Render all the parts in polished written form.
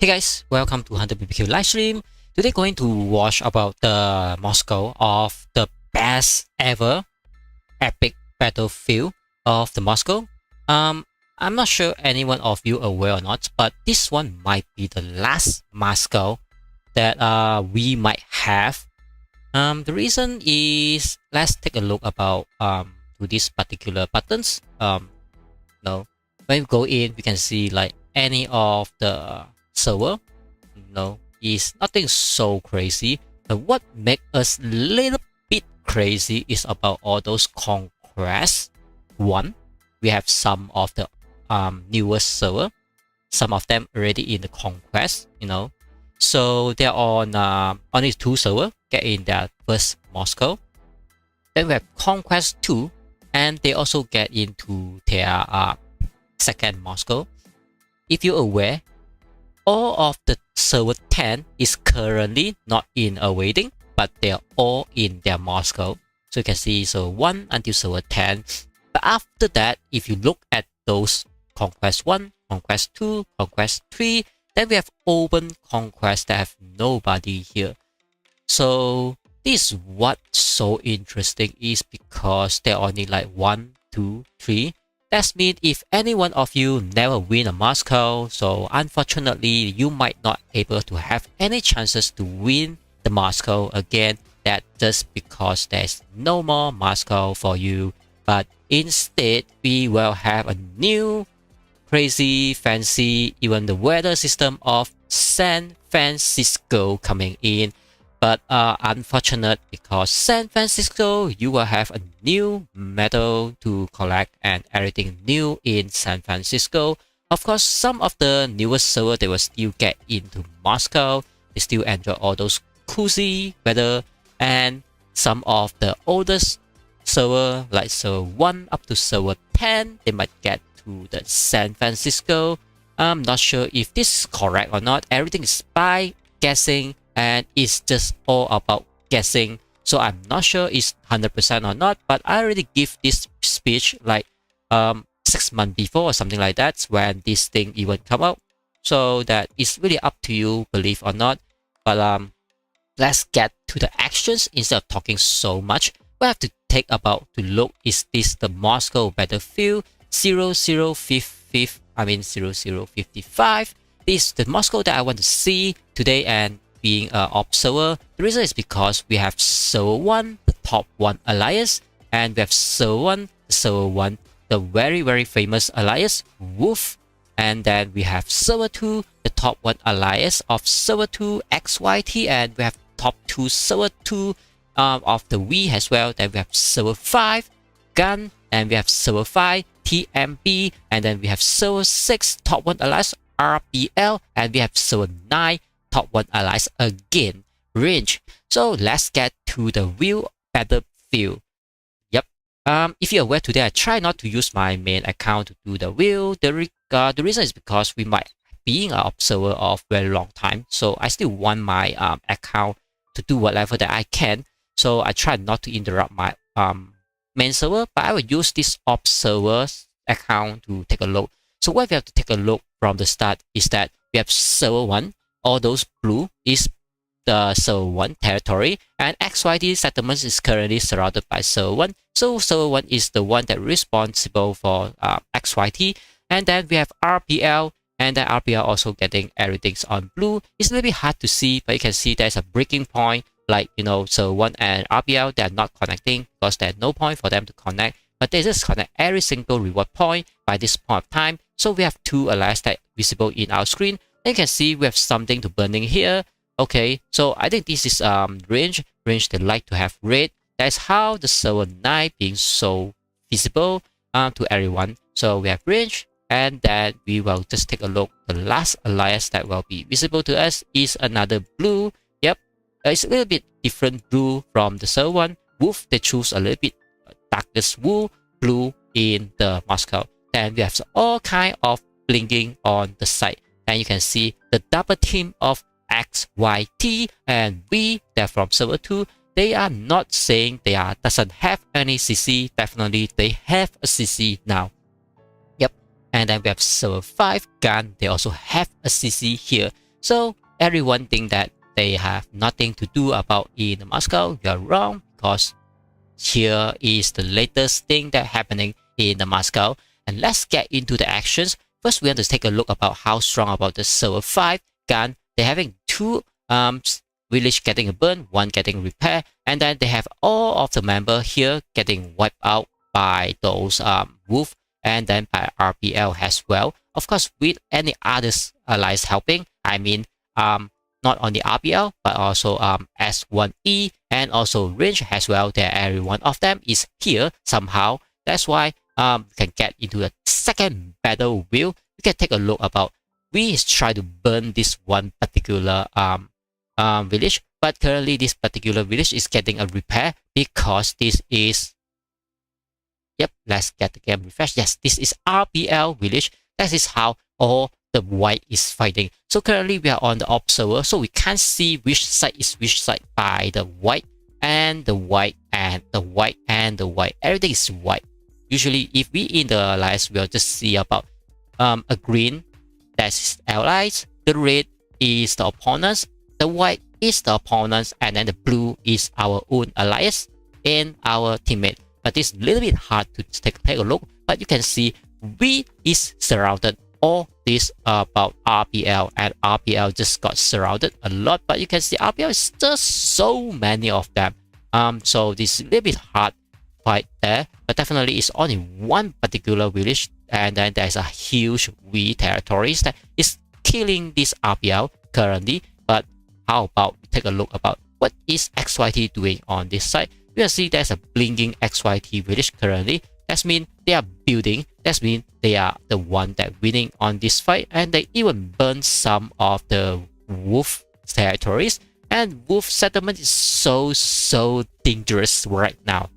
Hey guys, welcome to HunterBBQ livestream. Today going to watch about the Moscow of the best ever epic battlefield of the Moscow. I'm not sure any one of you aware or not, but this one might be the last Moscow that we might have. The reason is let's take a look about to these particular buttons. When we go in, we can see like any of the server, is nothing so crazy. But what makes us a little bit crazy is about all those conquests. One, we have some of the newest server, some of them already in the conquest, So they're on only 2 server get in their first Moscow. Then we have Conquest 2, and they also get into their second Moscow. If you're aware, all of the server 10 is currently not in a waiting, but they're all in their Moscow. So you can see so 1 until server 10. But after that, if you look at those Conquest 1, Conquest 2, Conquest 3, then we have open conquest that have nobody here. So this is what's so interesting is because they're only like 1, 2, 3. That means if any one of you never win a Moscow, so unfortunately you might not able to have any chances to win the Moscow again. That just because there's no more Moscow for you. But instead we will have a new crazy fancy even the weather system of San Francisco coming in. But unfortunate because San Francisco, you will have a new medal to collect and everything new in San Francisco. Of course, some of the newest server they will still get into Moscow. They still enjoy all those cozy weather, and some of the oldest server like server 1 up to server 10, they might get to the San Francisco. I'm not sure if this is correct or not. Everything is by guessing, and it's just all about guessing. So I'm not sure it's 100% or not, but I already give this speech like 6 months before or something like that when this thing even come out. So that it's really up to you, believe or not. But let's get to the actions instead of talking so much. We have to take about to look, is this the Moscow battlefield 0055? This is the Moscow that I want to see today and being an observer. The reason is because we have server 1, the top 1 alliance, and we have server 1, the very famous alliance, Wolf. And then we have server 2, the top 1 alliance of server 2, XYT, and we have top 2 server 2 of the V as well. Then we have server 5, Gun, and we have server 5, TMB, and then we have server 6, top 1 alliance, RPL, and we have server 9, top 1 alliance again, range. So let's get to the real battlefield. Yep. If you're aware, today I try not to use my main account to do the wheel. The reason is because we might being an observer of very long time, so I still want my account to do whatever that I can. So I try not to interrupt my main server, but I will use this observer's account to take a look. So what we have to take a look from the start is that we have server 1. All those blue is the server 1 territory, and XYT settlements is currently surrounded by server 1. So server 1 is the one that responsible for XYT. And then we have RPL, and then RPL also getting everything's on blue. It's a little bit hard to see, but you can see there's a breaking point. Like, server 1 and RPL, they're not connecting because there's no point for them to connect. But they just connect every single reward point by this point of time. So we have 2 allies that visible in our screen. And you can see we have something to burning here. Okay, so I think this is range they like to have red. That's how the server 9 being so visible to everyone. So we have range, and then we will just take a look. The last alliance that will be visible to us is another blue. Yep, it's a little bit different blue from the server 1. Wolf, they choose a little bit darkest blue in the Moscow. Then we have all kind of blinking on the side. And you can see the double team of XYT and V, they're from server 2. They are not saying they doesn't have any CC. Definitely they have a CC now. Yep. And then we have server 5 Gun. They also have a CC here. So everyone think that they have nothing to do about in Moscow. You're wrong, because here is the latest thing that happening in the Moscow. And let's get into the actions. First, we have to take a look about how strong about the server 5 Gun. They're having 2 village getting a burn, 1 getting repair, and then they have all of the member here getting wiped out by those wolf, and then by RPL as well. Of course, with any others allies helping, I mean not only RPL but also S1E and also range as well. That every one of them is here somehow. That's why we can get into the second battle wheel. We can take a look about we try to burn this one particular village, but currently this particular village is getting a repair because this is, yep, let's get the game refresh. Yes, this is RPL village. That is how all the white is fighting. So currently we are on the observer, so we can't see which side is which side by the white and the white and the white and the white. Everything is white. Usually if we in the alliance, we'll just see about a green, that's allies, the red is the opponents, the white is the opponents, and then the blue is our own alliance and our teammate. But it's a little bit hard to take a look, but you can see we is surrounded. All this about RPL, and RPL just got surrounded a lot, but you can see RPL is just so many of them. So this is a little bit hard fight there, but definitely it's only one particular village, and then there's a huge V territories that is killing this RPL currently. But how about take a look about what is XYT doing on this side? You can see there's a blinking XYT village currently. That means they are building. That means they are the one that winning on this fight, and they even burn some of the wolf territories. And wolf settlement is so dangerous right now.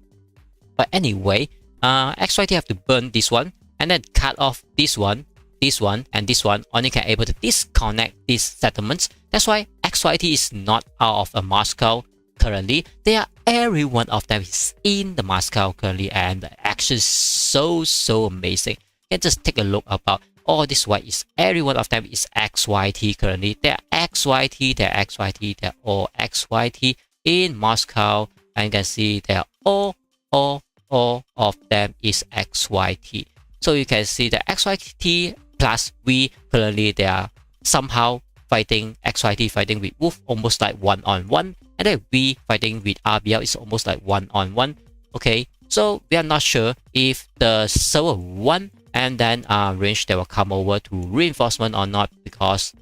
But anyway, XYT have to burn this one and then cut off this one, and this one. Only can able to disconnect these settlements. That's why XYT is not out of a Moscow currently. They are, every one of them is in the Moscow currently, and the action is so amazing. You can just take a look about all this white is, every one of them is XYT currently. They're XYT, they're XYT, they're all XYT in Moscow, and you can see they're all of them is XYT. So you can see the XYT plus we currently they are somehow fighting, XYT fighting with wolf almost like one-on-one, and then we fighting with RBL is almost like one-on-one. Okay, so we are not sure if the server 1 and then range they will come over to reinforcement or not, because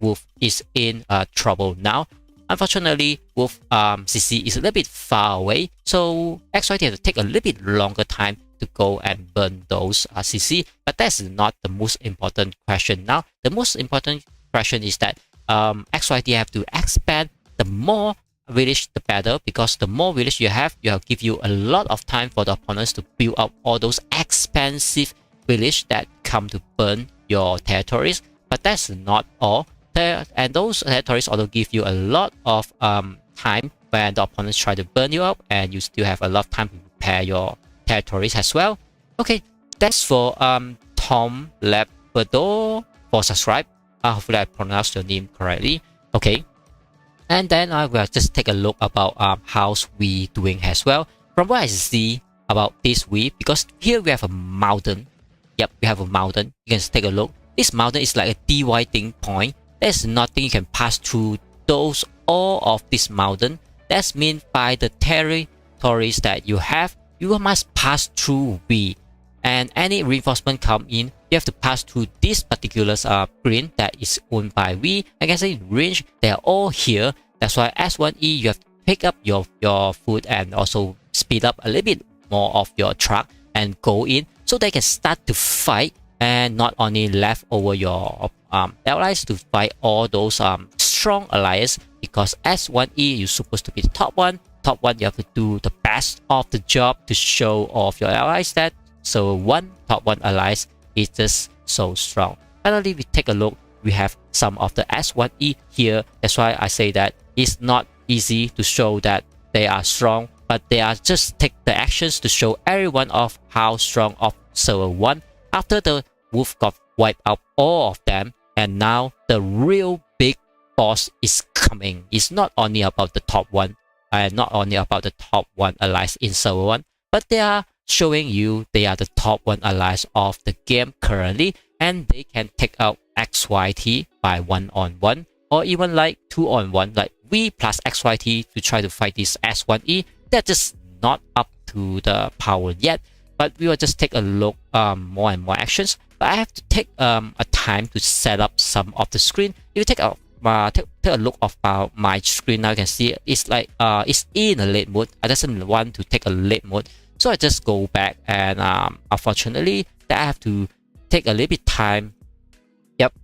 wolf is in trouble now. Unfortunately, wolf CC is a little bit far away, so XYT have to take a little bit longer time to go and burn those CC. But that's not the most important question now. The most important question is that XYT have to expand. The more village the better, because the more village you have, you have give you a lot of time for the opponents to build up all those expensive village that come to burn your territories. But that's not all. And those territories also give you a lot of time when the opponents try to burn you up, and you still have a lot of time to prepare your territories as well. Okay, thanks for Tom Labrador for subscribe. Hopefully I pronounced your name correctly. Okay, and then I will just take a look about how's we doing as well. From what I see about this week, because here we have a mountain. Yep, we have a mountain. You can take a look. This mountain is like a dividing point. There's nothing you can pass through those all of this mountain. That means by the territories that you have, you must pass through V. And any reinforcement come in, you have to pass through this particular green that is owned by V. I can say range, they are all here. That's why S1E you have to pick up your food and also speed up a little bit more of your truck and go in, so they can start to fight, and not only left over your allies to fight all those strong allies, because S1E you're supposed to be the top one. Top one, you have to do the best of the job to show off your allies that top one allies is just so strong. Finally, we take a look. We have some of the S1E here. That's why I say that it's not easy to show that they are strong, but they are just take the actions to show everyone of how strong of server 1 after the wolf got wiped out all of them. And now the real big boss is coming. It's not only about the top one, and not only about the top one allies in server 1, but they are showing you they are the top one allies of the game currently, and they can take out XYT by 1-on-1 or even like 2-on-1, like V plus XYT to try to fight this S1E. That's just not up to the power yet, but we will just take a look more and more actions. But I have to take a time to set up some of the screen. If you take a look about my screen now, you can see it's like it's in a late mode. I doesn't want to take a late mode, so I just go back, and unfortunately I have to take a little bit time. Yep,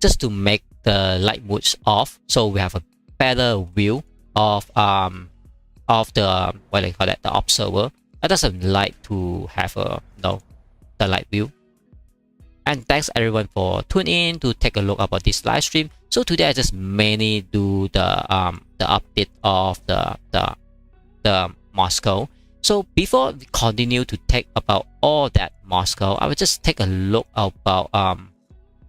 just to make the light modes off, so we have a better view of the what do you call that, the observer. I doesn't like to have the light view. And thanks everyone for tuning in to take a look about this live stream. So today I just mainly do the update of the Moscow. So before we continue to take about all that Moscow, I will just take a look about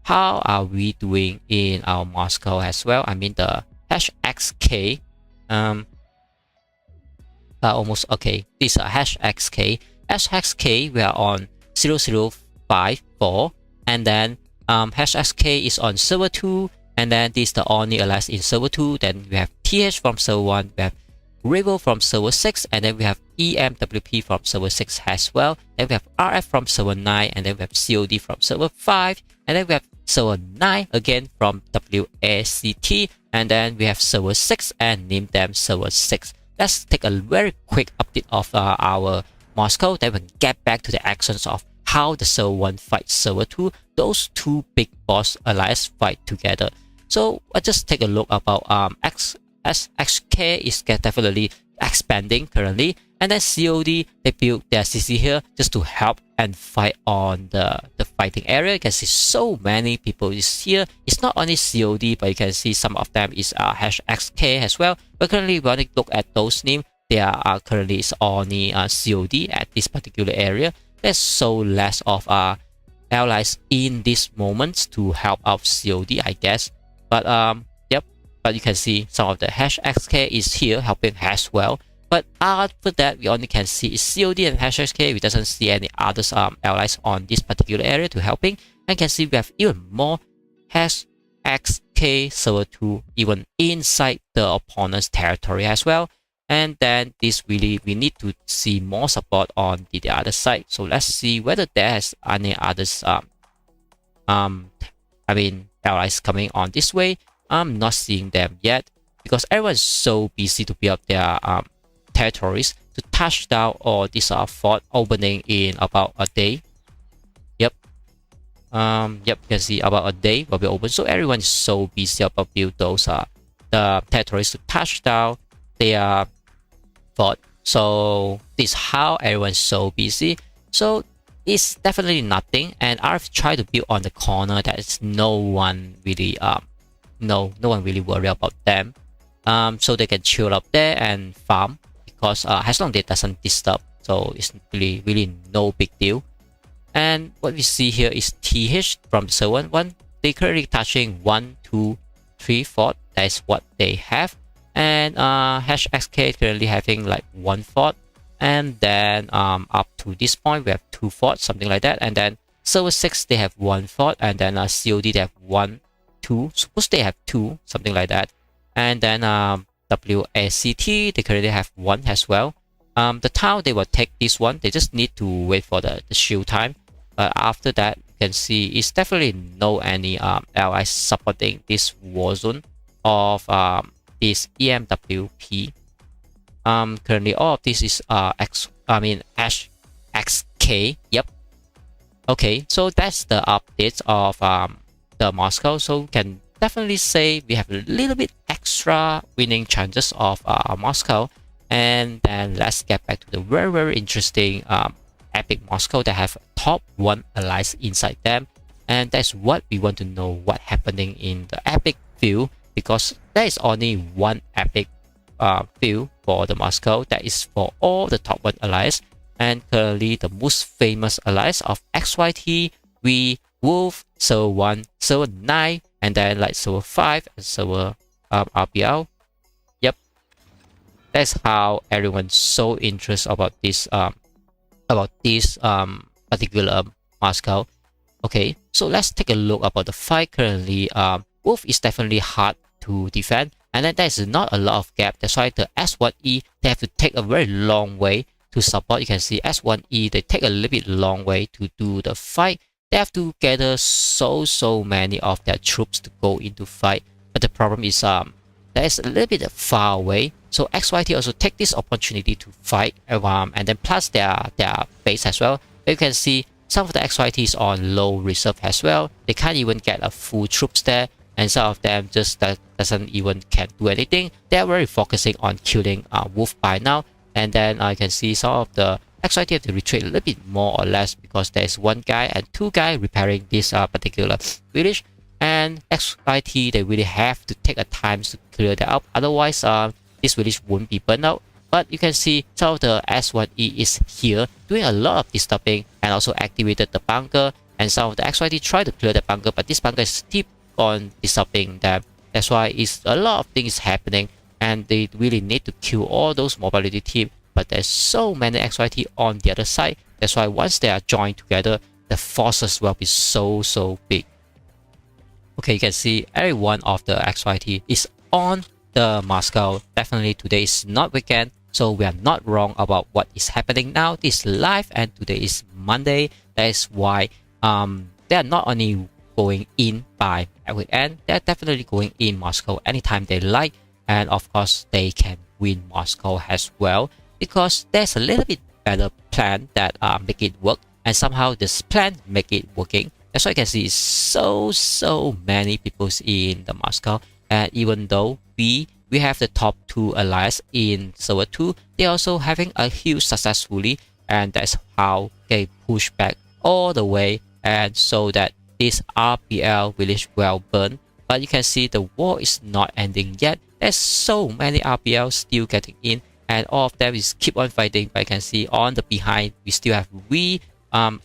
how are we doing in our Moscow as well. I mean the #XK almost okay. This is #XK. #XK we are on 0054. And then #XK is on server 2, and then this is the only allies in server 2. Then we have TH from server 1, we have Rival from server 6, and then we have EMWP from server 6 as well. Then we have RF from server 9, and then we have COD from server 5, and then we have server 9 again from WACT, and then we have server 6 and name them server 6. Let's take a very quick update of our Moscow, then we can get back to the actions of how the server 1 fights server 2. Those two big boss allies fight together. So let's just take a look about XK is definitely expanding currently, and then COD, they built their CC here just to help and fight on the fighting area. You can see so many people is here. It's not only COD, but you can see some of them is #XK as well. But currently, when you look at those names, they are currently is only COD at this particular area. There's so less of allies in this moments to help out COD, I guess. But yep, but you can see some of the #XK is here helping as well. But after that, we only can see COD and #XK. We doesn't see any others allies on this particular area to helping. And you can see we have even more #XK server 2 even inside the opponent's territory as well. And then this really, we need to see more support on the other side. So let's see whether there's any others allies coming on this way. I'm not seeing them yet because everyone's so busy to build up their territories to touch down all this fort opening in about a day. Yep, you can see about a day will be open. So everyone is so busy about build those the territories to touch down their fort. So this is how everyone's so busy. So it's definitely nothing, and I've tried to build on the corner that is no one really no one really worry about them, so they can chill up there and farm because as long as it doesn't disturb, so it's really no big deal. And what we see here is TH from the server 1. They currently touching 1, 2, 3 fort. That is what they have. And #XK currently having like 1 fort. And then up to this point we have 2 forts, something like that. And then server 6 they have 1 fort, and then COD they have 1, 2. Suppose they have 2, something like that. And then WACT they currently have 1 as well. The town they will take this one. They just need to wait for the shield time. But after that, you can see it's definitely no any allies supporting this war zone of this EMWP. Currently all of this is #XK. Yep. Okay, so that's the updates of the Moscow. So we can definitely say we have a little bit extra winning chances of Moscow. And then let's get back to the very interesting epic Moscow that have top 1 allies inside them. And that's what we want to know, what happening in the epic field, because there is only 1 epic field for the Moscow that is for all the top 1 allies. And currently the most famous allies of XYT, we, Wolf, server 1, server 9, and then like server 5 and server RBL. Yep, that's how everyone's so interested about this particular Moscow. Okay, so let's take a look about the fight currently. Wolf is definitely hard to defend, and then there's not a lot of gap. That's why the S1E they have to take a very long way to support. You can see S1E they take a little bit long way to do the fight. They have to gather so many of their troops to go into fight. But the problem is there is a little bit far away. So XYT also take this opportunity to fight, and then plus their base as well. But you can see some of the XYT is on low reserve as well. They can't even get a full troops there, and some of them just doesn't even can do anything. They're very focusing on killing Wolf by now. And then you can see some of the XYT have to retreat a little bit more or less because there's 1 guy and 2 guys repairing this particular village. And XYT they really have to take a time to clear that up. Otherwise, this village won't be burned out. But you can see some of the S1E is here doing a lot of disturbing and also activated the bunker. And some of the XYT try to clear the bunker, but this bunker is keep on disturbing them. That's why it's a lot of things happening, and they really need to kill all those mobility team. But there's so many XYT on the other side. That's why once they are joined together, the forces will be so big. Okay, you can see every one of the XYT is on the Moscow. Definitely today is not weekend, so we are not wrong about what is happening now. This is live and today is Monday. That is why they are not only going in by weekend, they're definitely going in Moscow anytime they like, and of course they can win Moscow as well because there's a little bit better plan that make it work, and somehow this plan make it working. That's why you can see so many people in the Moscow, and even though we have the top 2 allies in server 2, they're also having a huge successfully, and that's how they push back all the way, and so that this RPL village well burned. But you can see the war is not ending yet. There's so many RPL still getting in, and all of them is keep on fighting. But you can see on the behind, we still have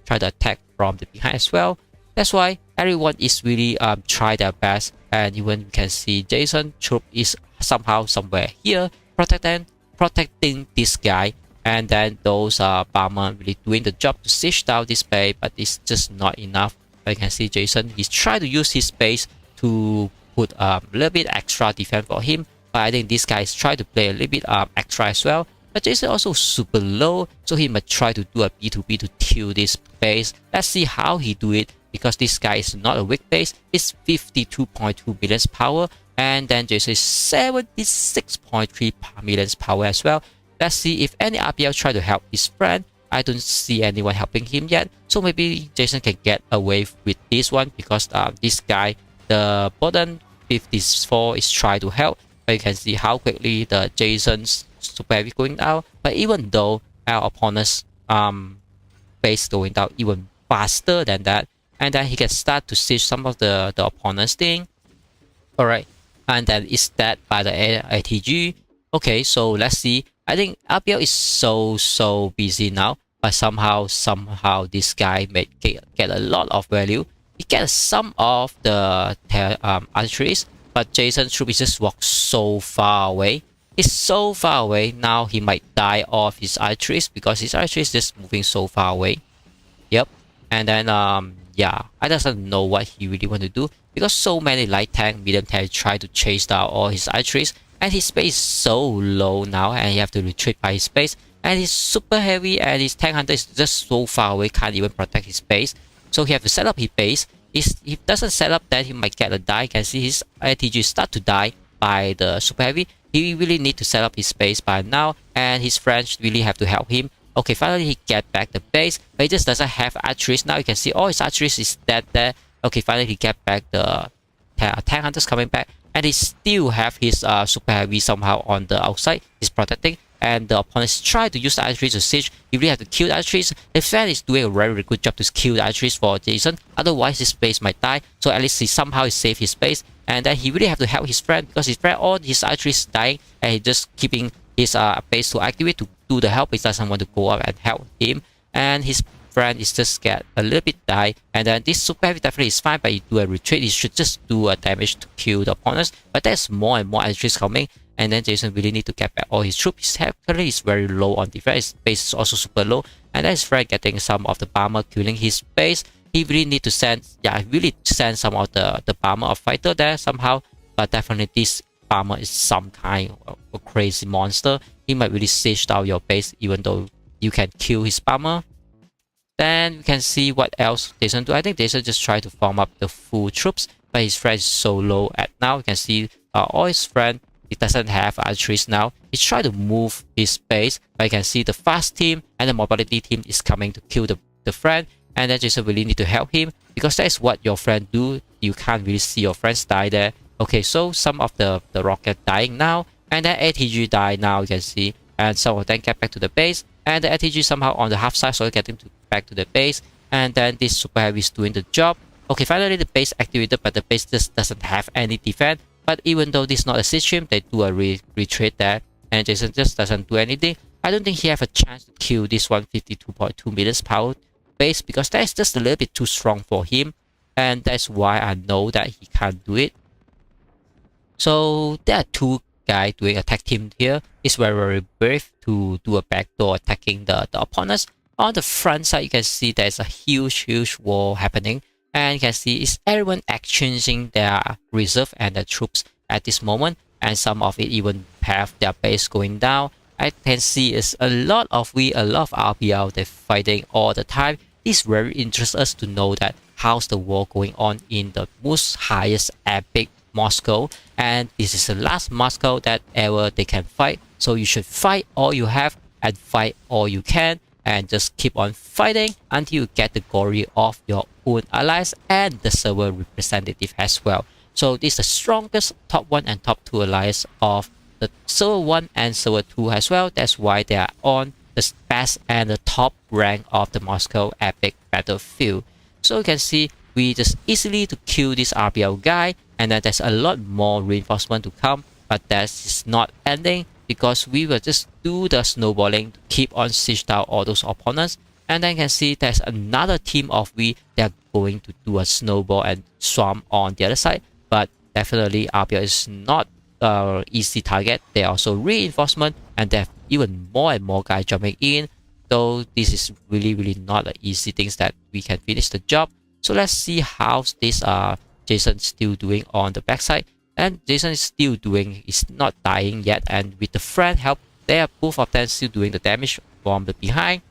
try to attack from the behind as well. That's why everyone is really try their best, and even you can see Jason troop is somehow somewhere here protecting this guy, and then those bomber really doing the job to siege down this base, but it's just not enough. But you can see Jason, he's trying to use his base to put a little bit extra defense for him, but I think this guy is trying to play a little bit extra as well. But Jason also super low, so he might try to do a B2B to kill this base. Let's see how he do it, because this guy is not a weak base. It's 52.2 million power, and then Jason is 76.3 million power as well. Let's see if any RPL try to help his friend. I don't see anyone helping him yet, so maybe Jason can get away with this one, because this guy, the bottom 54, is trying to help. But you can see how quickly the Jason's super heavy going down. But even though our opponent's base going down even faster than that, and then he can start to siege some of the opponent's thing. Alright, and then it's that by the ATG. Okay, so let's see. I think RPL is so busy now, but somehow this guy may get a lot of value. He gets some of the archeries, but Jason's troop is just walk so far away. He's so far away now. He might die of his archeries because his archeries is just moving so far away. Yep, and then yeah, I doesn't know what he really want to do, because so many light tank, medium tank try to chase down all his archeries, and his space is so low now, and he have to retreat by his base, and he's super heavy, and his tank hunter is just so far away, can't even protect his base. So he have to set up his base. If he doesn't set up, then he might get a die. You can see his ATG start to die by the super heavy. He really need to set up his base by now, and his friends really have to help him. Okay, finally he get back the base, but he just doesn't have archeries. Now you can see all his archeries is dead there. Okay, finally he get back the tank hunters coming back, and he still have his super heavy somehow on the outside. He's protecting, and the opponents try to use the archeries to siege. You really have to kill the archeries. The fan is doing a very good job to kill the archeries for Jason. Otherwise his base might die. So at least he somehow save his base, and then he really have to help his friend, because his friend all his archeries dying, and he just keeping his base to activate to do the help. He doesn't want to go up and help him, and his friend is just get a little bit die. And then this super heavy definitely is fine, but he do a retreat. He should just do a damage to kill the opponents. But there's more and more archeries coming, and then Jason really need to get back all his troops. His currently is very low on defense. His base is also super low, and then his friend getting some of the bomber killing his base. He really need to send, really send some of the bomber or fighter there somehow. But definitely this bomber is some kind of a crazy monster. He might really siege down your base, even though you can kill his bomber. Then we can see what else Jason do. I think Jason just try to form up the full troops, but his friend is so low at now. You can see all his friend, he doesn't have archeries now. He's trying to move his base, but you can see the fast team and the mobility team is coming to kill the friend. And then Jason really need to help him, because that is what your friend do. You can't really see your friends die there. Okay, so some of the rocket dying now, and then ATG die now, you can see, and some of them get back to the base, and the ATG somehow on the half side, so getting back to the base, and then this super heavy is doing the job. Okay, finally the base activated, but the base just doesn't have any defense. But even though this is not a siege stream, they do a retreat there, and Jason just doesn't do anything. I don't think he have a chance to kill this 152.2 million power base, because that is just a little bit too strong for him, and that's why I know that he can't do it. So there are two guys doing a tag team here. It's very brave to do a backdoor attacking the opponents. On the front side, you can see there's a huge war happening, and you can see it's everyone exchanging their reserve and the troops at this moment. and some of it even have their base going down. I can see is a lot of RBL they're fighting all the time. It's very interesting us to know that how's the war going on in the most highest epic Moscow, and this is the last Moscow that ever they can fight. So you should fight all you have and fight all you can, and just keep on fighting until you get the glory of your own allies and the server representative as well. So this is the strongest top 1 and top 2 allies of the server 1 and server 2 as well. That's why they are on the best and the top rank of the Moscow epic battlefield. So you can see we just easily to kill this RBL guy, and then there's a lot more reinforcement to come, but that is not ending because we will just do the snowballing to keep on siege down all those opponents. And then you can see there's another team of we that are going to do a snowball and swarm on the other side, but definitely RBL is not easy target. They are also reinforcement, and they have even more and more guys jumping in. So this is really not an easy things that we can finish the job. So let's see how this Jason is still doing on the backside. And Jason is still doing, is not dying yet, and with the friend help, they are both of them still doing the damage from the behind,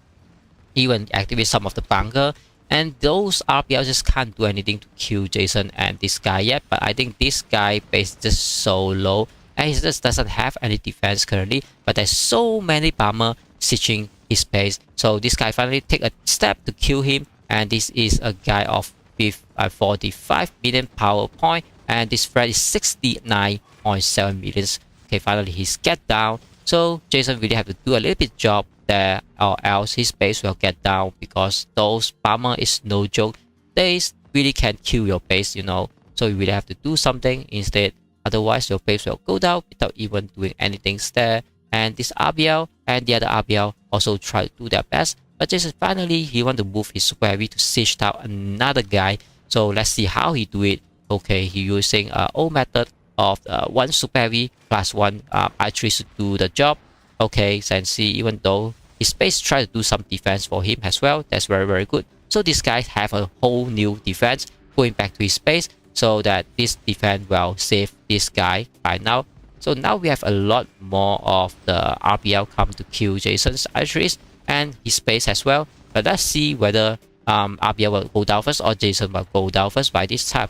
even activate some of the bunker. And those RBL just can't do anything to kill Jason and this guy yet. But I think this guy base is just so low, and he just doesn't have any defense currently. But there's so many bomber sieging his base, so this guy finally take a step to kill him. And this is a guy of 45 million power point, and this friend is 69.7 millions. Okay, finally he's get down. So Jason really have to do a little bit job there, or else his base will get down, because those bomber is no joke. They really can kill your base, you know. So you really have to do something instead, otherwise your base will go down without even doing anything there. And this RBL and the other RBL also try to do their best, but Jason finally he want to move his super heavy to siege down another guy. So let's see how he do it. Okay, he using old method of 1 super heavy plus 1 archery to do the job. Okay, and see, even though his base try to do some defense for him as well, that's very good. So this guy have a whole new defense going back to his base, so that this defense will save this guy by now. So now we have a lot more of the RBL come to kill Jason's archeries and his base as well. But let's see whether RBL will go down first or Jason will go down first by this time.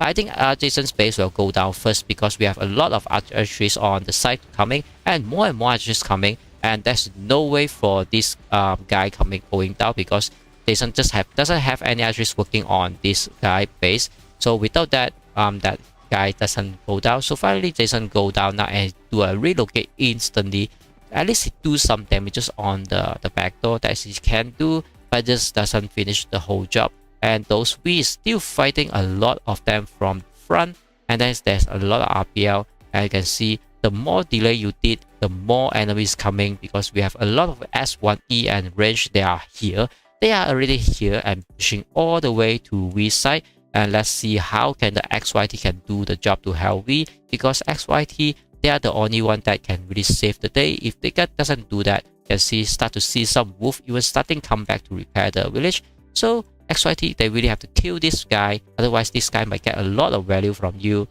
I think Jason's base will go down first, because we have a lot of archeries on the side coming, and more archeries coming, and there's no way for this guy going down, because Jason just doesn't have any archeries working on this guy base. So without that, that guy doesn't go down. So finally Jason go down now and do a relocate instantly. At least he do some damages on the back door that he can do, but just doesn't finish the whole job. And those we still fighting a lot of them from front, and then there's a lot of RBL, and you can see the more delay you did, the more enemies coming, because we have a lot of S1E and range. They are here, they are already here and pushing all the way to V side. And let's see how can the XYT can do the job to help V, because XYT, they are the only one that can really save the day. If they doesn't do that, you can start to see some wolf even starting come back to repair the village. So XYT, they really have to kill this guy, otherwise this guy might get a lot of value from you.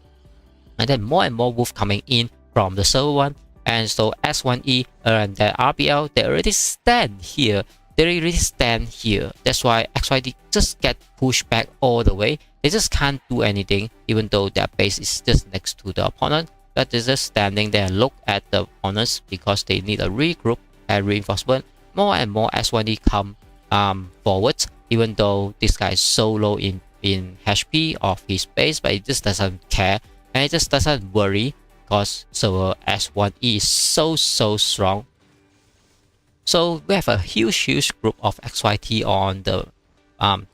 And then more and more wolf coming in from the server 1, and so S1E and the RBL, they already stand here. They really stand here. That's why XYT just get pushed back all the way. They just can't do anything, even though their base is just next to the opponent. But they're just standing there and look at the opponents, because they need a regroup and reinforcement. More and more S1E come forwards, even though this guy is so low in HP of his base, but he just doesn't care, and he just doesn't worry, because server S1E is so strong. So we have a huge group of XYT on the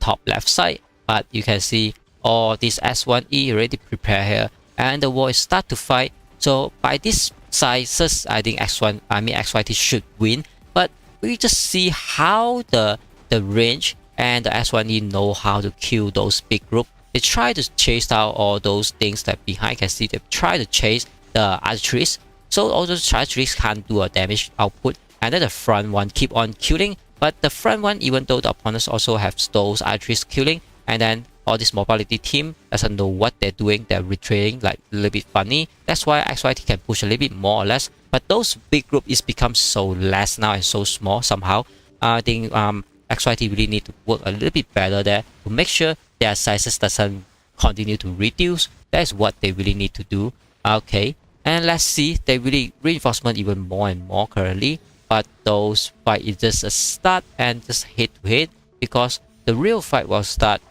top left side, but you can see all this S1E already prepare here, and the war is start to fight. So by this sizes, I think XYT should win, but we just see how the range and the S1E know how to kill those big group. They try to chase out all those things that behind. Can see they try to chase the archeries, so all those archeries can't do a damage output. And then the front one keep on killing, but the front one, even though the opponents also have those archeries killing, and then all this mobility team doesn't know what they're doing. They're retreating like a little bit funny. That's why XYT can push a little bit more or less. But those big group is become so less now and so small somehow. I think XYT really need to work a little bit better there to make sure their sizes doesn't continue to reduce. That is what they really need to do. Okay, and let's see, they really reinforcement even more and more currently. But those fight is just a start and just hit to hit, because the real fight will start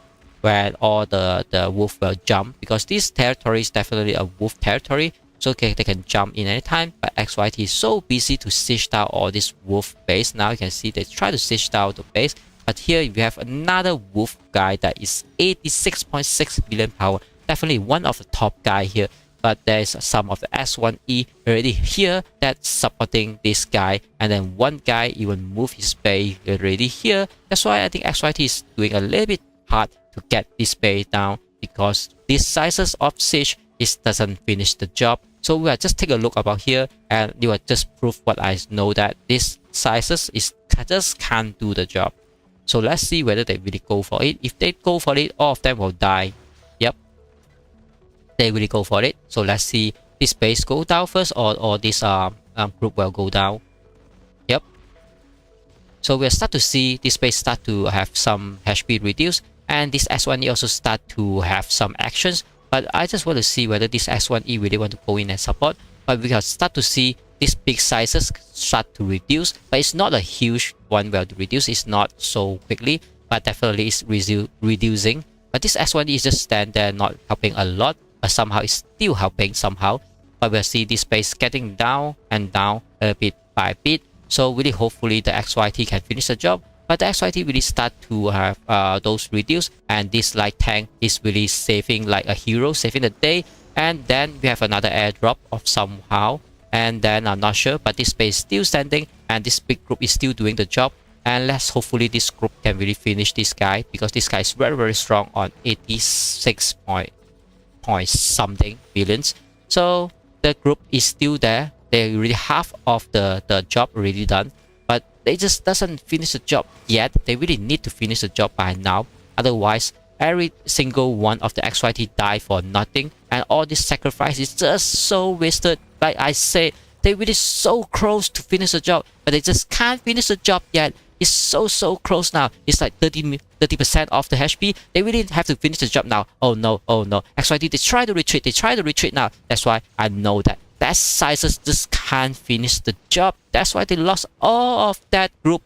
when all the wolf will jump, because this territory is definitely a wolf territory. So okay, they can jump in anytime, but XYT is so busy to siege down all this wolf base. Now you can see they try to siege down the base, but here we have another wolf guy that is 86.6 billion power. Definitely one of the top guy here. But there's some of the S1E already here that's supporting this guy, and then one guy even move his base already here. That's why I think XYT is doing a little bit hard to get this base down, because these sizes of siege doesn't finish the job. So we will just take a look about here, and you will just prove what I know, that these sizes just can't do the job. So let's see whether they really go for it. If they go for it, all of them will die. Yep, they really go for it. So let's see, this base go down first, or this group will go down. Yep. So we'll start to see this base start to have some HP reduce, and this S1E also start to have some actions. But I just want to see whether this S1E really want to go in and support. But we can start to see these big sizes start to reduce, but it's not a huge one will reduce. It's not so quickly, but definitely it's reducing. But this S1E is just stand there, not helping a lot, but somehow it's still helping somehow. But we'll see this base getting down and down a bit by bit. So really hopefully the XYT can finish the job. But the XYT really start to have those reduce, and this light tank is really saving like a hero, saving the day. And then we have another airdrop of somehow, and then I'm not sure, but this base is still standing, and this big group is still doing the job. And let's hopefully this group can really finish this guy, because this guy is very strong on 86 point something billions. So the group is still there. They really half of the job already done, but they just doesn't finish the job yet. They really need to finish the job by now. Otherwise, every single one of the XYT die for nothing, and all this sacrifice is just so wasted. Like I said, they really so close to finish the job, but they just can't finish the job yet. It's so close now. It's like 30% of the HP. They really have to finish the job now. Oh no. XYT, they try to retreat now. That's why I know that sizes just can't finish the job. That's why they lost all of that group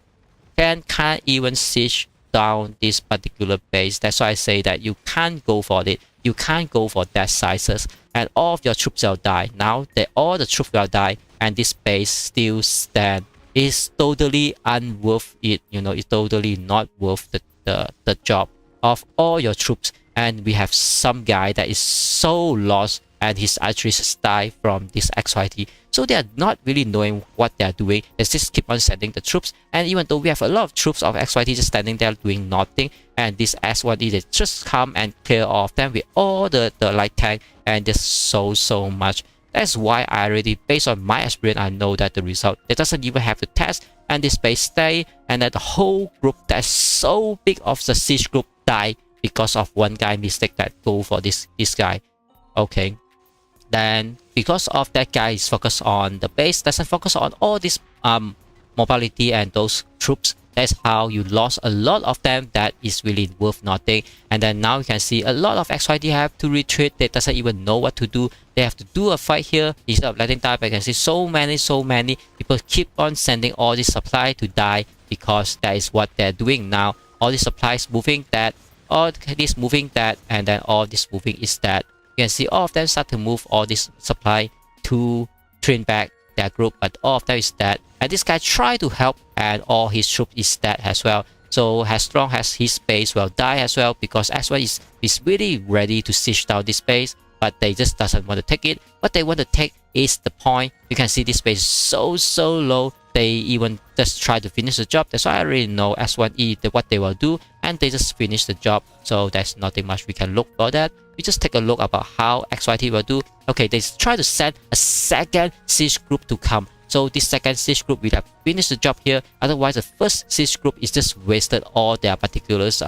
and can't even siege down this particular base. That's why I say that you can't go for it. You can't go for that sizes, and all of your troops will die. Now all the troops will die, and this base still stand. It's totally unworth it. You know, it's totally not worth the job of all your troops. And we have some guy that is so lost, and his archery die from this XYT. So they are not really knowing what they are doing. They just keep on sending the troops. And even though we have a lot of troops of XYT just standing there doing nothing, and this S1E, they just come and clear off them with all the light tank, and just so much. That's why I already, based on my experience, I know that the result, it doesn't even have to test, and this base stay, and then the whole group that's so big of the siege group die because of one guy mistake that go for this guy. Okay. Then because of that guy is focused on the base, doesn't focus on all this mobility and those troops. That's how you lost a lot of them. That is really worth nothing. And then now you can see a lot of XYT have to retreat. They doesn't even know what to do. They have to do a fight here instead of letting die. But you can see so many people keep on sending all this supply to die, because that is what they're doing now. All these supplies moving that, all this moving that, and then all this moving is that. You can see all of them start to move all this supply to train back their group, but all of them is dead. And this guy try to help, and all his troops is dead as well. So as strong as his base will die as well, because X1 is really ready to siege down this base, but they just doesn't want to take it. What they want to take is the point. You can see this base is so low. They even just try to finish the job. That's why I really know S1E what they will do, and they just finish the job. So there's nothing much we can look for that. We just take a look about how XYT will do. Okay, they try to send a second siege group to come. So this second siege group will have finished the job here. Otherwise, the first siege group is just wasted all their particulars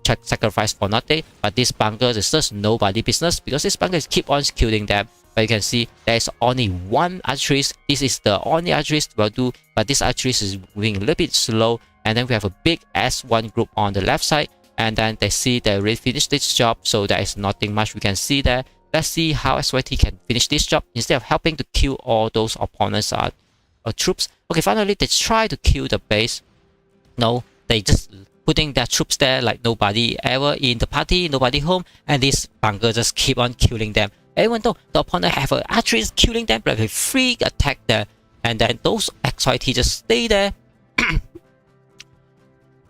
check sacrifice for nothing. But this bunker is just nobody business because this bunker keep on killing them. But you can see there is only one archerist. This is the only archerist will do, but this archerist is moving a little bit slow. And then we have a big S1 group on the left side, and then they see they already finished this job, so there is nothing much we can see there. Let's see how SYT can finish this job instead of helping to kill all those opponents troops. Okay, finally they try to kill the base. No, they just putting their troops there like nobody ever in the party, nobody home, and this bunker just keep on killing them. Even though the opponent have an archerist killing them, like a free attack there, and then those XYT just stay there.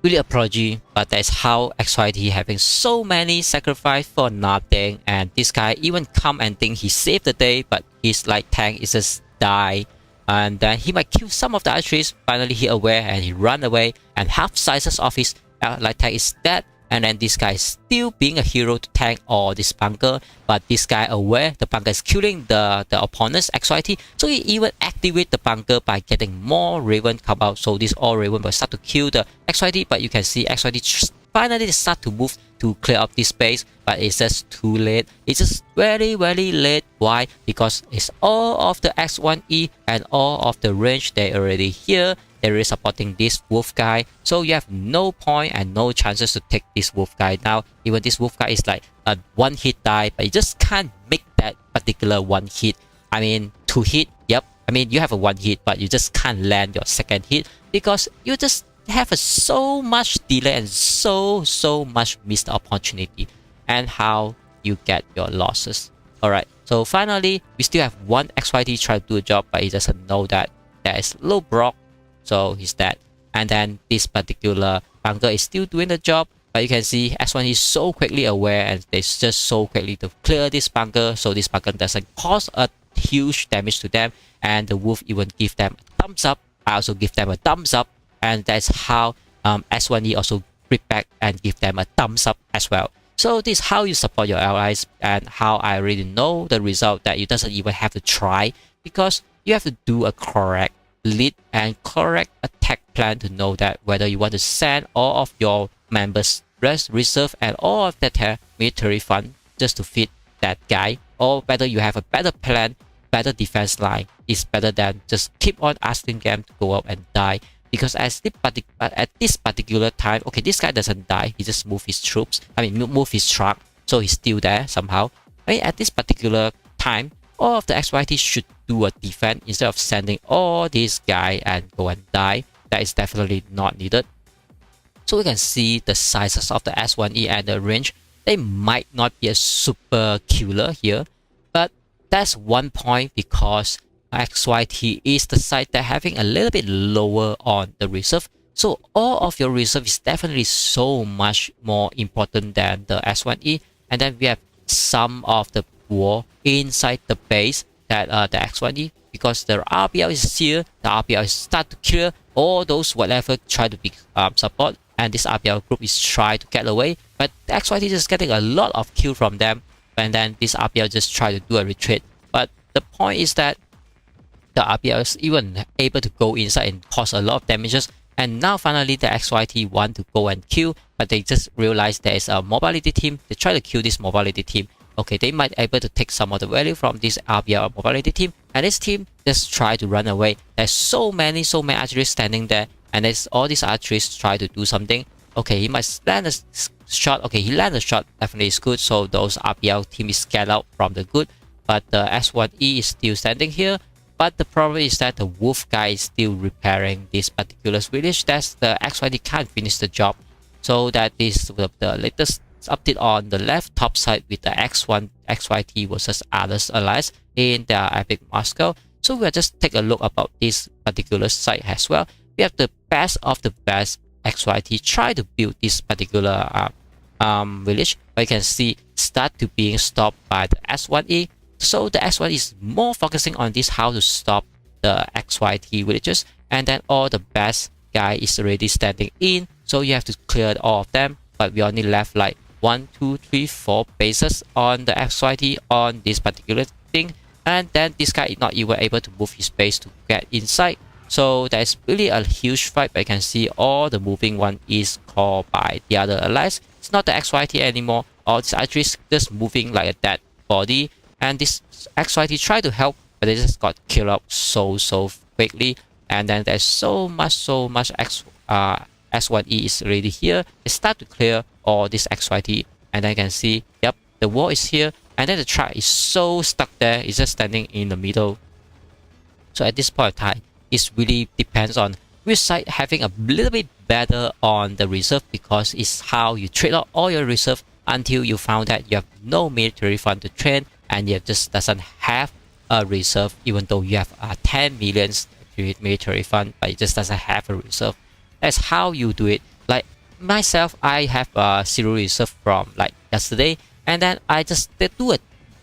Really apology, but that's how XYT having so many sacrifice for nothing, and this guy even come and think he saved the day, but his light tank is just die, and then he might kill some of the archers. Finally he aware and he run away, and half sizes of his light tank is dead. And then this guy is still being a hero to tank all this bunker, but this guy aware the bunker is killing the opponent's XYT, so he even activate the bunker by getting more Raven come out. So this all Raven will start to kill the XYT, but you can see XYT finally start to move to clear up this space, but it's just too late. It's just very late. Why? Because it's all of the X1E and all of the range they already here. They're really supporting this wolf guy, so you have no point and no chances to take this wolf guy now. Even this wolf guy is like a one hit die, but you just can't make that particular one hit. I mean, 2 hit, yep. I mean, you have a 1 hit, but you just can't land your second hit because you just have so much delay and so much missed opportunity, and how you get your losses. Alright, so finally we still have one XYT try to do a job, but he doesn't know that there is low block. So he's dead. And then this particular bunker is still doing the job, but you can see S1 is so quickly aware, and they just so quickly to clear this bunker, so this bunker doesn't cause a huge damage to them. And the wolf even give them a thumbs up. I also give them a thumbs up, and that's how S1E also flip back and give them a thumbs up as well. So this is how you support your allies, and how I really know the result that you doesn't even have to try, because you have to do a correct lead and correct attack plan to know that whether you want to send all of your members reserve and all of that military fund just to feed that guy, or whether you have a better plan, better defense line is better than just keep on asking them to go out and die. Because at this particular time, okay, this guy doesn't die, he just move his troops, move his truck, so he's still there somehow. At this particular time, all of the XYT should do a defense instead of sending all these guys and go and die. That is definitely not needed. So we can see the sizes of the S1E and the range. They might not be a super killer here, but that's one point because XYT is the side that having a little bit lower on the reserve. So all of your reserve is definitely so much more important than the S1E. And then we have some of the war inside the base that the X1E, because the RBL is here, the RBL is start to kill all those whatever try to be support, and this RBL group is try to get away, but the XYT is just getting a lot of kill from them, and then this RBL just try to do a retreat. But the point is that the RBL is even able to go inside and cause a lot of damages, and now finally the XYT want to go and kill, but they just realize there is a mobility team. They try to kill this mobility team. Okay, they might able to take some of the value from this RBL mobility team, and this team just try to run away. There's so many archers standing there, and there's all these archers try to do something. Okay, he might land a shot. Okay, he landed a shot, definitely is good. So those RBL team is scared out from the good, but the S1E is still standing here. But the problem is that the wolf guy is still repairing this particular village. That's the XYT can't finish the job. So that is the latest update on the left top side with the X1 XYT versus others allies in the Epic Moscow. So we'll just take a look about this particular site as well. We have the best of the best XYT try to build this particular village, but you can see start to being stopped by the S1E. So the S1 is more focusing on this how to stop the XYT villages, and then all the best guy is already standing in, so you have to clear all of them. But we only left like 1, 2, 3, 4 bases on the XYT on this particular thing, and then this guy is not even able to move his base to get inside. So there's really a huge fight, but you can see all the moving one is called by the other allies. it's not the XYT anymore, or it's actually just moving like a dead body. And this XYT tried to help, but they just got killed up so quickly. And then there's so much S1E is already here. They start to clear all this XYT, and then you can see, yep, the wall is here, and then the truck is so stuck there. It's just standing in the middle. So at this point of time, it really depends on which side having a little bit better on the reserve, because it's how you trade out all your reserve until you found that you have no military fund to train, and you just doesn't have a reserve, even though you have 10 million military fund, but it just doesn't have a reserve. That's how you do it. Like myself, I have a 0 reserve from like yesterday, and then I just do a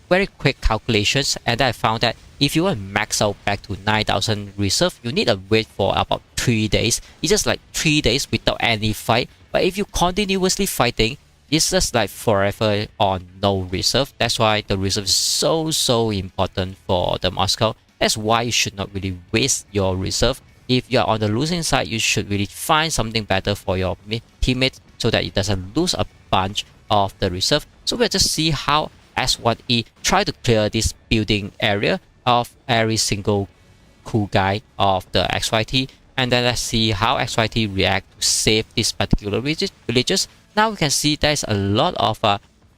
very quick calculations, and I found that if you want to max out back to 9,000 reserve, you need to wait for about 3 days. It's just like 3 days without any fight. But if you continuously fighting, it's just like forever on no reserve. That's why the reserve is so important for the Moscow. That's why you should not really waste your reserve. If you're on the losing side, you should really find something better for your teammates so that it doesn't lose a bunch of the reserve. So we'll just see how S1E try to clear this building area of every single cool guy of the XYT, and then let's see how XYT react to save this particular villages. Now we can see there's a lot of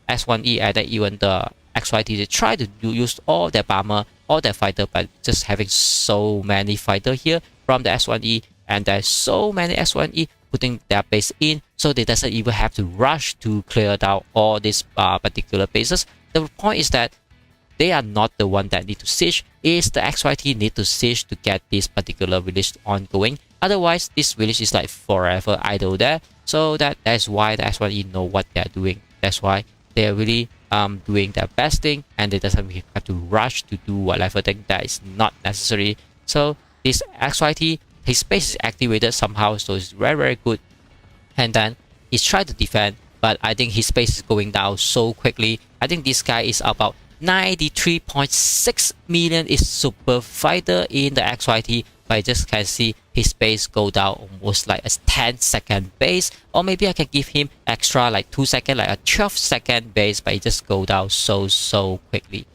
S1E and even the XYT. They try to use all their bomber, all their fighter, but just having so many fighter here from the S1E, and there's so many S1E putting their base in, so they doesn't even have to rush to clear down all these particular bases. The point is that they are not the one that need to siege. It's the XYT need to siege to get this particular village ongoing. Otherwise, this village is like forever idle there. So that's why the S1E know what they're doing. That's why they're really doing their best thing, and they doesn't have to rush to do whatever thing that is not necessary. So this XYT, his space is activated somehow, so it's very good. And then he's trying to defend, but I think his space is going down so quickly. I think this guy is about 93.6 million is super fighter in the XYT, but I just can see his base go down almost like a 10-second base, or maybe I can give him extra like 2 seconds, like a 12-second base, but it just go down so quickly.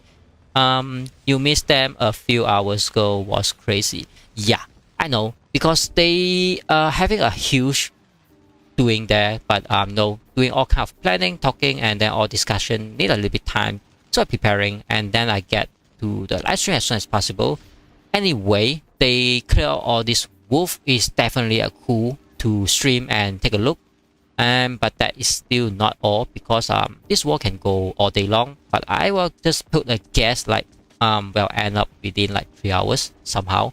You missed them a few hours ago, was crazy. Yeah, I know, because they having a huge doing there, but no, doing all kind of planning, talking, and then all discussion need a little bit time. So I'm preparing, and then I get to the live stream as soon as possible. Anyway, they clear all this wolf is definitely a cool to stream and take a look. But that is still not all, because this war can go all day long. But I will just put a guess like will end up within like 3 hours somehow.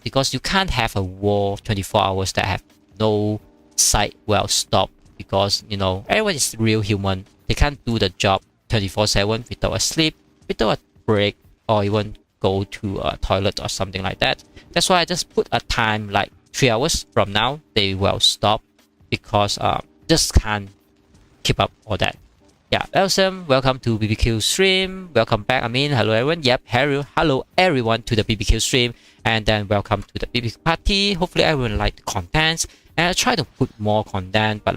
Because you can't have a war 24 hours that have no site well stopped, because you know everyone is real human. They can't do the job 24/7 without a sleep, without a break, or even go to a toilet or something like that. That's why I just put a time like 3 hours from now they will stop, because just can't keep up all that. Yeah, awesome. Welcome to BBQ stream. Welcome back. I mean, hello everyone. Yep, hello everyone to the BBQ stream, and then welcome to the BBQ party. Hopefully everyone liked the contents, and I try to put more content, but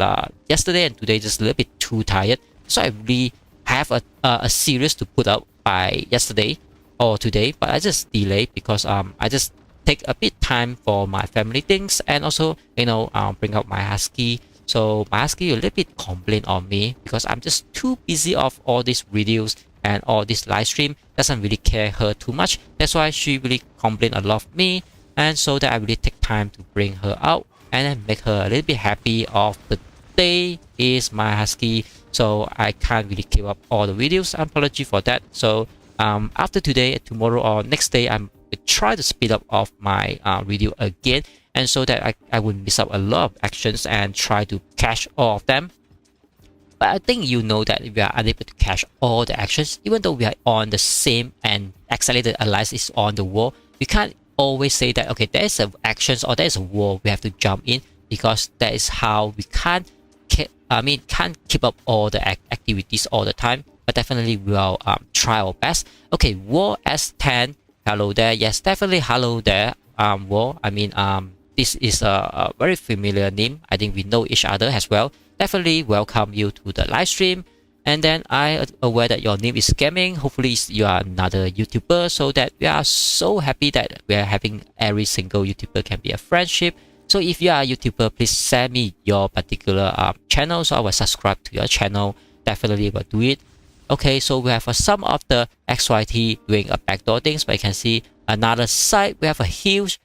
yesterday and today just a little bit too tired, so I really have a series to put up by yesterday or today, but I just delayed because I just take a bit time for my family things, and also bring out my husky. So my husky a little bit complain on me because I'm just too busy of all these videos and all this live stream, doesn't really care her too much. That's why she really complain a lot of me, and so that I really take time to bring her out and then make her a little bit happy of the day is my husky. So I can't really keep up all the videos. Apology for that. So after today, tomorrow, or next day, I'm try to speed up of my video again, and so that I would miss out a lot of actions and try to catch all of them. But I think you know that we are unable to catch all the actions, even though we are on the same and accelerated alliance is on the war. We can't always say that okay, there is a actions or there is a war, we have to jump in, because that is how we can't keep up all the activities all the time. But definitely we will try our best. Okay, War S10, hello there. Yes, definitely hello there. War. I mean this is a very familiar name. I think we know each other as well. definitely welcome you to the live stream. And then I aware that your name is gaming. Hopefully you are another YouTuber, so that we are so happy that we are having every single YouTuber can be a friendship. So if you are a YouTuber, please send me your particular channel, so I will subscribe to your channel. Definitely will do it. Okay, so we have some of the XYT doing a backdoor things, but you can see another side. We have a huge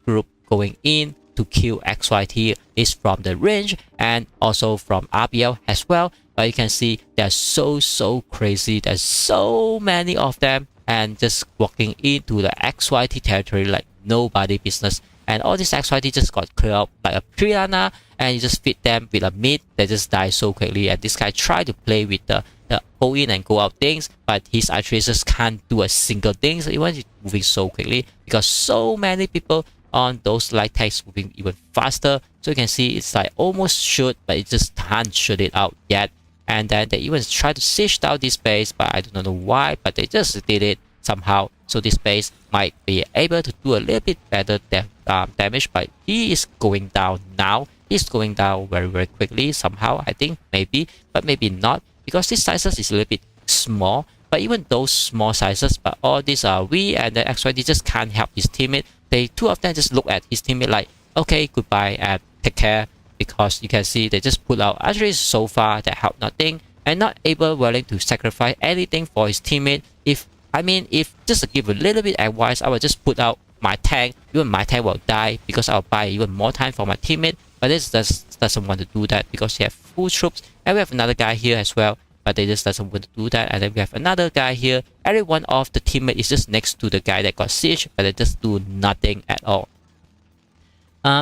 group going in to kill XYT is from the range and also from RBL as well. But you can see they're so crazy. There's so many of them and just walking into the XYT territory like nobody business. And all this XYT just got cleared up like a piranha, and you just feed them with a meat. They just die so quickly. And this guy tried to play with the go in and go out things, but his actually just can't do a single thing. So even moving so quickly because so many people on those light tanks moving even faster. So you can see it's like almost shoot, but it just can't shoot it out yet. And then they even try to siege down this base, but I don't know why, but they just did it somehow. So this base might be able to do a little bit better damage, but he is going down now. He's going down very quickly somehow, I think, maybe, but maybe not, because this sizes is a little bit small. But even those small sizes, but all these are we and the XYD just can't help his teammate. Two of them just look at his teammate like, okay, goodbye and take care, because you can see they just pull out actually so far that help nothing and not willing to sacrifice anything for his teammate. If just to give a little bit advice, I will just put out my tank. Even my tank will die because I'll buy even more time for my teammate. But this doesn't want to do that because he have full troops, and we have another guy here as well. But they just doesn't want to do that. And then we have another guy here. Every one of the teammate is just next to the guy that got siege, but they just do nothing at all.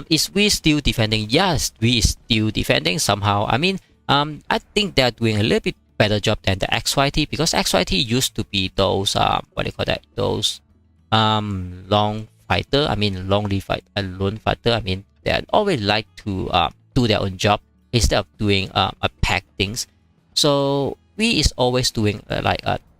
Is we still defending? Yes, we still defending somehow. I think they're doing a little bit better job than the XYT, because XYT used to be those what do you call that? Those long fighter. Lonely fight, a lone fighter. They always like to do their own job instead of doing a pack things. So we is always doing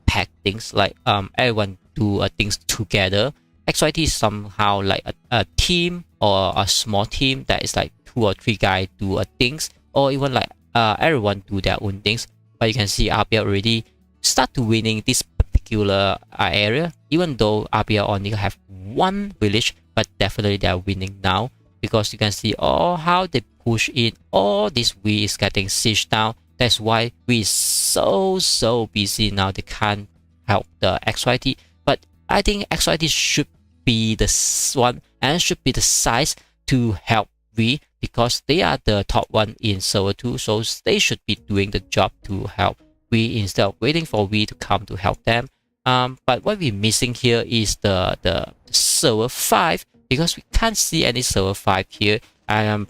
pack things, like everyone do things together. XYT is somehow like a team or a small team that is like 2 or 3 guys do things, or even like everyone do their own things. But you can see RBL already start to winning this particular area, even though RBL only have 1 village, but definitely they are winning now, because you can see how they push in. All this we is getting sieged down. That's why we is so busy now. They can't help the XYT. But I think XYT should be the one and should be the size to help we, because they are the top one in server 2. So they should be doing the job to help we instead of waiting for we to come to help them. But what we're missing here is the server 5, because we can't see any server 5 here.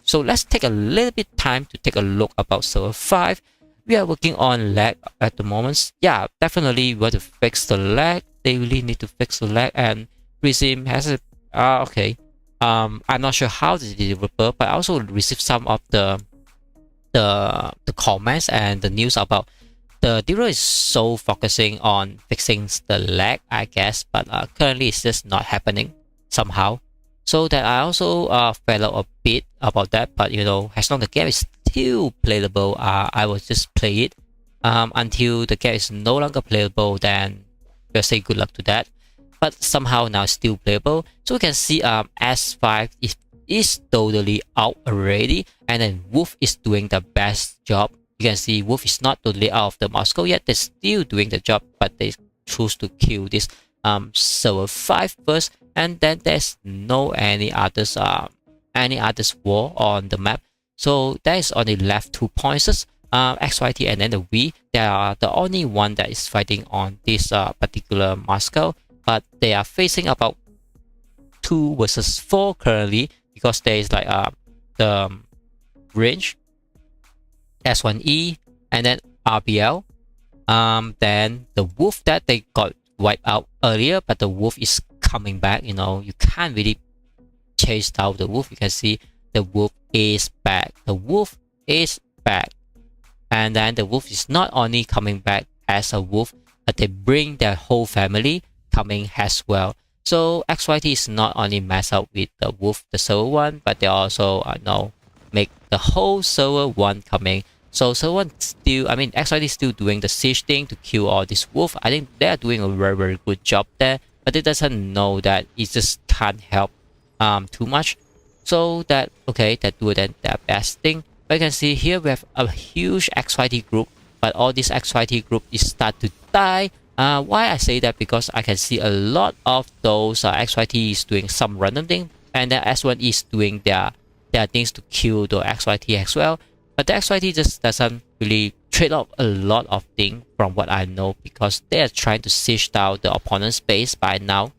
So let's take a little bit time to take a look about server 5. We are working on lag at the moment. Yeah, definitely we want to fix the lag. They really need to fix the lag, and Regime has a okay. I'm not sure how the developer, but I also received some of the comments and the news about the developer is so focusing on fixing the lag, I guess, but currently it's just not happening somehow. So that I also fell out a bit about that, but as long as the game is still playable, I will just play it until the game is no longer playable. Then we'll say good luck to that. But somehow now it's still playable. So we can see S5 is totally out already, and then Wolf is doing the best job. You can see Wolf is not totally out of the Moscow yet. They're still doing the job, but they choose to kill this server 5 first, and then there's no any others war on the map. So there is only left 2 points, XYT and then the V. They are the only one that is fighting on this particular Moscow, but they are facing about 2 versus 4 currently, because there is like the range S1E and then RBL. Then the Wolf that they got wiped out earlier, but the Wolf is coming back. You can't really chase down the Wolf. You can see the Wolf is back. The Wolf is back. And then the Wolf is not only coming back as a wolf, but they bring their whole family coming as well. So XYT is not only mess up with the Wolf, the server 1, but they also make the whole server 1 coming. So server 1 still, I mean, XYT is still doing the siege thing to kill all this wolf. I think they are doing a very good job there, but it doesn't know that it just can't help too much. So that, okay, that do then their best thing. But you can see here we have a huge XYT group, but all this XYT group is start to die. Why I say that? Because I can see a lot of those XYT is doing some random thing, and then S1 is doing their things to kill the XYT as well. But the XYT just doesn't really trade off a lot of things from what I know, because they are trying to siege down the opponent's base by now.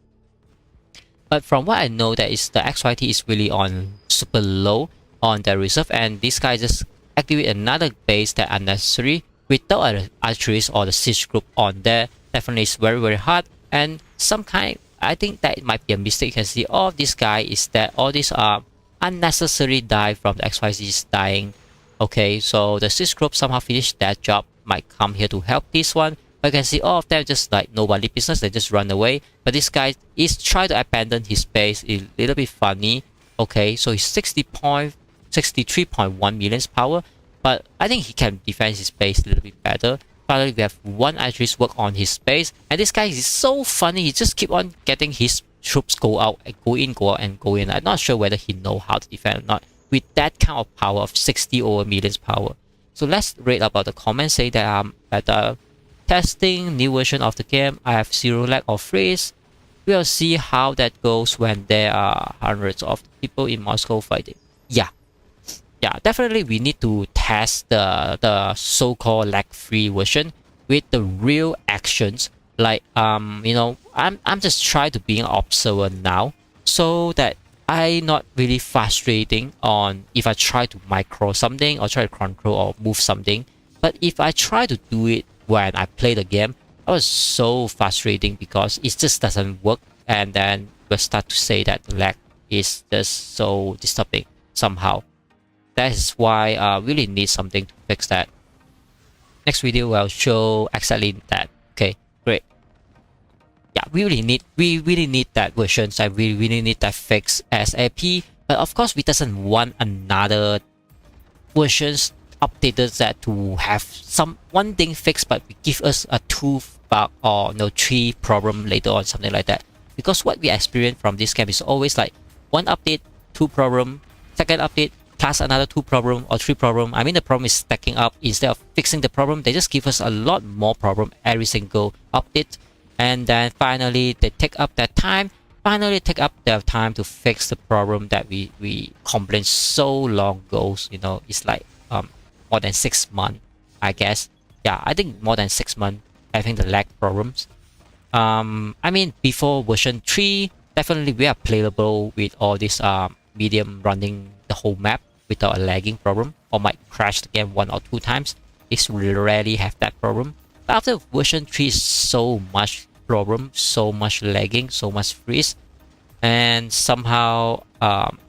But from what I know, that is the XYT is really on super low on their reserve, and this guy just activate another base that unnecessary without an archeries or the siege group on there. Definitely is very hard, and some kind, I think that it might be a mistake. You can see all of this guy is that all these unnecessary die from the XYZ is dying. Okay, so the siege group somehow finished that job, might come here to help this one. But you can see all of them just like nobody business, they just run away. But this guy is trying to abandon his base. It's a little bit funny. Okay, so he's 63.1 million power, but I think he can defend his base a little bit better. Finally, we have one archer's work on his base, and this guy is so funny. He just keep on getting his troops go out and go in, go out and go in. I'm not sure whether he know how to defend or not with that kind of power of 60 over million power. So let's read about the comments. Say that at the testing new version of the game, I have 0 lag or freeze. We'll see how that goes when there are hundreds of people in Moscow fighting. Yeah, definitely we need to test the so-called lag-free version with the real actions. Like you know, I'm just trying to be an observer now, so that I not really frustrating on if I try to micro something or try to control or move something. But if I try to do it when I play the game, that was so frustrating because it just doesn't work, and then we'll start to say that the lag is just so disturbing somehow. That is why I really need something to fix that. Next video will show exactly that. Okay, great. Yeah, we really need that version. So we really need that fix ASAP. But of course, we doesn't want another versions updated that to have one thing fixed, but we give us a 2 bug or 3 problem later on, something like that. Because what we experience from this game is always like 1 update, 2 problem, second update, plus another 2 problem or 3 problem. I mean, the problem is stacking up. Instead of fixing the problem, they just give us a lot more problem every single update. And then finally, they take up their time. Finally, take up their time to fix the problem that we complained so long ago. You know, it's like more than 6 months, I guess. Yeah, I think more than 6 months having the lag problems. I mean, before version 3, definitely we are playable with all this medium running the whole map without a lagging problem, or might crash the game 1 or 2 times. It's rarely have that problem. But after version 3, so much problem, so much lagging, so much freeze, and somehow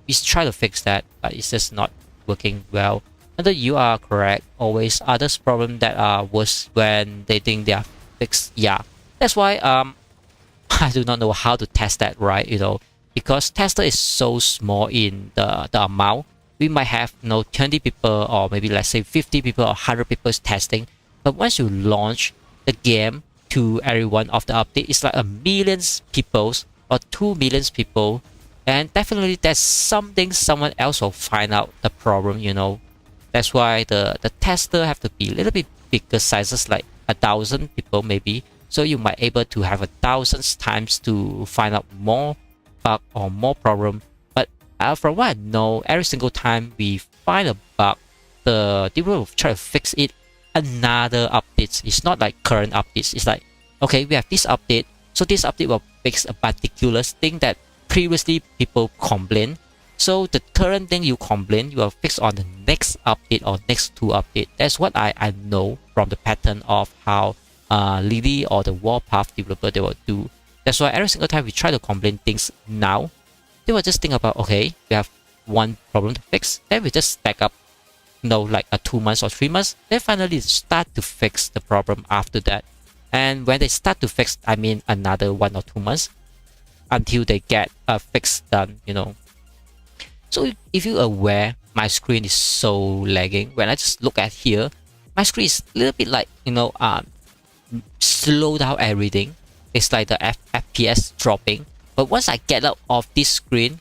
we try to fix that, but it's just not working well. And you are correct, always others problem that are worse when they think they are fixed. Yeah, that's why I do not know how to test that right, you know, because tester is so small in the amount. We might have 20 people, or maybe let's say 50 people or 100 people testing, but once you launch the game to every one of the update, it's like 1 million people or 2 million people, and definitely that's something someone else will find out the problem, you know. That's why the tester have to be a little bit bigger sizes, like 1,000 people maybe, so you might able to have 1,000 times to find out more bug or more problem. But from what I know, every single time we find a bug, the developer will try to fix it another updates. It's not like current updates. It's like, okay, we have this update, so this update will fix a particular thing that previously people complain. So the current thing you complain, you will fix on the next update or next 2 updates. That's what I know from the pattern of how Lilith or the Warpath developer they will do. That's why every single time we try to complain things now, they will just think about, okay, we have 1 problem to fix, then we just stack up, like 2 months or 3 months, then finally start to fix the problem after that. And when they start to fix, I mean another 1 or 2 months until they get a fix done, you know. So if you're aware my screen is so lagging. When I just look at here, my screen is a little bit like, slow down everything. It's like the FPS dropping. But once I get out of this screen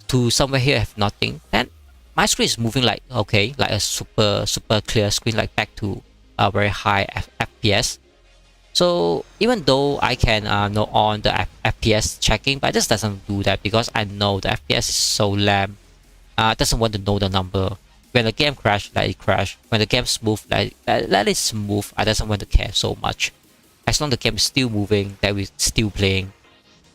to somewhere here, I have nothing, then my screen is moving like, okay, like a super clear screen, like back to a very high FPS. So even though I can know on the FPS checking, but it just doesn't do that because I know the FPS is so lamb. Doesn't want to know the number. When the game crash, let it crash. When the game smooth, let it smooth. I doesn't want to care so much. As long as the game is still moving, that we're still playing.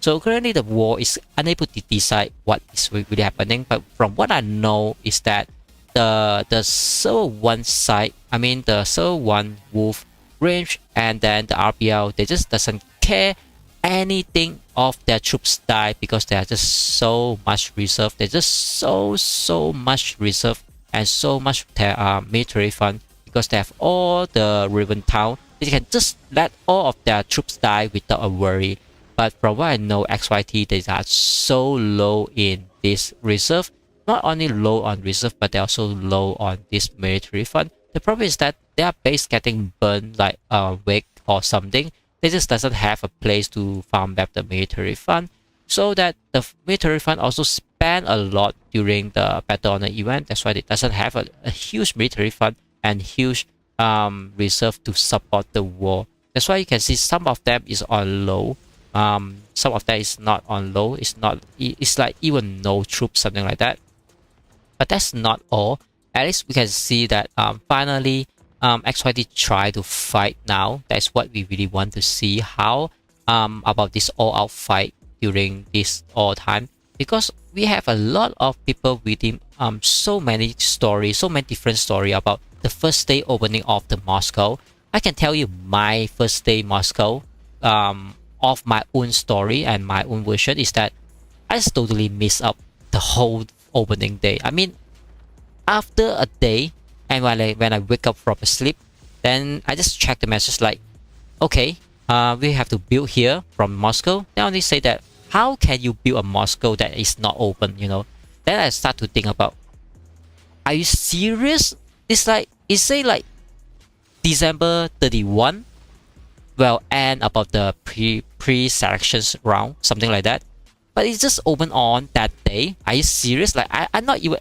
So currently the war is unable to decide what is really happening. But from what I know is that the server 1 side, I mean the server 1 wolf range and then the RBL, they just doesn't care anything of their troops die because they are just so much reserve. They're just so much reserve and so much military fund because they have all the riven town. They can just let all of their troops die without a worry. But from what I know, XYT, they are so low in this reserve. Not only low on reserve, but they're also low on this military fund. The problem is that their base getting burned like a wake or something. They just doesn't have a place to farm back the military fund. So that the military fund also spend a lot during the Battle on the event. That's why it doesn't have a huge military fund and huge reserve to support the war. That's why you can see some of them is on low. Some of that is not on low. It's like even no troops, something like that. But that's not all. At least we can see that finally XYT try to fight now. That's what we really want to see. How about this all-out fight during this all time, because we have a lot of people within so many stories, so many different stories about the first day opening of the Moscow. I can tell you my first day Moscow of my own story and my own version is that I just totally miss up the whole opening day. I mean, after a day and when I wake up from sleep, then I just check the message like, okay, we have to build here from Moscow. They only say that how can you build a Moscow that is not open, Then I start to think about, are you serious? It's like, it say like December 31 will end about the pre-selections round, something like that. But it's just open on that day. Are you serious? Like I'm not even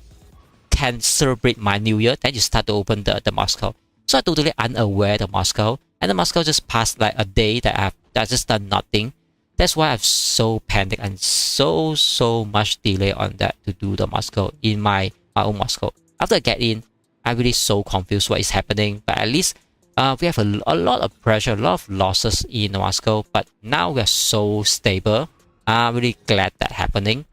can celebrate my New Year, then you start to open the Moscow. So I totally unaware the Moscow, and the Moscow just passed like a day that I've just done nothing. That's why I'm so panicked and so much delay on that to do the Moscow in my own Moscow. After I get in, I'm really so confused what is happening. But at least we have a lot of pressure, a lot of losses in Moscow. But now we are so stable. I'm really glad that happening.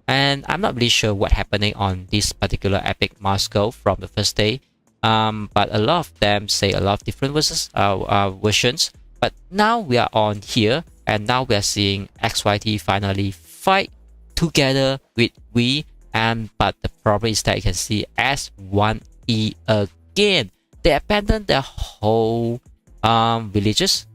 And I'm not really sure what happening on this particular epic Moscow from the first day. But a lot of them say a lot of different versions. But now we are on here, and now we are seeing XYT finally fight together with we. But the problem is that you can see S1E again. They abandoned their whole villages.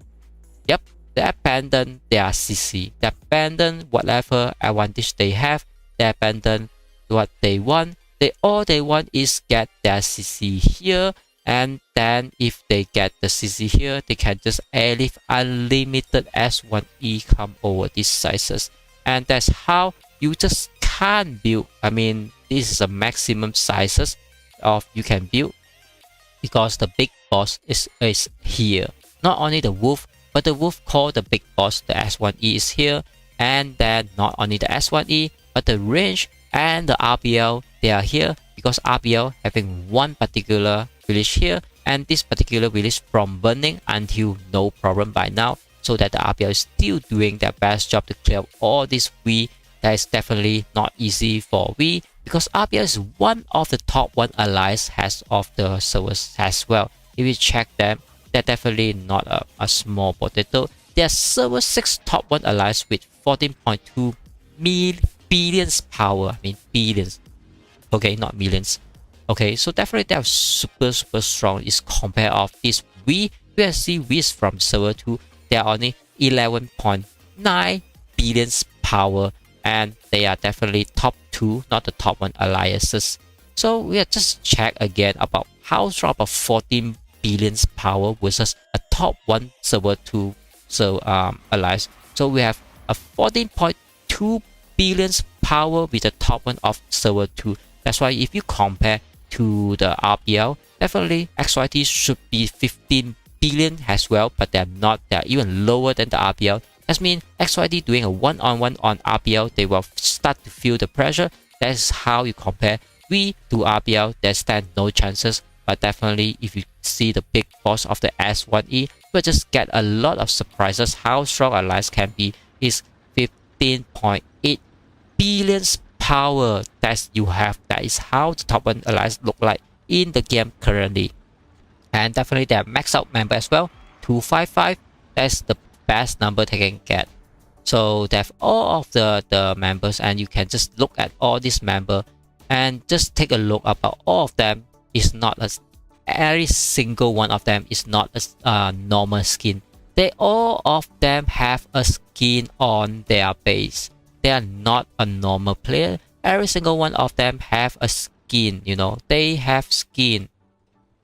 Yep, they abandoned their CC. They abandoned whatever advantage they have. They abandon what they want. All they want is get their CC here, and then if they get the CC here, they can just airlift unlimited S1E come over these sizes, and that's how you just can't build. I mean, this is a maximum sizes of you can build because the big boss is here. Not only the wolf, but the wolf called the big boss. The S1E is here, and then not only the S1E, but the range and the RBL, they are here because RBL having one particular village here, and this particular village from burning until no problem by now, so that the RBL is still doing their best job to clear all this we. That is definitely not easy for we, because RBL is one of the top 1 allies has of the servers as well. If you check them, they're definitely not a small potato. They are server 6 top 1 allies with 14.2 billions power. I mean billions. Okay, not millions. Okay, so definitely they are super strong. Is compared of this we can see we from server 2. They are only 11.9 billions power, and they are definitely top 2, not the top 1 alliances. So we are just check again about how strong about 14 billion power versus a top 1 server 2 allies. So we have a 14.2 billion power with the top 1 of server 2. That's why if you compare to the RBL, definitely XYT should be 15 billion as well, but they're not. They're even lower than the RBL. That means XYT doing a one-on-one on RBL, they will start to feel the pressure. That's how you compare. We to RBL, there stand no chances, but definitely if you see the big boss of the S1E, you'll just get a lot of surprises how strong alliance can be. Is 15.8 billion power that you have. That is how the top 1 alliance look like in the game currently. And definitely they are max out member as well, 255. That's the best number they can get. So they have all of the members, and you can just look at all these members and just take a look about all of them. Is not a every single one of them is not a normal skin. They all of them have a skin on their base. They are not a normal player. Every single one of them have a skin, you know, they have skin.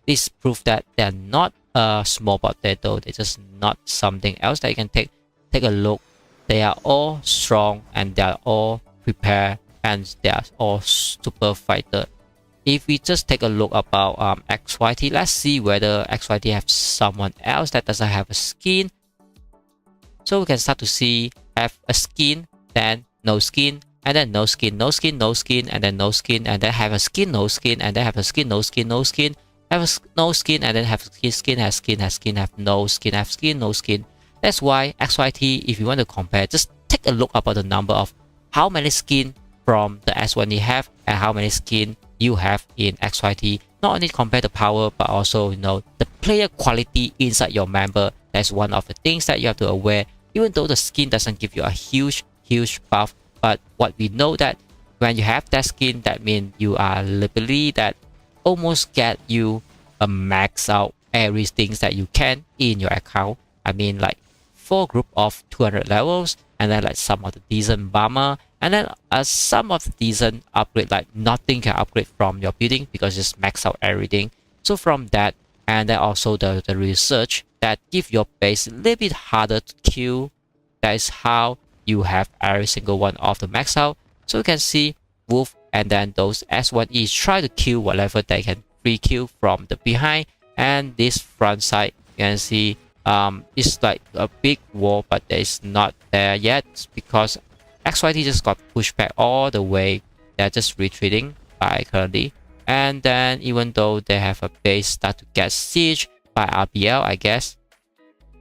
This proves that they're not a small potato. They're just not something else that you can take a look. They are all strong and they are all prepared and they are all super fighter. If we just take a look about XYT, let's see whether XYT have someone else that doesn't have a skin. So we can start to see have a skin, then no skin, and then no skin, no skin, no skin, and then no skin, and then have a skin, no skin, and then have a skin, no skin, no skin, have a no skin, and then have skin, have skin, have skin, have no skin, have skin, no skin. That's why XYT, if you want to compare, just take a look about the number of how many skin from the S1 you have and how many skin you have in XYT. Not only compare the power, but also, you know, the player quality inside your member. That's one of the things that you have to aware. Even though the skin doesn't give you a huge buff, but what we know that when you have that skin, that means you are literally that almost get you a max out everything that you can in your account. I mean, like 4 group of 200 levels, and then like some of the decent bomber, and then some of the decent upgrade, like nothing can upgrade from your building because just max out everything. So from that, and then also the research that give your base a little bit harder to kill. That is how you have every single one of the max out. So you can see Wolf and then those S1Es try to kill whatever they can free kill from the behind, and this front side you can see it's like a big wall, but it's not there yet because XYT just got pushed back all the way. They're just retreating by currently, and then even though they have a base start to get siege by RBL, I guess.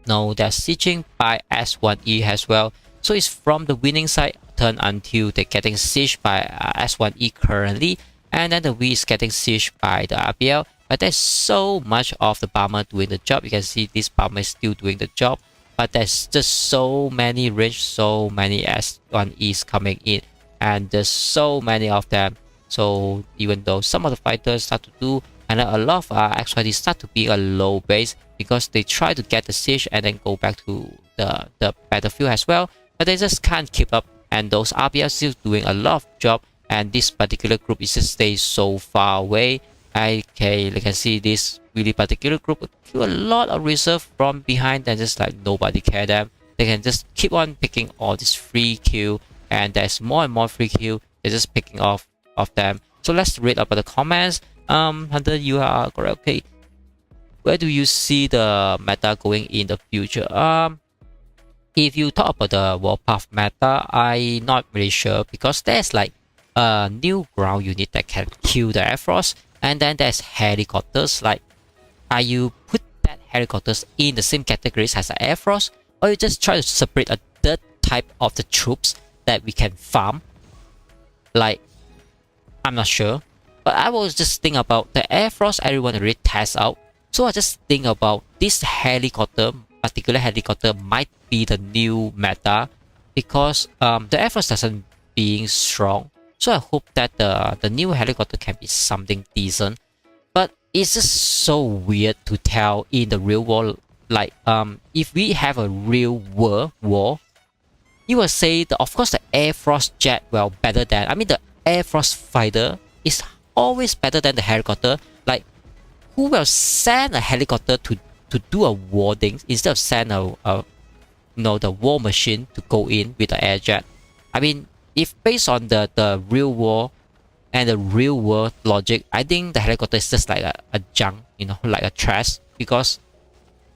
No, they're sieging by S1E as well. So it's from the winning side turn until they're getting sieged by S1E currently, and then the V is getting sieged by the RBL. But there's so much of the bomber doing the job. You can see this bomber is still doing the job, but there's just so many range, so many S1Es coming in, and there's so many of them. So even though some of the fighters start to do, and a lot of XYT start to be a low base because they try to get the siege and then go back to the battlefield as well, but they just can't keep up, and those RBL still doing a lot of job, and this particular group is just stay so far away. Okay, you can see this really particular group kill a lot of reserve from behind and just like nobody care them. They can just keep on picking all this free kill, and there's more and more free kill. They're just picking off of them. So let's read about the comments. Hunter, you are correct. Okay, where do you see the meta going in the future? If you talk about the Warpath meta, I'm not really sure because there's like a new ground unit that can kill the Air Force, and then there's helicopters. Like, are you put that helicopters in the same categories as the Air Force, or you just try to separate a third type of the troops that we can farm? Like, I'm not sure, but I was just think about the Air Force. Everyone already test out, so I just think about this helicopter. Particular helicopter might be the new meta because the Air Force doesn't being strong. So I hope that the new helicopter can be something decent. But it's just so weird to tell in the real world. Like if we have a real war, you will say that of course the Air Force jet well better than, I mean, the Air Force fighter is always better than the helicopter. Like, who will send a helicopter to do a warding instead of send the war machine to go in with the air jet? I mean, if based on the real war and the real world logic, I think the helicopter is just like a junk, like a trash, because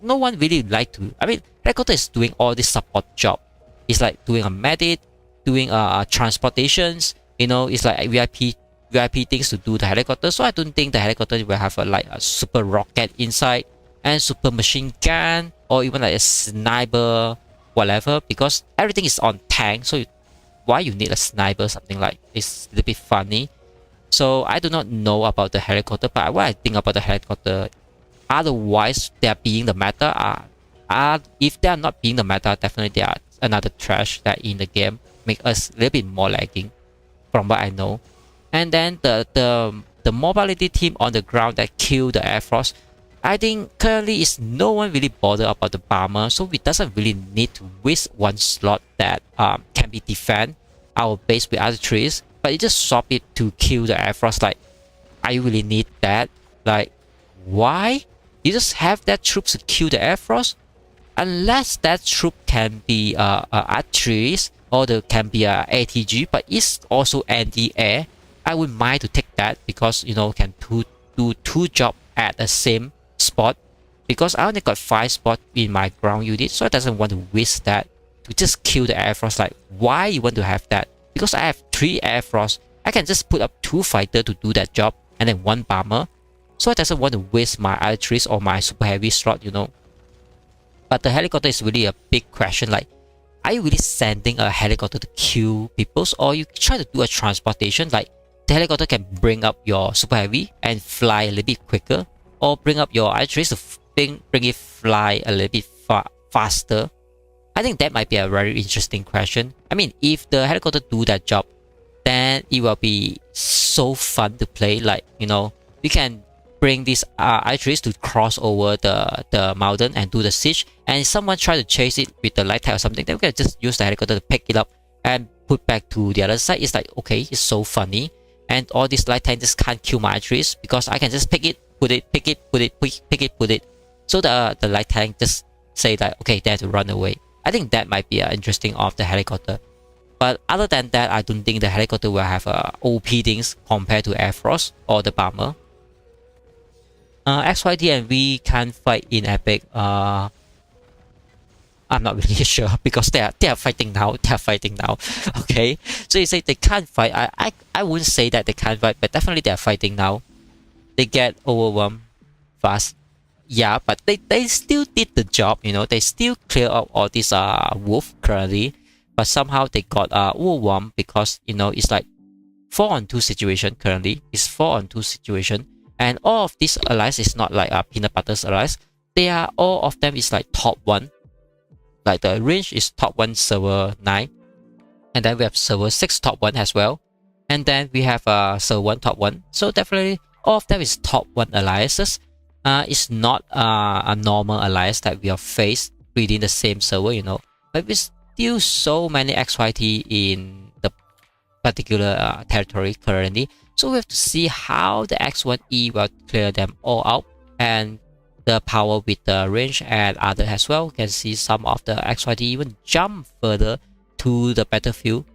no one really like to. I mean, helicopter is doing all this support job. It's like doing a medic, doing transportations. It's like VIP things to do the helicopter. So I don't think the helicopter will have a super rocket inside and super machine gun or even like a sniper, whatever. Because everything is on tank. So why you need a sniper? Something like it's a little bit funny. So I do not know about the helicopter, but what I think about the helicopter, otherwise they are being the meta. If they are not being the meta, definitely they are another trash that in the game make us a little bit more lagging, from what I know. And then the mobility team on the ground that killed the Air Force, I think currently is no one really bothered about the bomber, so it doesn't really need to waste one slot that can be defend our base with other trees, but you just swap it to kill the Air Force. Like, I really need that? Like, why? You just have that troops to kill the Air Force? Unless that troop can be artilleries or there can be a ATG, but it's also anti-air, I would mind to take that because can do two jobs at the same spot. Because I only got 5 spots in my ground unit, so I doesn't want to waste that to just kill the Air Force. Like, why you want to have that? Because I have 3 Air Force, I can just put up 2 fighters to do that job and then 1 bomber. So I doesn't want to waste my artilleries or my super heavy slot. But the helicopter is really a big question. Like, are you really sending a helicopter to kill people, or you try to do a transportation? Like, the helicopter can bring up your super heavy and fly a little bit quicker, or bring up your artillery to bring it fly a little bit faster. I think that might be a very interesting question. I mean, if the helicopter do that job, then it will be so fun to play. Like, you can bring these artillery to cross over the mountain and do the siege, and if someone try to chase it with the light tank or something, then we can just use the helicopter to pick it up and put back to the other side. It's like, okay, it's so funny. And all these light tank just can't kill my artillery because I can just pick it, put it, pick it, put it, pick it, put it. So the light tank just say that, okay, they have to run away. I think that might be interesting of the helicopter. But other than that, I don't think the helicopter will have OP things compared to Air Force or the bomber. XYD and we can't fight in Epic. I'm not really sure because they are fighting now. They are fighting now. Okay, so you say they can't fight. I wouldn't say that they can't fight, but definitely they are fighting now. They get overwhelmed fast. Yeah, but they still did the job. They still clear out all these wolf currently, but somehow they got overwhelmed because it's like 4-on-2 situation currently. It's 4-on-2 situation. And all of these allies is not like peanut butter's allies. They are all of them is like top 1. Like the range is top 1 server 9. And then we have server 6 top 1 as well. And then we have server 1 top 1. So definitely all of them is top 1 alliances. It's not a normal alliance that we have faced within the same server, But there's still so many XYT in the particular territory currently. So we have to see how the X1E will clear them all out, and the power with the range and other as well. You can see some of the XYT even jump further to the battlefield,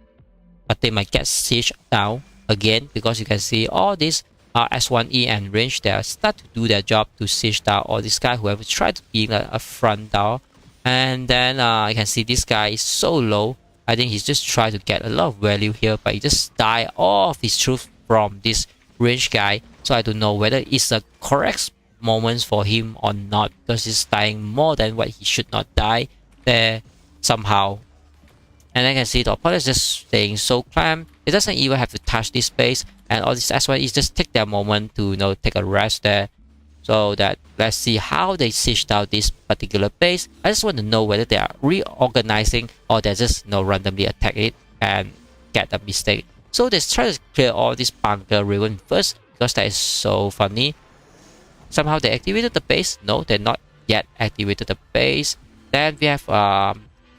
but they might get sieged down again because you can see all these S1E and range they start to do their job to siege down all these guys who have tried to be a front door. And then you can see this guy is so low. I think he's just trying to get a lot of value here, but he just died all of his troops from this range guy. So I don't know whether it's a correct moment for him or not, because he's dying more than what he should not die there somehow. And I can see the opponent is just staying so calm. It doesn't even have to touch this base, and all this S1 just take their moment to take a rest there. So that let's see how they siege down this particular base. I just want to know whether they are reorganizing or they just randomly attack it and get a mistake. So they try to clear all this bunker ruin first because that is so funny. Somehow they activated the base. No, they're not yet activated the base. Then we have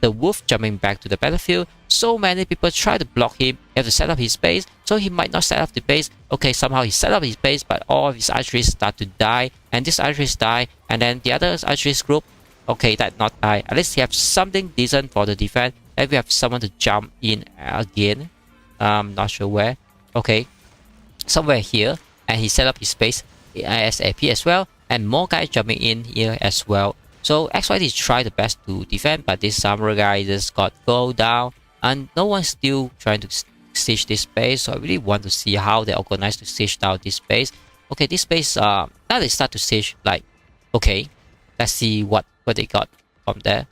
the wolf jumping back to the battlefield. So many people try to block him. He have to set up his base, so he might not set up the base. Okay, somehow he set up his base, but all of his archeries start to die, and this archeries die, and then the other archeries group, okay, that not die. At least he have something decent for the defense. And we have someone to jump in again. Not sure where. Okay, somewhere here, and he set up his base ASAP as well, and more guys jumping in here as well. So XYZ try the best to defend, but this samurai guy just got go down, and no one's still trying to siege this base. So I really want to see how they organize to siege down this base. Okay, this base now they start to siege. Like, okay, let's see what they got from there.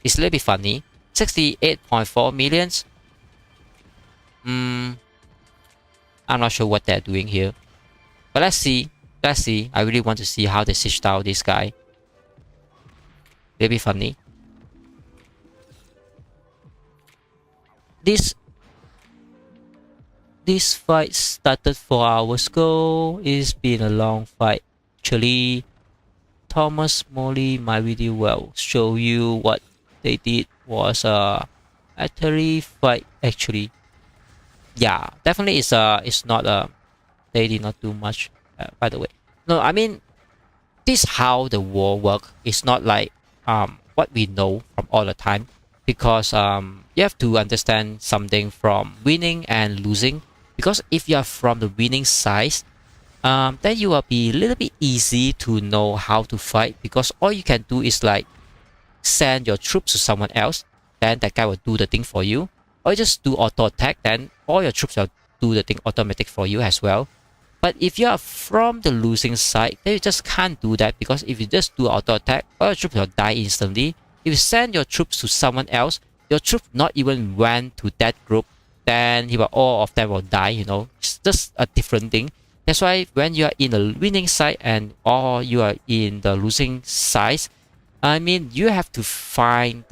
It's a little bit funny. 68.4 millions. I'm not sure what they're doing here, but let's see. Let's see. I really want to see how they siege down this guy. It'll be funny. This fight started 4 hours ago. It's been a long fight. Actually, Thomas Molly, my video will show you what they did was a artillery fight. Actually, yeah, definitely it's not they did not do much. By the way, no, I mean, this is how the war work. It's not like what we know from all the time, because you have to understand something from winning and losing. Because if you are from the winning side, then you will be a little bit easy to know how to fight, because all you can do is like send your troops to someone else, then that guy will do the thing for you, or you just do auto attack, then all your troops will do the thing automatic for you as well. But if you are from the losing side, then you just can't do that, because if you just do auto attack, all your troops will die instantly. If you send your troops to someone else, your troop not even went to that group, then all of them will die, you know. It's just a different thing. That's why when you are in the winning side and or you are in the losing side, I mean, you have to find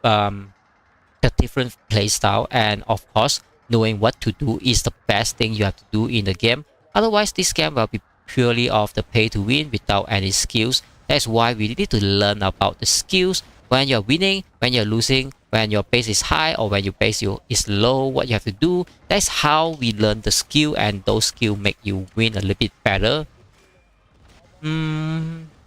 the different playstyle, and of course, knowing what to do is the best thing you have to do in the game. Otherwise, this game will be purely of the pay to win without any skills. That's why we need to learn about the skills when you're winning, when you're losing, when your base is high or when your base is low, what you have to do. That's how we learn the skill, and those skills make you win a little bit better.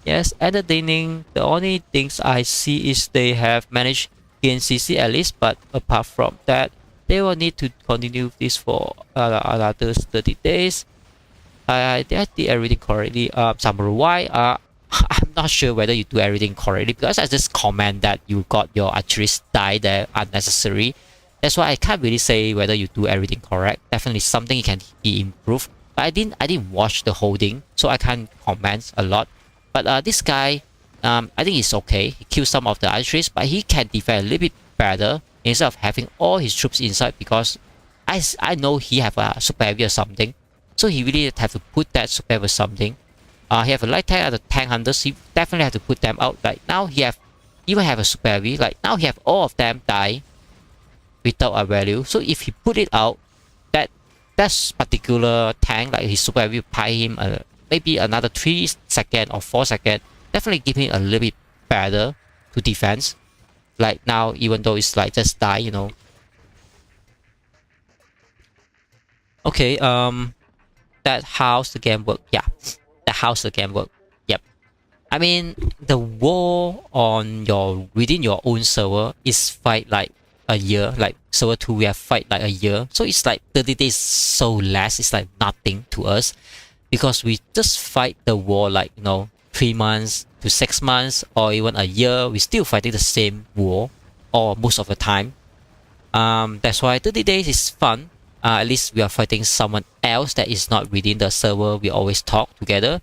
Yes, entertaining. The only things I see is they have managed CC at least, but apart from that, they will need to continue this for another 30 days. I did everything correctly. Samurai, I'm not sure whether you do everything correctly, because I just comment that you got your archeries die there unnecessary. That's why I can't really say whether you do everything correct. Definitely something can be improved. But I didn't watch the whole thing, so I can't comment a lot. But this guy, I think he's okay. He killed some of the archeries, but he can defend a little bit better instead of having all his troops inside, because I know he have a super heavy or something. So he really have to put that super heavy or something. He have a light tank and the tank hunters. He definitely have to put them out. Like now he even have a super heavy. Like now he have all of them die without a value. So if he put it out, that particular tank, like his super heavy, pay him maybe another 3 seconds or 4 seconds. Definitely give him a little bit better to defense. Like now, even though it's like just die, you know. Okay, that how's the game work? Yeah, that how's the game work? Yep. I mean, the war on within your own server is fight like a year. Like server 2, we have fight like a year. So it's like 30 days so less. It's like nothing to us, because we just fight the war like, you know, 3 months to 6 months or even a year. We still fighting the same war, or most of the time. That's why 30 days is fun. At least we are fighting someone else that is not within the server we always talk together.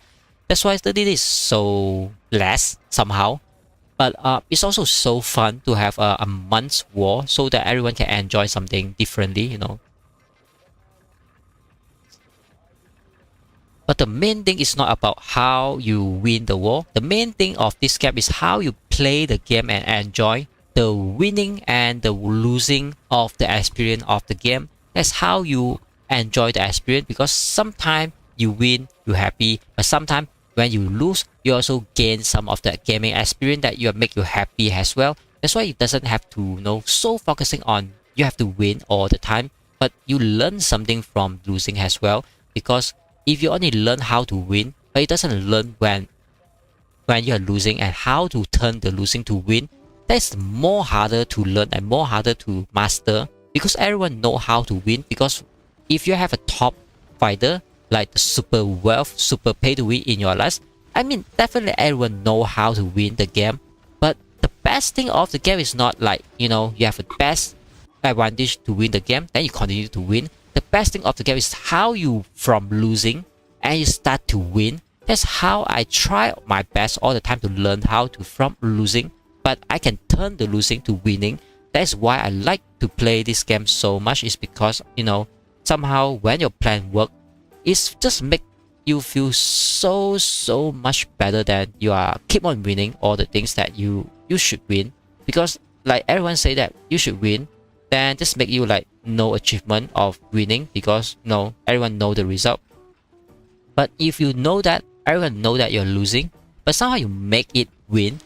That's why 30 days is so less somehow. But it's also so fun to have a month's war, so that everyone can enjoy something differently, you know. But the main thing is not about how you win the war. The main thing of this game is how you play the game and enjoy the winning and the losing of the experience of the game. That's how you enjoy the experience, because sometimes you win, you're happy, but sometimes when you lose, you also gain some of the gaming experience that will make you happy as well. That's why it doesn't have to, so focusing on you have to win all the time, but you learn something from losing as well. Because if you only learn how to win, but it doesn't learn when you are losing and how to turn the losing to win, that's more harder to learn and more harder to master, because everyone know how to win. Because if you have a top fighter like the super wealth, super pay to win in your list, I mean, definitely everyone know how to win the game. But the best thing of the game is not like, you have a best advantage to win the game, then you continue to win. The best thing of the game is how you from losing and you start to win. That's how I try my best all the time to learn how to from losing, but I can turn the losing to winning. That's why I like to play this game so much, is because, somehow when your plan work, it's just make you feel so much better than you are keep on winning all the things that you should win. Because like everyone say that you should win, then just make you like no achievement of winning, because everyone know the result. But if you know that everyone know that you're losing, but somehow you make it win,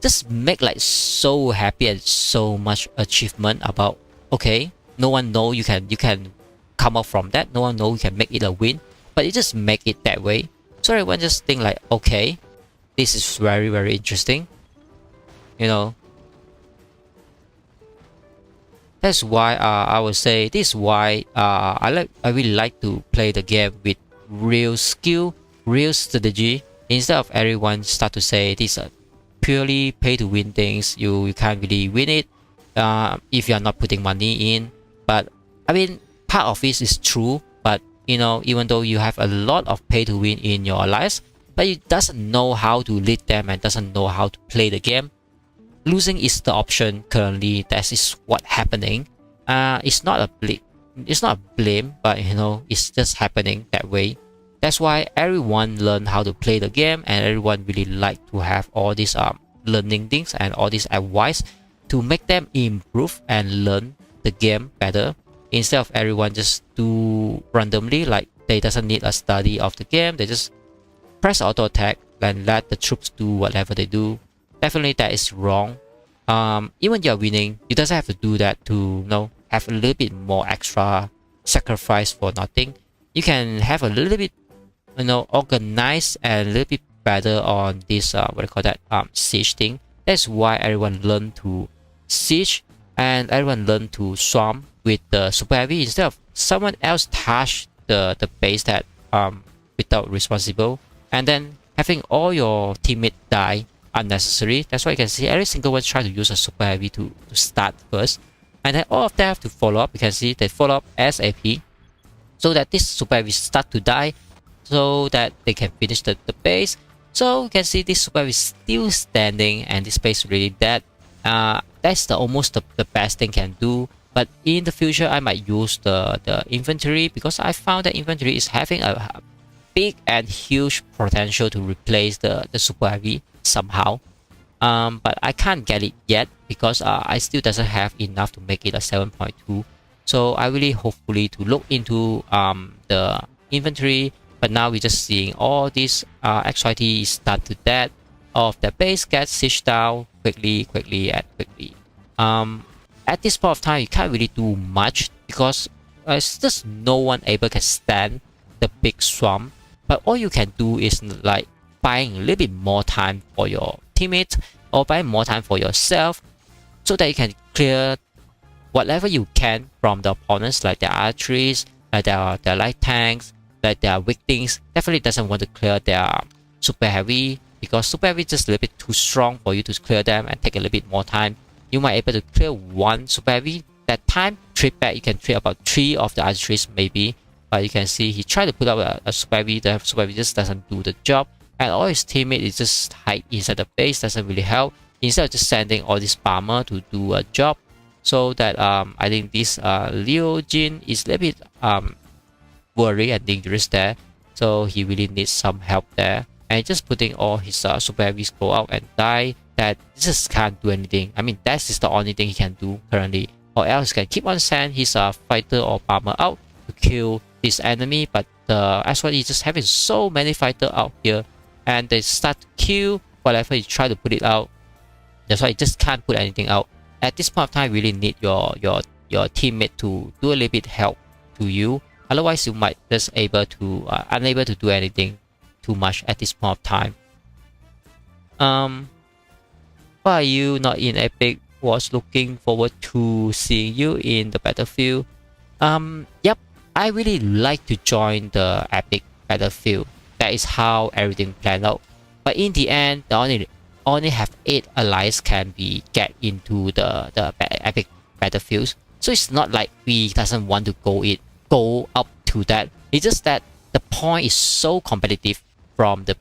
just make like so happy and so much achievement about, okay, no one know you can come up from that, no one know you can make it a win, but you just make it that way. So everyone just think like, okay, this is very interesting. That's why I would say this is why I really like to play the game with real skill, real strategy, instead of everyone start to say these are purely pay to win things. You can't really win it if you are not putting money in. But I mean, part of it is true, but even though you have a lot of pay to win in your lives, but you doesn't know how to lead them and doesn't know how to play the game, losing is the option currently. That is what happening. It's not a blame, but it's just happening that way. That's why everyone learn how to play the game, and everyone really like to have all these learning things and all this advice to make them improve and learn the game better, instead of everyone just do randomly, like they doesn't need a study of the game, they just press auto attack and let the troops do whatever they do. Definitely that is wrong. Even you're winning, you doesn't have to do that to have a little bit more extra sacrifice for nothing. You can have a little bit organized and a little bit better on this siege thing. That's why everyone learn to siege and everyone learn to swarm with the super heavy, instead of someone else touch the base that without responsible, and then having all your teammate die unnecessary. That's why you can see every single one try to use a super heavy to start first, and then all of them have to follow up. You can see they follow up ASAP, so that this super heavy start to die, so that they can finish the base. So you can see this super heavy is still standing and this base really dead. That's almost the best thing can do. But in the future, I might use the infantry, because I found that infantry is having a big and huge potential to replace the super heavy somehow. But I can't get it yet, because I still doesn't have enough to make it a 7.2. So I really hopefully to look into the infantry. But now we're just seeing all these XYT start to dead, of the base gets sieged down quickly. At this point of time, you can't really do much, because it's just no one able can stand the big swarm. But all you can do is like buying a little bit more time for your teammates, or buying more time for yourself, so that you can clear whatever you can from the opponents, like their archeries, like their light tanks, like their weak things. Definitely doesn't want to clear their super heavy, because super heavy is just a little bit too strong for you to clear them and take a little bit more time. You might able to clear one super heavy. That time, trade back, you can trade about 3 of the archeries maybe. But you can see he tried to put up a super heavy. The super heavy just doesn't do the job, and all his teammates is just hide inside the base, doesn't really help, instead of just sending all this bomber to do a job. So that I think this Leo Jin is a little bit worried and dangerous there. So he really needs some help there. And just putting all his super heavies go out and die, that just can't do anything. I mean, that is the only thing he can do currently. Or else he can keep on sending his fighter or bomber out to kill this enemy. But as well, he's just having so many fighters out here, and they start to kill whatever he try to put it out. That's why I just can't put anything out. At this point of time, I really need your teammate to do a little bit help to you. Otherwise, you might just unable to do anything too much at this point of time. Why are you not in Epic? Was looking forward to seeing you in the battlefield. Yep, I really like to join the Epic battlefield. That is how everything planned out. But in the end, the only have 8 allies can be get into the Epic battlefields. So it's not like we doesn't want to go up to that. It's just that the point is so competitive from the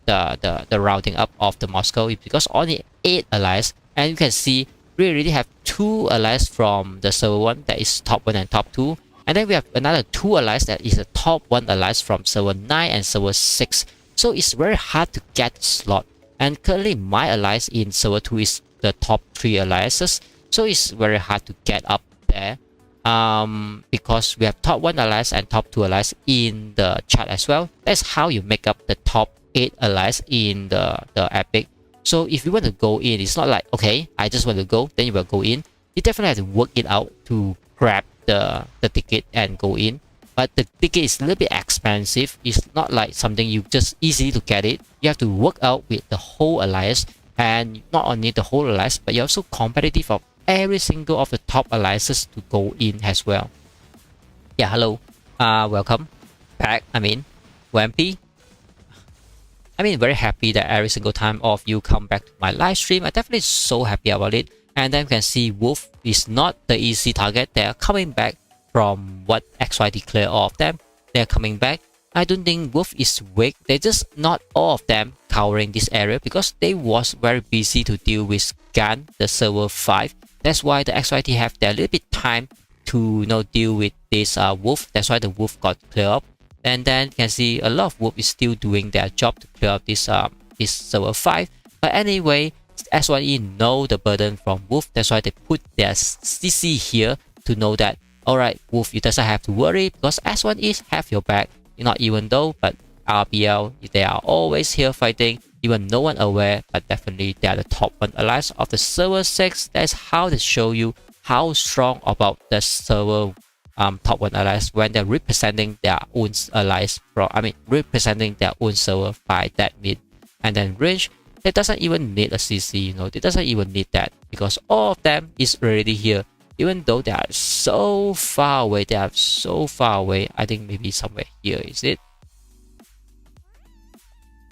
the rounding up of the Moscow, because only 8 allies, and you can see we already have 2 allies from the server 1 that is top 1 and top 2, and then we have another 2 allies that is the top 1 allies from server 9 and server 6. So it's very hard to get slot, and currently my allies in server 2 is the top 3 alliances, so it's very hard to get up there, because we have top 1 allies and top 2 allies in the chat as well. That's how you make up the top 8 allies in the Epic. So if you want to go in, it's not like, okay, I just want to go, then you will go in. You definitely have to work it out to grab the ticket and go in. But the ticket is a little bit expensive. It's not like something you just easily to get it. You have to work out with the whole alliance, and not only the whole alliance, but you're also competitive of every single of the top alliances to go in as well. Yeah, hello. Welcome back. WMP. Very happy that every single time of you come back to my live stream. I'm definitely so happy about it. And then you can see Wolf is not the easy target. They are coming back from what XY declared of them. They're coming back. I don't think Wolf is weak. They're just not all of them covering this area, because they was very busy to deal with Gan, the server 5. That's why the XYT have their little bit time to deal with this Wolf. That's why the Wolf got cleared up. And then you can see a lot of Wolf is still doing their job to clear up this server 5. But anyway, S1E know the burden from Wolf. That's why they put their CC here to know that, alright, Wolf, you doesn't have to worry, because S1E have your back. Not even though, but RBL, they are always here fighting, even no one aware, but definitely they are the top 1 allies of the server 6. That's how they show you how strong about the server top 1 allies when they're representing their own allies representing their own server by that mid. And then range, they doesn't even need a CC, they doesn't even need that, because all of them is already here, even though they are so far away. I think maybe somewhere here, is it?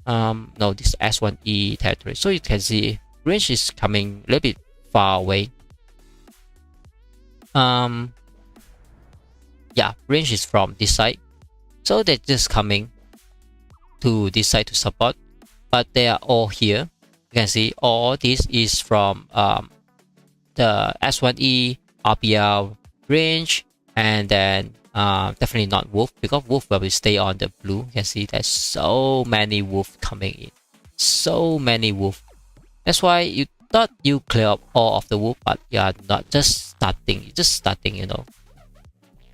No, this S1E territory. So you can see range is coming a little bit far away. Yeah, range is from this side, so they're just coming to this side to support, but they are all here. You can see all this is from the S1E, RBL, range, and then definitely not Wolf, because Wolf will stay on the blue. You can see there's so many Wolf coming in, so many Wolf. That's why you thought you clear up all of the Wolf, but you are not. Just starting,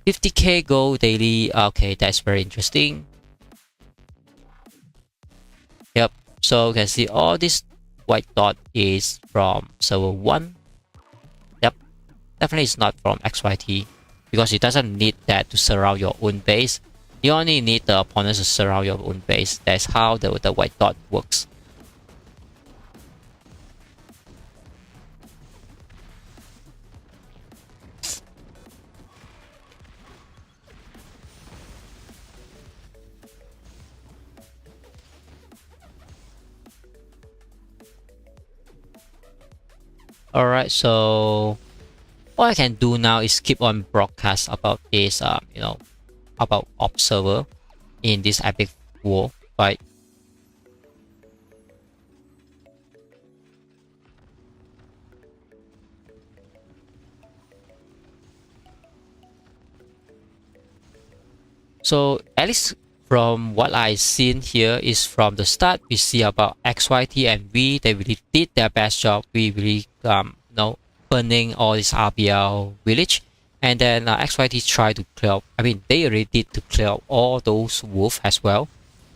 50k gold daily. Okay, that's very interesting. Yep, so you can see all this white dot is from server 1. Yep, definitely it's not from XYT, because it doesn't need that to surround your own base. You only need the opponents to surround your own base. That's how the white dot works. Alright, so all I can do now is keep on broadcast about this, about observer in this epic war, right? So at least from what I've seen here is from the start, we see about XYT and V, they really did their best job. We really, burning all this RBL village. And then XYT tried to clear up, they already did to clear up all those wolves as well.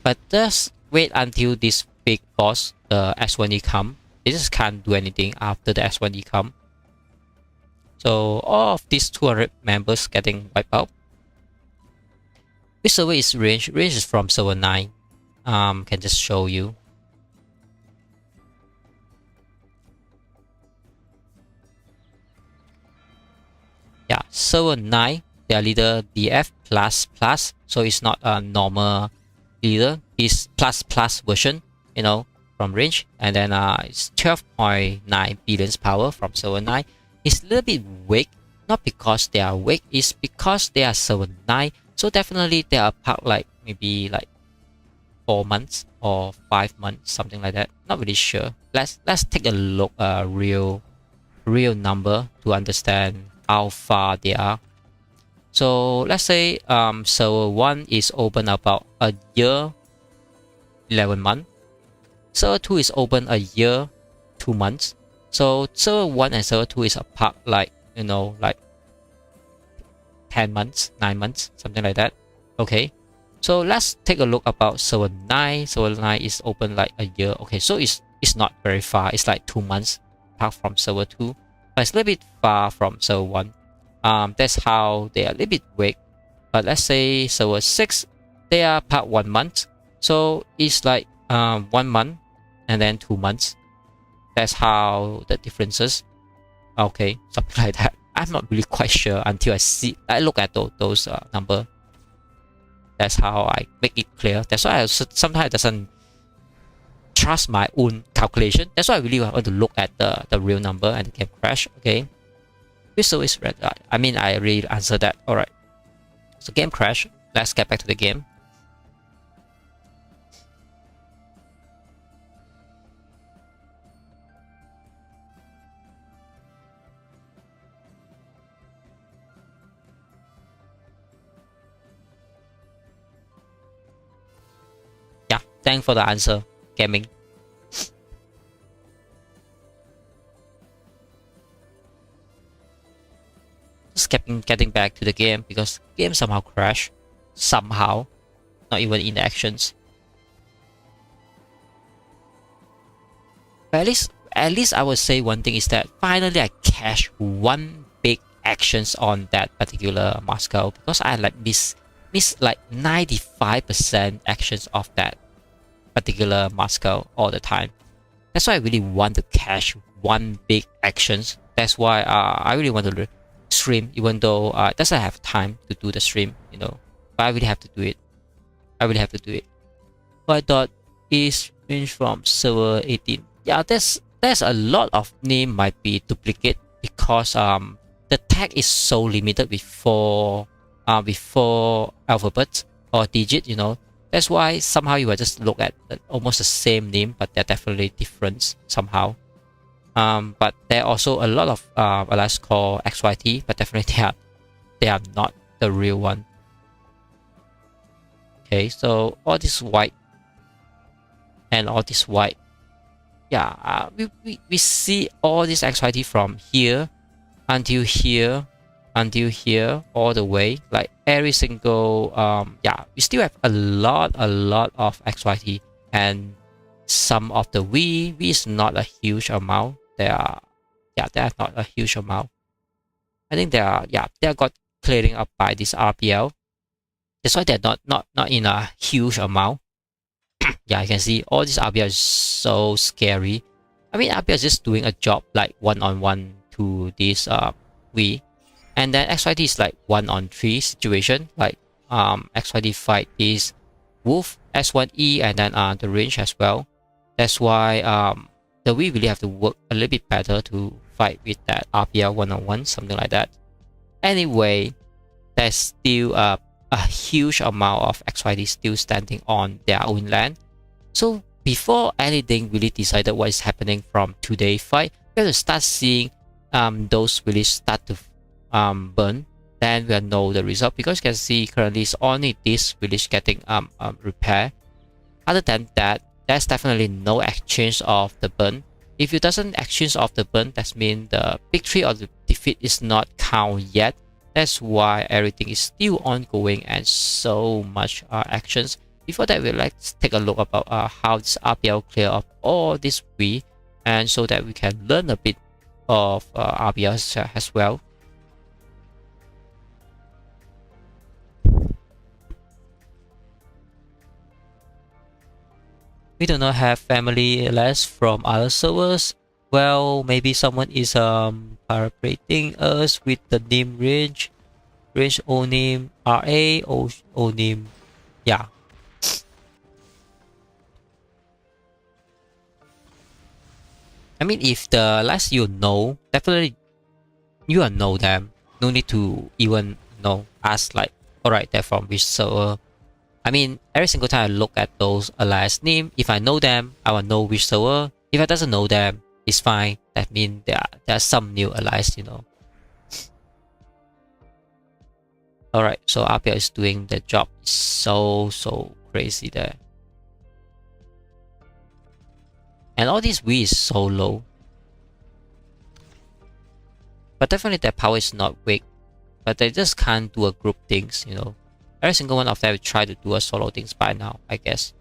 But just wait until this big boss, the S1E come. They just can't do anything after the S1E come. So all of these 200 members getting wiped out. Which server is range? Range is from server 9. Can just show you. Yeah, server 9, their leader DF++, so it's not a normal leader, it's ++ version, you know, from range. And then it's 12.9 billion power from server 9. It's a little bit weak, not because they are weak, it's because they are server 9. So definitely they are apart like maybe like 4 months or 5 months, something like that. Not really sure. Let's take a look real number to understand how far they are. So let's say server 1 is open about a year 11 months. Server 2 is open a year 2 months. So server 1 and server 2 is apart like, you know, like 10 months, 9 months, something like that. Okay, so let's take a look about server 9. Server 9 is open like a year. Okay, so it's not very far. It's like 2 months apart from server 2. But it's a little bit far from server 1. That's how they are a little bit weak. But let's say server 6, they are apart 1 month. So it's like 1 month and then 2 months. That's how the differences. Okay, something like that. I'm not really quite sure until I look at those number. That's how I make it clear. That's why I sometimes doesn't trust my own calculation. That's why I really want to look at the real number and the game crash. Okay, whistle is red. I mean, I really answered that. All right. So game crash. Let's get back to the game. Yeah, thanks for the answer, gaming. Just getting back to the game because game somehow crashed. Somehow, not even in the actions. But at least I would say one thing is that finally I cashed one big actions on that particular Moscow, because I like miss like 95% actions of that particular Moscow all the time. That's why I really want to cash one big actions. That's why I really want to stream, even though it doesn't have time to do the stream, you know. But I really have to do it. I really have to do it. But I thought is range from server 18. Yeah, there's a lot of name might be duplicate because the tag is so limited with four alphabets or digit, you know. That's why somehow you will just look at almost the same name, but they're definitely different somehow. But there are also a lot of let's call XYT, but definitely they are not the real one. Okay, so all this white and all this white, yeah, we see all this XYT from here until here all the way, like every single yeah, we still have a lot of XYT, and some of the V is not a huge amount. They are not a huge amount. I think they are got clearing up by this RPL. That's why they're not in a huge amount. Yeah, you can see all this RPL is so scary. I mean, RPL is just doing a job like 1-on-1 to this V, and then XYT is like 1-on-3 situation. Like XYT fight this Wolf S1E and then the range as well. That's why the V really have to work a little bit better to fight with that RPL 1-on-1, something like that. Anyway, there's still a huge amount of XYT still standing on their own land. So before anything really decided what is happening from today's fight, we have to start seeing those really start to burn. Then we'll know the result, because you can see currently it's only this village getting repair. Other than that, there's definitely no exchange of the burn. If it doesn't exchange of the burn, that means the victory or the defeat is not count yet. That's why everything is still ongoing and so much actions. before that, let's take a look about how this RBL clear up all this V, and so that we can learn a bit of RBL as well. We do not have family list from other servers. Well, maybe someone is parabrating us with the name range O name RA O name, yeah. I mean, if the last you know, definitely you will know them. No need to even ask like, alright, they're from which server. I mean, every single time I look at those alliance name, if I know them, I will know which server. If I doesn't know them, it's fine. That means there are some new allies, Alright, so RPL is doing the job. It's so crazy there. And all these V is so low. But definitely their power is not weak. But they just can't do a group things, Every single one of them will try to do a solo things by now, I guess.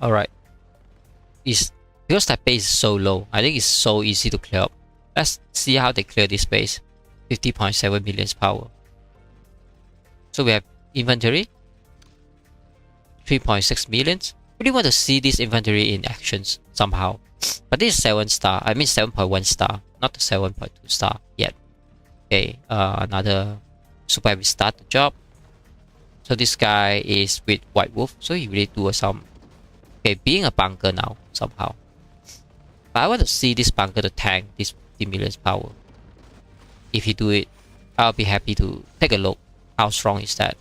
Alright. Because that base is so low, I think it's so easy to clear up. Let's see how they clear this base. 50.7 million power. So we have inventory. 3.6 million. Really want to see this inventory in actions somehow. But this is 7 star. I mean 7.1 star, not the 7.2 star yet. Okay, another super heavy start the job. So this guy is with White Wolf, so he really do some being a bunker now somehow. But I want to see this bunker to tank this 50 million power. If he do it, I'll be happy to take a look. How strong is that?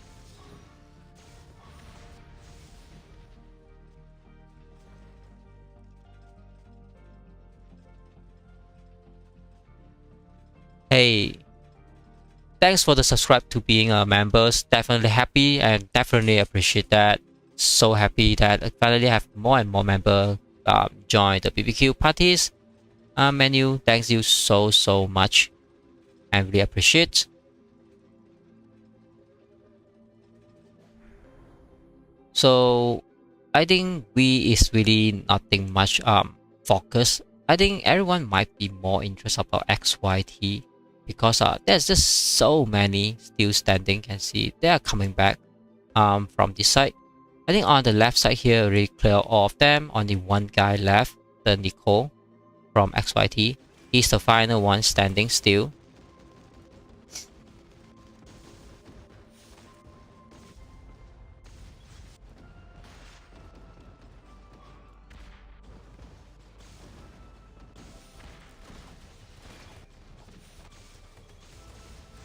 Hey, thanks for the subscribe to being a members. Definitely happy and definitely appreciate that. So happy that I finally have more and more members join the BBQ parties menu. Thanks you so much. I really appreciate. So I think we is really nothing much focus. I think everyone might be more interested about XYT because there's just so many still standing. Can see they are coming back from this side. I think on the left side here, already clear all of them. Only one guy left, the Nicole from XYT. He's the final one standing still.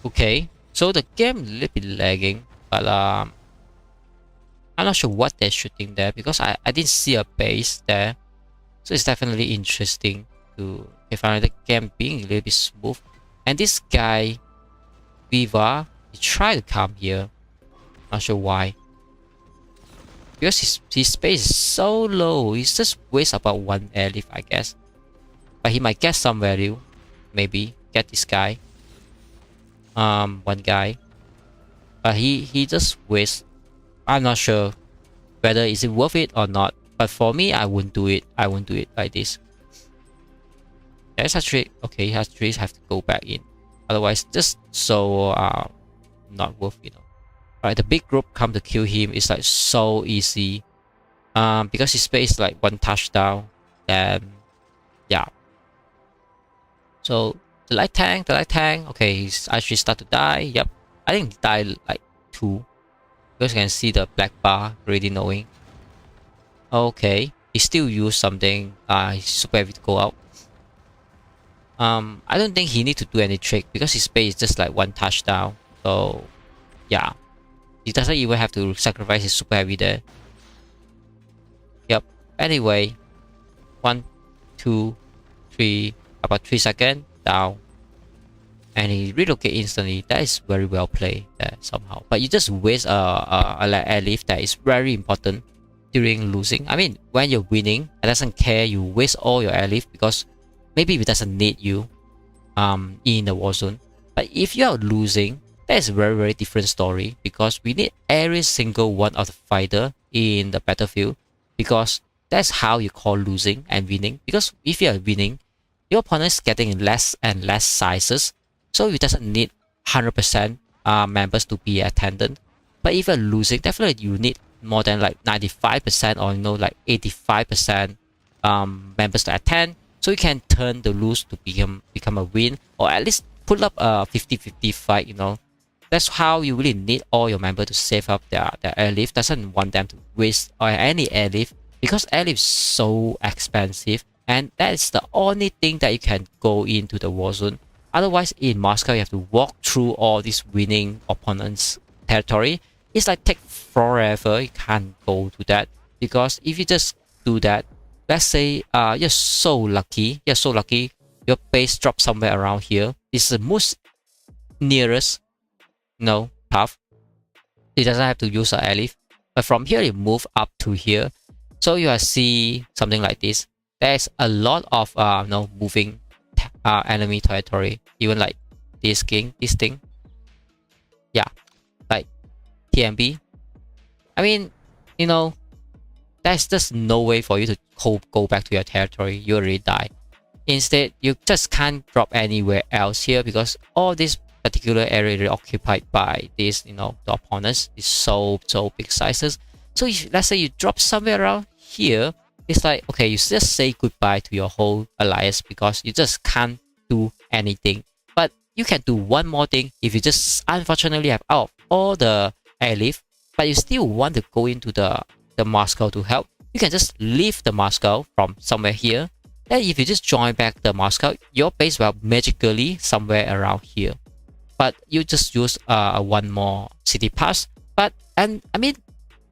Okay, so the game a little bit lagging, but I'm not sure what they're shooting there because I didn't see a base there. So it's definitely interesting to find the game being a little bit smooth. And this guy, Viva, he tried to come here. Not sure why. Because his space is so low, he's just waste about one airlift, I guess. But he might get some value. Maybe get this guy. One guy. But he just waste. I'm not sure whether is it worth it or not. But for me, I wouldn't do it. I won't do it like this. There's actually okay. Hatcheries have to go back in. Otherwise, just so not worth, Alright, the big group come to kill him. It's like so easy. Because his space like one touchdown. Then yeah. So the light tank. Okay, he's actually start to die. Yep, I think he died like 2. Because you can see the black bar already knowing. Okay, he still use something. He's super heavy to go out. I don't think he need to do any trick because his space is just like one touchdown. So yeah, he doesn't even have to sacrifice his super heavy there. Yep. Anyway, 1, 2, 3, about 3 seconds down. and he relocate instantly. That is very well played there somehow. But you just waste a airlift that is very important during losing. I mean, when you're winning, it doesn't care. You waste all your airlift because maybe it doesn't need you in the war zone. But if you are losing, that is a very different story, because we need every single one of the fighter in the battlefield, because that's how you call losing and winning. Because if you are winning, your opponent is getting less and less sizes, so it doesn't need 100% members to be attendant. But if you're losing, definitely you need more than like 95% or like 85% members to attend, so you can turn the lose to become a win, or at least pull up a 50-50 fight. That's how you really need all your members to save up their airlift. Doesn't want them to waste any airlift, because airlift is so expensive, and that is the only thing that you can go into the war zone. Otherwise, in Moscow, you have to walk through all these winning opponents' territory. It's like take forever. You can't go to that, because if you just do that, let's say you're so lucky, your base drops somewhere around here. It's the most nearest path. It doesn't have to use an airlift, but from here you move up to here, so you will see something like this. There's a lot of moving enemy territory, even like this thing, yeah, like TMB. I mean, there's just no way for you to go back to your territory. You already die. Instead, you just can't drop anywhere else here, because all this particular area is occupied by this, the opponents is so big sizes. So if, let's say you drop somewhere around here, it's like, okay, you just say goodbye to your whole alliance, because you just can't do anything. But you can do one more thing. If you just unfortunately have out of all the airlift, but you still want to go into the Moscow to help, you can just leave the Moscow from somewhere here. Then if you just join back the Moscow, your base will magically somewhere around here. But you just use one more city pass. And I mean,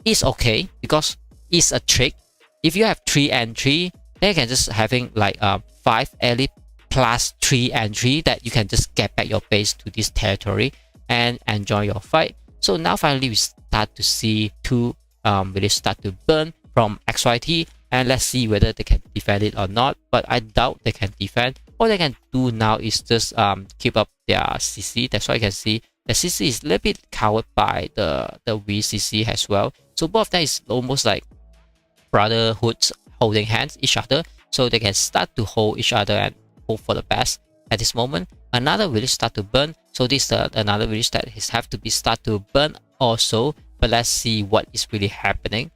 it's okay, because it's a trick. If you have 3 entry, then you can just having like 5 airlift plus 3 entry, that you can just get back your base to this territory and enjoy your fight. So now finally we start to see 2 really start to burn from XYT, and let's see whether they can defend it or not. But I doubt they can defend. All they can do now is just keep up their CC. That's why you can see the CC is a little bit covered by the VCC as well. So both of them is almost like brotherhoods holding hands each other, so they can start to hold each other and hope for the best. At this moment, another village start to burn, so this another village that have to be start to burn also. But let's see what is really happening.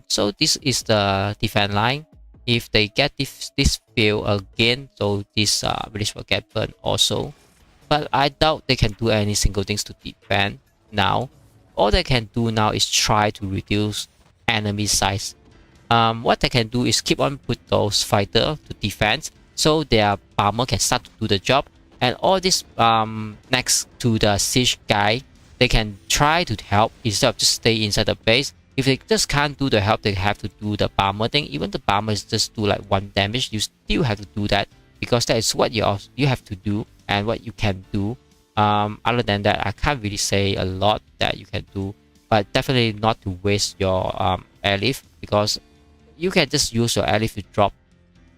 So this is the defense line. If they get this field again, so this village will get burned also. But I doubt they can do any single things to defend now. All they can do now is try to reduce enemy size. What they can do is keep on put those fighters to defense, so their bomber can start to do the job. And all this next to the siege guy, they can try to help instead of just stay inside the base. If they just can't do the help, they have to do the bomber thing. Even the bomber is just do like 1 damage, you still have to do that, because that is what you have to do and what you can do. Other than that, I can't really say a lot that you can do, but definitely not to waste your airlift, because you can just use your airlift to drop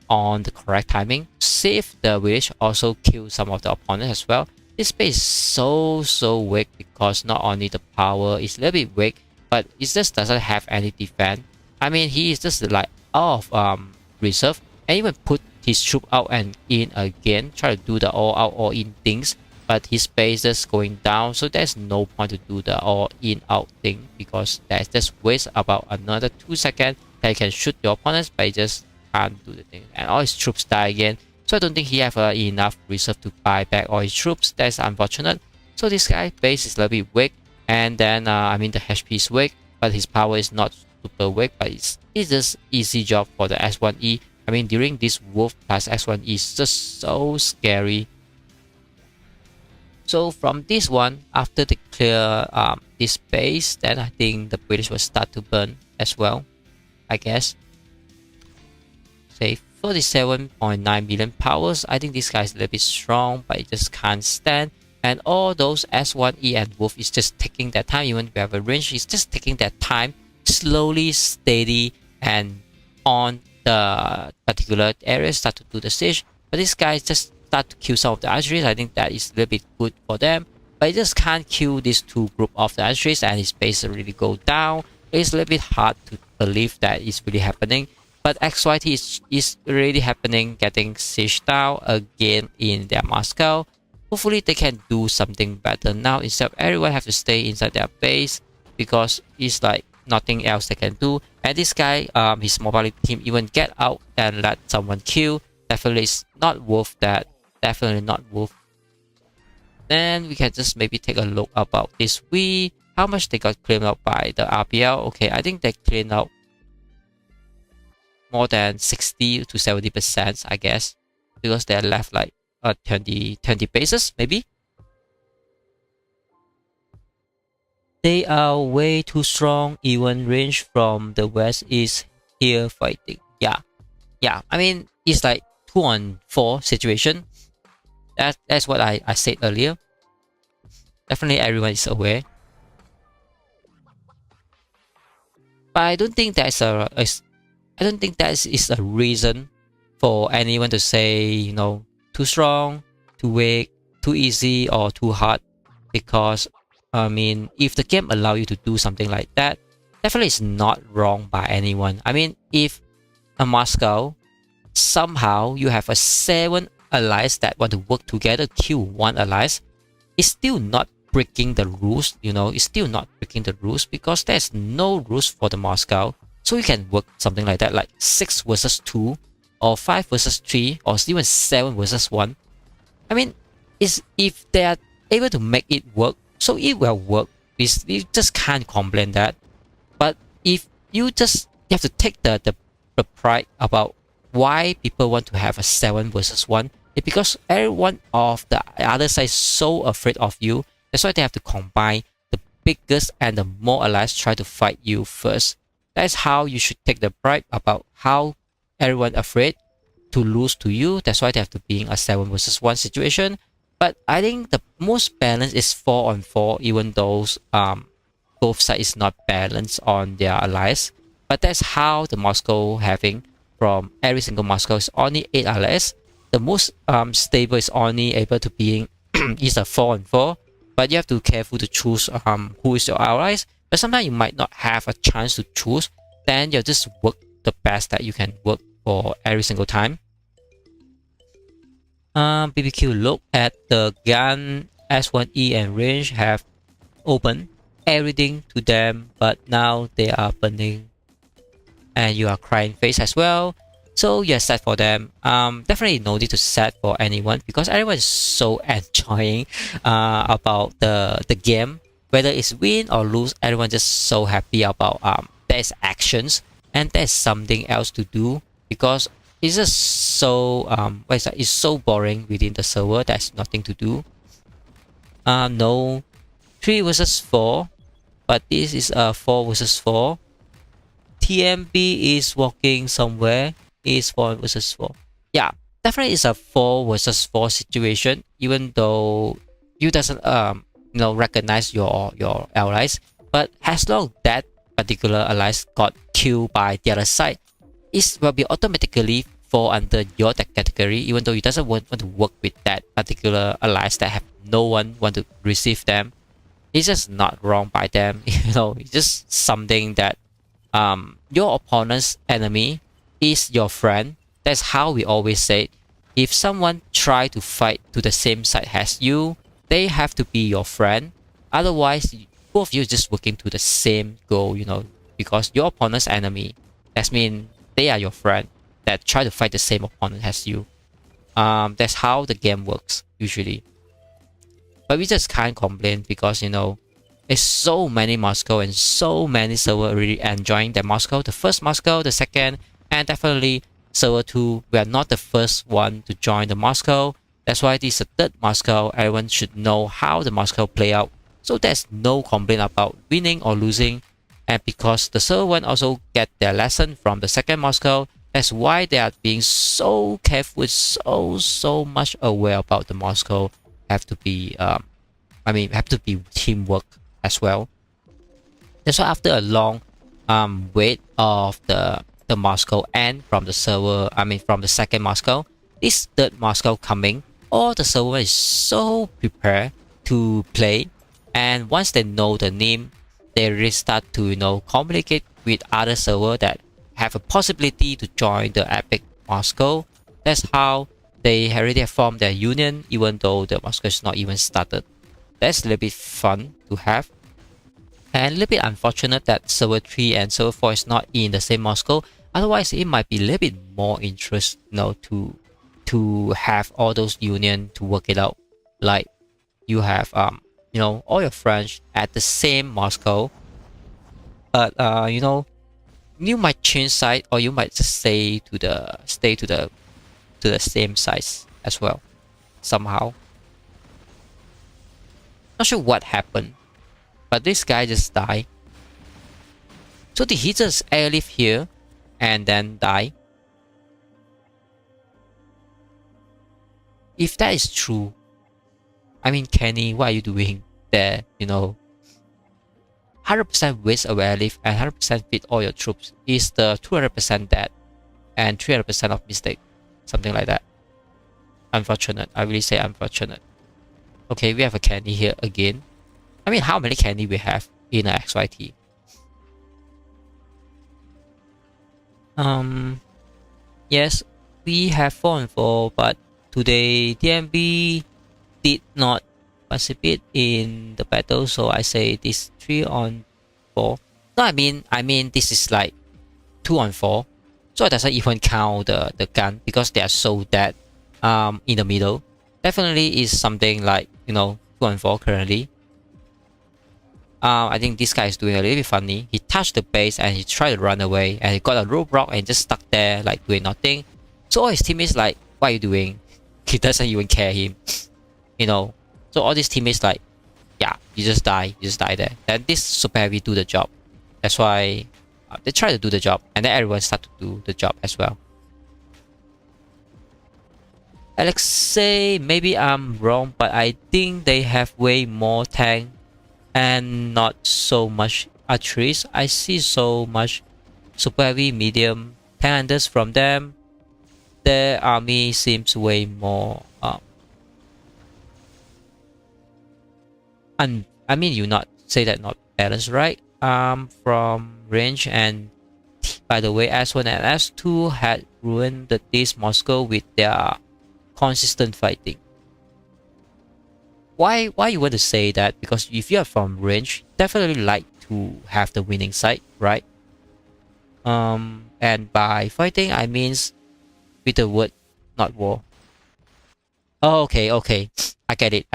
on the correct timing, save the village, also kill some of the opponents as well. This base is so weak, because not only the power is a little bit weak, but it just doesn't have any defense. I mean, he is just like out of reserve, and even put his troop out and in again, try to do the all out all in things, but his base is going down, so there's no point to do the all in out thing, because that's just waste about another 2 seconds that you can shoot your opponents, but he just can't do the thing, and all his troops die again. So I don't think he have enough reserve to buy back all his troops. That's unfortunate. So this guy base is a little bit weak, and then I mean the HP is weak, but his power is not super weak, but it's just easy job for the S1E. I mean, during this Wolf plus S1E is just so scary. So from this one, after they clear this base, then I think the British will start to burn as well, I guess. Say 47.9 million powers. I think this guy is a little bit strong, but it just can't stand. And all those S1E and Wolf is just taking that time. Even if you have a range, it's just taking that time, slowly, steady, and on the particular area start to do the siege. But this guy just start to kill some of the archeries. I think that is a little bit good for them. But it just can't kill these two group of the archeries, and his base really go down. It's a little bit hard to believe that it's really happening. But XYT is really happening, getting sieged down again in their Moscow. Hopefully they can do something better now, instead of everyone have to stay inside their base, because it's like nothing else they can do. And this guy, his mobility team even get out and let someone kill. Definitely it's not worth that. Definitely not worth. Then we can just maybe take a look about this We. How much they got cleaned out by the RPL. Okay, I think they cleaned out more than 60 to 70%, I guess, because they're left like 20 bases maybe. They are way too strong. Even range from the west is here fighting. Yeah, I mean, it's like 2-on-4 situation. That's what I said earlier. Definitely everyone is aware, but I don't think that's I don't think that is a reason for anyone to say, you know, too strong, too weak, too easy, or too hard. Because I mean, if the game allow you to do something like that, definitely it's not wrong by anyone. I mean, if a Moscow somehow you have a 7 allies that want to work together, kill one allies, it's still not breaking the rules. You know, it's still not breaking the rules, because there's no rules for the Moscow. So you can work something like that, like 6 versus 2, or 5 versus 3, or even 7 versus 1. I mean, if they are able to make it work, so it will work. You just can't complain that. But if you have to take the pride about why people want to have a 7 versus 1, it's because everyone of the other side is so afraid of you. That's why they have to combine the biggest and the more allies try to fight you first. That's how you should take the pride about how everyone afraid to lose to you. That's why they have to be in a 7 versus 1 situation. But I think the most balanced is 4-on-4, even though both sides is not balanced on their allies. But that's how the Moscow having, from every single Moscow is only 8 allies. The most stable is only able to be is a 4-on-4. But you have to be careful to choose who is your allies. But sometimes you might not have a chance to choose. Then you just work the best that you can work for every single time. BBQ look at the gun, S1E and range have opened everything to them, but now they are burning, and you are crying face as well. So you're sad for them. Definitely no need to sad for anyone, because everyone is so enjoying about the game. Whether it's win or lose, everyone just so happy about there's actions and there's something else to do, because it's just so it's so boring within the server. There's nothing to do. No 3 versus 4, but this is a 4 versus 4. TMB is walking somewhere. Is 4 versus 4. Yeah, definitely it's a 4 versus 4 situation, even though you doesn't recognize your allies. But as long that particular allies got killed by the other side, it will be automatically fall under your category, even though you doesn't want to work with that particular allies that have no one want to receive them. It's just not wrong by them. It's just something that your opponent's enemy is your friend. That's how we always say, if someone try to fight to the same side as you, they have to be your friend. Otherwise, both of you just working to the same goal, because your opponent's enemy, that means they are your friend that try to fight the same opponent as you. That's how the game works usually. But we just can't complain, because it's so many Moscow and so many server really enjoying the Moscow. The first Moscow, the second, and definitely server 2. We are not the first one to join the Moscow. That's why this is the third Moscow. Everyone should know how the Moscow play out. So there's no complaint about winning or losing. And because the server 1 also get their lesson from the second Moscow, That's why they are being so careful, so much aware about the Moscow. Have to be have to be teamwork as well. That's why after a long wait of the Moscow and from the server, from the second Moscow, this third Moscow coming, all the server is so prepared to play, and once they know the name, they really start to communicate with other server that have a possibility to join the Epic Moscow. That's how they already have formed their union, even though the Moscow is not even started. That's a little bit fun to have. And a little bit unfortunate that server 3 and server 4 is not in the same Moscow. Otherwise, it might be a little bit more interest, to have all those union to work it out. Like you have all your friends at the same Moscow, but you might change side, or you might just stay to the same size as well somehow. Not sure what happened, but this guy just died. So did he just airlift here and then die? If that is true, Kenny, what are you doing there? 100% waste of airlift and 100% fit all your troops is the 200% dead and 300% of mistake. Something like that. Unfortunate. I really say unfortunate. Okay, we have a Kenny here again. How many Kenny we have in a XYT? Yes, we have 4 and 4, but today DMB did not participate in the battle, so I say this 3 on 4. No, I mean this is like 2 on 4, so it doesn't even count the gun because they are so dead in the middle. Definitely is something like 2 on 4 currently. I think this guy is doing a little bit funny. He touched the base and he tried to run away, and he got a roadblock and just stuck there like doing nothing. So all his teammates like, what are you doing? He doesn't even care him. So all these teammates like, yeah, you just die there. Then this super heavy do the job. That's why they try to do the job, and then everyone start to do the job as well. Alex say maybe I'm wrong, but I think they have way more tank and not so much archeries. I see so much super heavy medium tank hunters from them. Their army seems way more you not say that not balanced, right? From range. And by the way, S1 and S2 had ruined this Moscow with their consistent fighting. Why you want to say that? Because if you are from range, definitely like to have the winning side, right? And by fighting I means with the word not war. Oh, okay, I get it.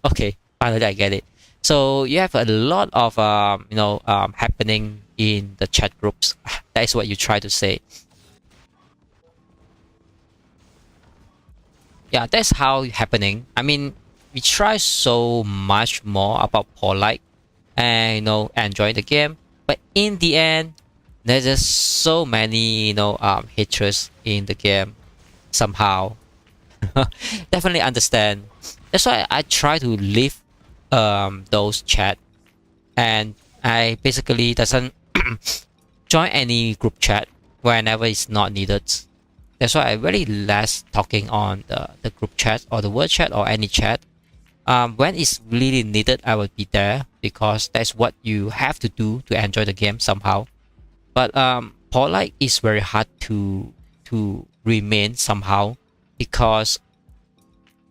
Okay, finally I get it. So you have a lot of happening in the chat groups. That is what you try to say. Yeah, that's how it's happening. We try so much more about polite and enjoy the game, but in the end, there's just so many haters in the game somehow. Definitely understand. That's why I try to leave those chat, and I basically doesn't join any group chat whenever it's not needed. That's why I really less talking on the group chat or the word chat or any chat. When it's really needed, I will be there because that's what you have to do to enjoy the game somehow. But polite is very hard to remain somehow, because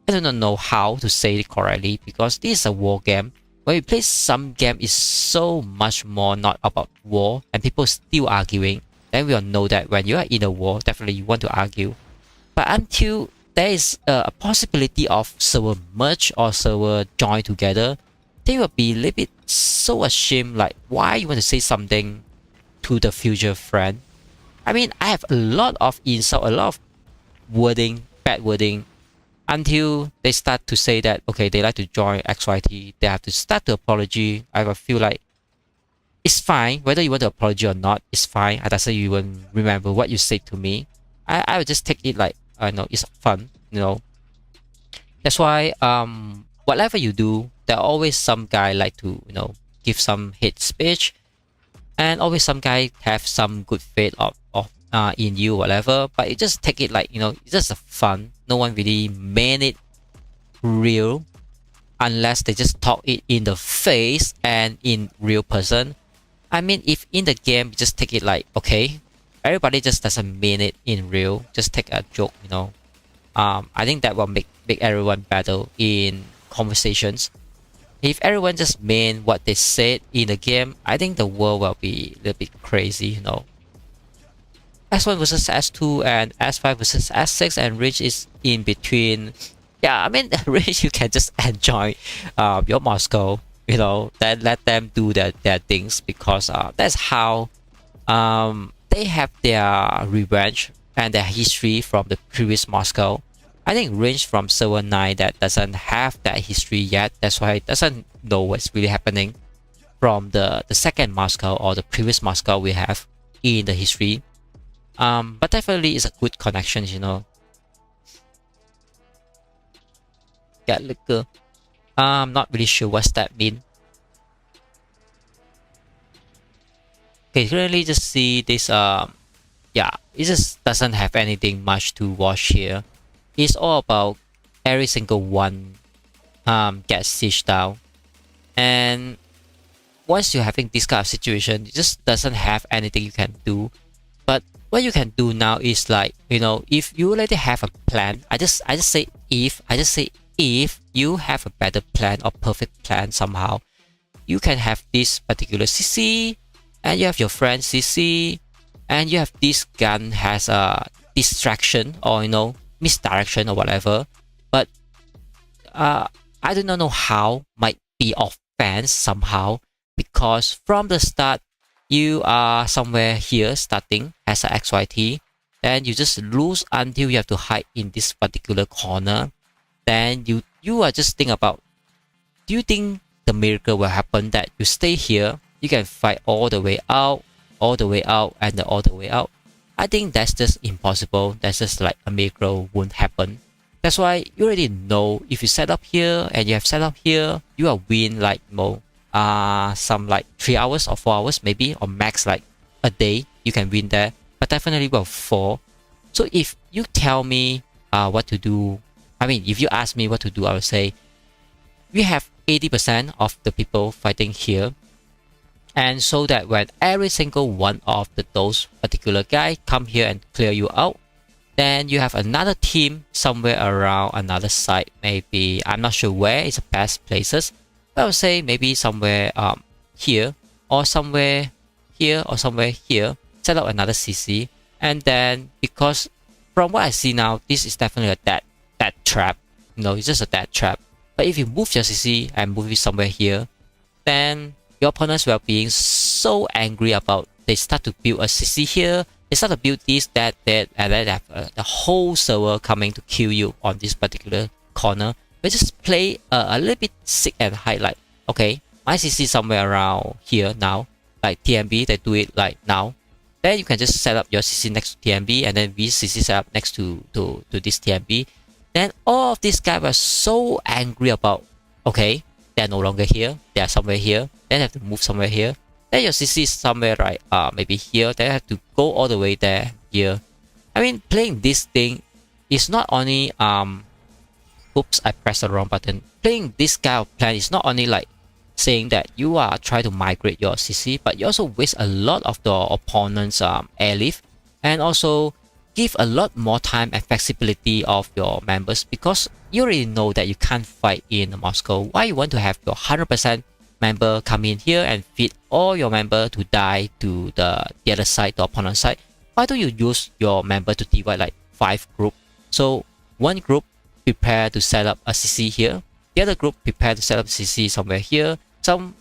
I don't know how to say it correctly, because this is a war game. When we play some game is so much more not about war and people still arguing, then we all know that when you are in a war, definitely you want to argue. But until there is a possibility of server merge or server join together, they will be a little bit so ashamed, like why you want to say something to the future friend. I have a lot of insult, a lot of wording, bad wording, until they start to say that okay, they like to join XYT, they have to start to apology. I feel like it's fine. Whether you want to apologize or not, it's fine. I doesn't even remember what you said to me. I would just take it like, I know it's fun, you know. That's why whatever you do, there always some guy like to, you know, give some hate speech, and always some guy have some good faith of in you, whatever. But you just take it like, you know, it's just a fun. No one really meant it real, unless they just talk it in the face and in real person. I mean, if in the game, just take it like, okay, everybody just doesn't mean it in real. Just take a joke, you know. I think that will make everyone better in conversations. If everyone just mean what they said in the game, I think the world will be a little bit crazy, you know. S1 versus S2 and S5 versus S6, and Rich is in between. Yeah, I mean, Rich, you can just enjoy your Moscow, you know, then let them do their things, because that's how they have their revenge and their history from the previous Moscow. I think Range from server 9 that doesn't have that history yet. That's why it doesn't know what's really happening from the second Moscow or the previous Moscow we have in the history. But definitely it's a good connection, you know. Yeah, look, I'm not really sure what's that mean. Okay, currently just see this. Yeah, it just doesn't have anything much to watch here. It's all about every single one gets sieged down, and once you're having this kind of situation, it just doesn't have anything you can do. But what you can do now is like, you know, if you already have a plan, I just say if you have a better plan or perfect plan somehow, you can have this particular CC, and you have your friend CC, and you have this gun has a distraction or, you know, misdirection or whatever. But I do not know how, might be offense somehow, because from the start you are somewhere here starting as a XYT, then you just lose until you have to hide in this particular corner. Then you are just think about, do you think the miracle will happen that you stay here, you can fight all the way out, and all the way out? I think that's just impossible. That's just like a miracle won't happen. That's why you already know, if you set up here and you have set up here, you will win like more some like 3 hours or 4 hours maybe, or max like a day you can win there, but definitely will fall. So if you tell me what to do, I mean, if you ask me what to do, I would say we have 80% of the people fighting here, and so that when every single one of those particular guy come here and clear you out, then you have another team somewhere around another site. Maybe, I'm not sure where is the best places, but I would say maybe somewhere here, or somewhere here, or somewhere here. Set up another CC, and then, because from what I see now, this is definitely a dead trap. No, it's just a dead trap. But if you move your CC and move it somewhere here, then your opponents will being so angry about, they start to build a CC here, they start to build this, that, and then they have the whole server coming to kill you on this particular corner. We just play a little bit sick and high, like, okay, my CC somewhere around here now, like TMB, they do it like now. Then you can just set up your CC next to TMB, and then we CC set up next to this TMB. Then all of these guys were so angry about, okay, they're no longer here, they are somewhere here, then they have to move somewhere here. Then your CC is somewhere right, maybe here, they have to go all the way there, here. I mean, playing this thing is not only, oops, I pressed the wrong button. Playing this kind of plan is not only like saying that you are trying to migrate your CC, but you also waste a lot of the opponent's airlift, and also give a lot more time and flexibility of your members, because you already know that you can't fight in Moscow. Why you want to have your 100% member come in here and feed all your member to die to the other side, the opponent side? Why don't you use your member to divide like 5 groups? So one group prepare to set up a CC here, the other group prepare to set up CC somewhere here,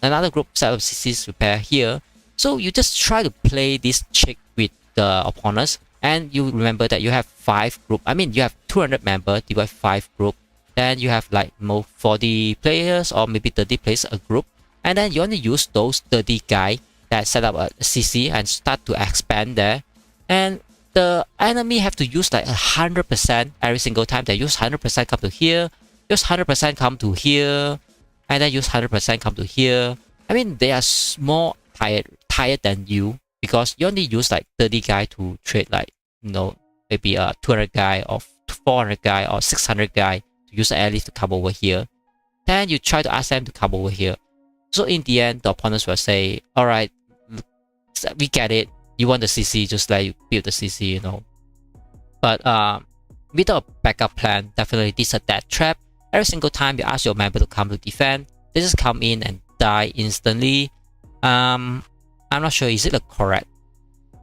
another group set up CCs prepare here. So you just try to play this trick with the opponents. And you remember that you have 5 groups. I mean, you have 200 members, divide 5 groups. Then you have like more 40 players or maybe 30 players a group. And then you only use those 30 guys that set up a CC and start to expand there, and the enemy have to use like 100% every single time. They use 100% come to here, use 100% come to here, and then use 100% come to here. I mean, they are more tired than you, because you only use like 30 guy to trade like, you know, maybe a 200 guy or 400 guy or 600 guy to use the allies to come over here. Then you try to ask them to come over here. So in the end, the opponents will say, all right, we get it. You want the CC, just like you build the CC, you know. But without a backup plan, definitely this is a death trap. Every single time you ask your member to come to defend, they just come in and die instantly. I'm not sure is it a correct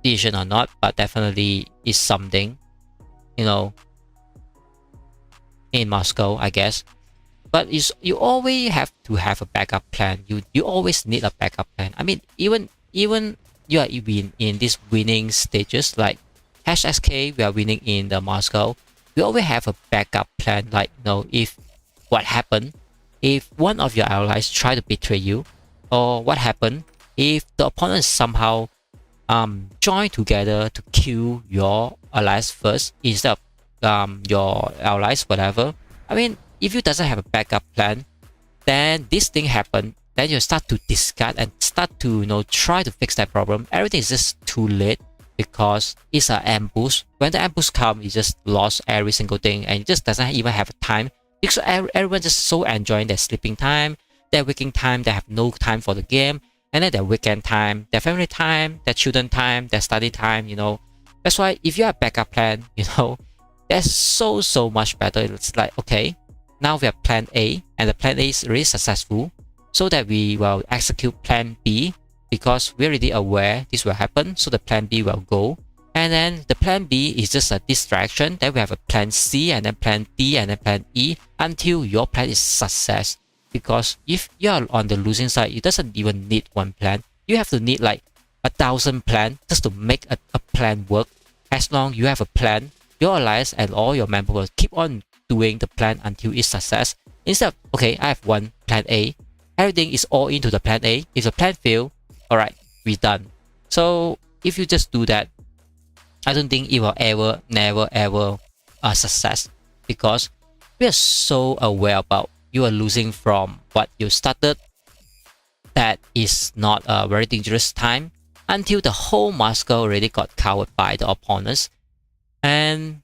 decision or not, but definitely is something, you know, in Moscow, I guess. But you always have to have a backup plan. You always need a backup plan. I mean, even you are in these winning stages like #SK, we are winning in the Moscow. We always have a backup plan. Like, you know, if what happened if one of your allies try to betray you, or what happened if the opponent somehow join together to kill your allies first instead of your allies, whatever. I mean, if you doesn't have a backup plan, then this thing happen, then you start to discard and start to, you know, try to fix that problem. Everything is just too late because it's an ambush. When the ambush comes, you just lost every single thing and it just doesn't even have time, because everyone just so enjoying their sleeping time, their waking time. They have no time for the game, and then their weekend time, their family time, their children time, their study time, you know. That's why if you have backup plan, you know, that's so much better. It's like, okay, now we have plan A, and the plan A is really successful, so that we will execute plan B, because we're already aware this will happen, so the plan B will go. And then the plan B is just a distraction. Then we have a plan C, and then plan D, and then plan E, until your plan is success. Because if you are on the losing side, you doesn't even need one plan. You have to need like 1,000 plans just to make a plan work. As long you have a plan, your allies and all your members will keep on doing the plan until it's success. Instead of, okay, I have one plan A, everything is all into the plan A. If the plan fail, alright, we're done. So if you just do that, I don't think it will never ever a success, because we are so aware about you are losing from what you started. That is not a very dangerous time until the whole Moscow already got covered by the opponents. And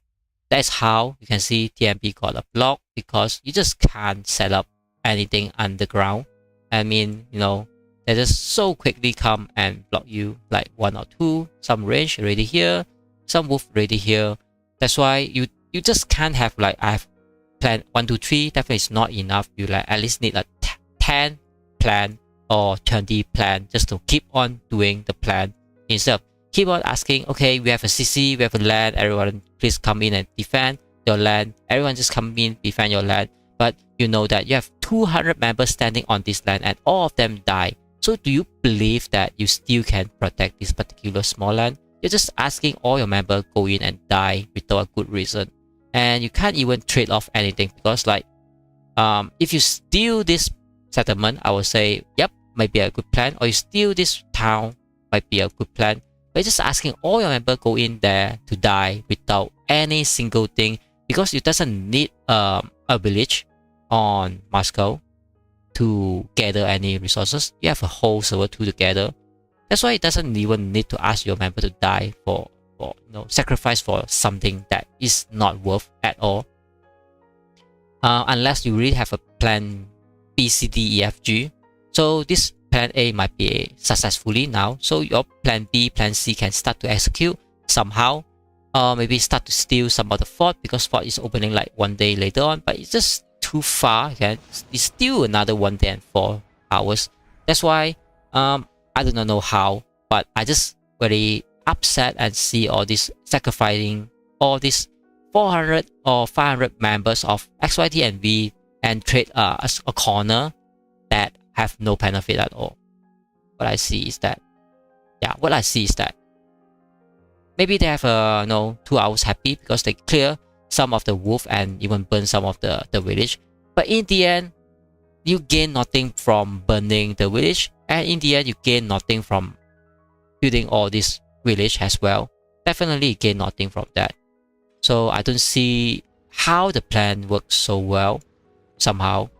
that's how you can see TMP got a block, because you just can't set up anything underground. I mean, you know, they just so quickly come and block you, like 1 or 2, some range already here, some wolf already here. That's why you just can't have like, I have plan 1, 2, 3, definitely is not enough. You like at least need a 10 plan or 20 plan just to keep on doing the plan, instead of keep on asking, okay, we have a CC, we have a land, everyone please come in and defend your land. Everyone just come in, defend your land. But you know that you have 200 members standing on this land and all of them die. So do you believe that you still can protect this particular small land? You're just asking all your members go in and die without a good reason. And you can't even trade off anything, because like, if you steal this settlement, I would say, yep, might be a good plan. Or you steal this town, might be a good plan. But you're just asking all your members go in there to die without any single thing, because it doesn't need a village on Moscow to gather any resources. You have a whole server to gather. That's why it doesn't even need to ask your member to die for you know, sacrifice for something that is not worth at all. Unless you really have a plan B, C, D, E, F, G. So this plan A might be successfully now. So your plan B, plan C can start to execute somehow. Maybe start to steal some of the fort, because fort is opening like 1 day later on, but it's just too far. Okay? It's still another 1 day and 4 hours. That's why I do not know how, but I just very upset and see all this sacrificing all these 400 or 500 members of XYT and V and trade a corner that have no benefit at all. What I see is that, maybe they have 2 hours happy because they clear some of the wolf and even burn some of the village. But in the end, you gain nothing from burning the village, and in the end you gain nothing from building all this village as well. Definitely gain nothing from that. So I don't see how the plan works so well somehow.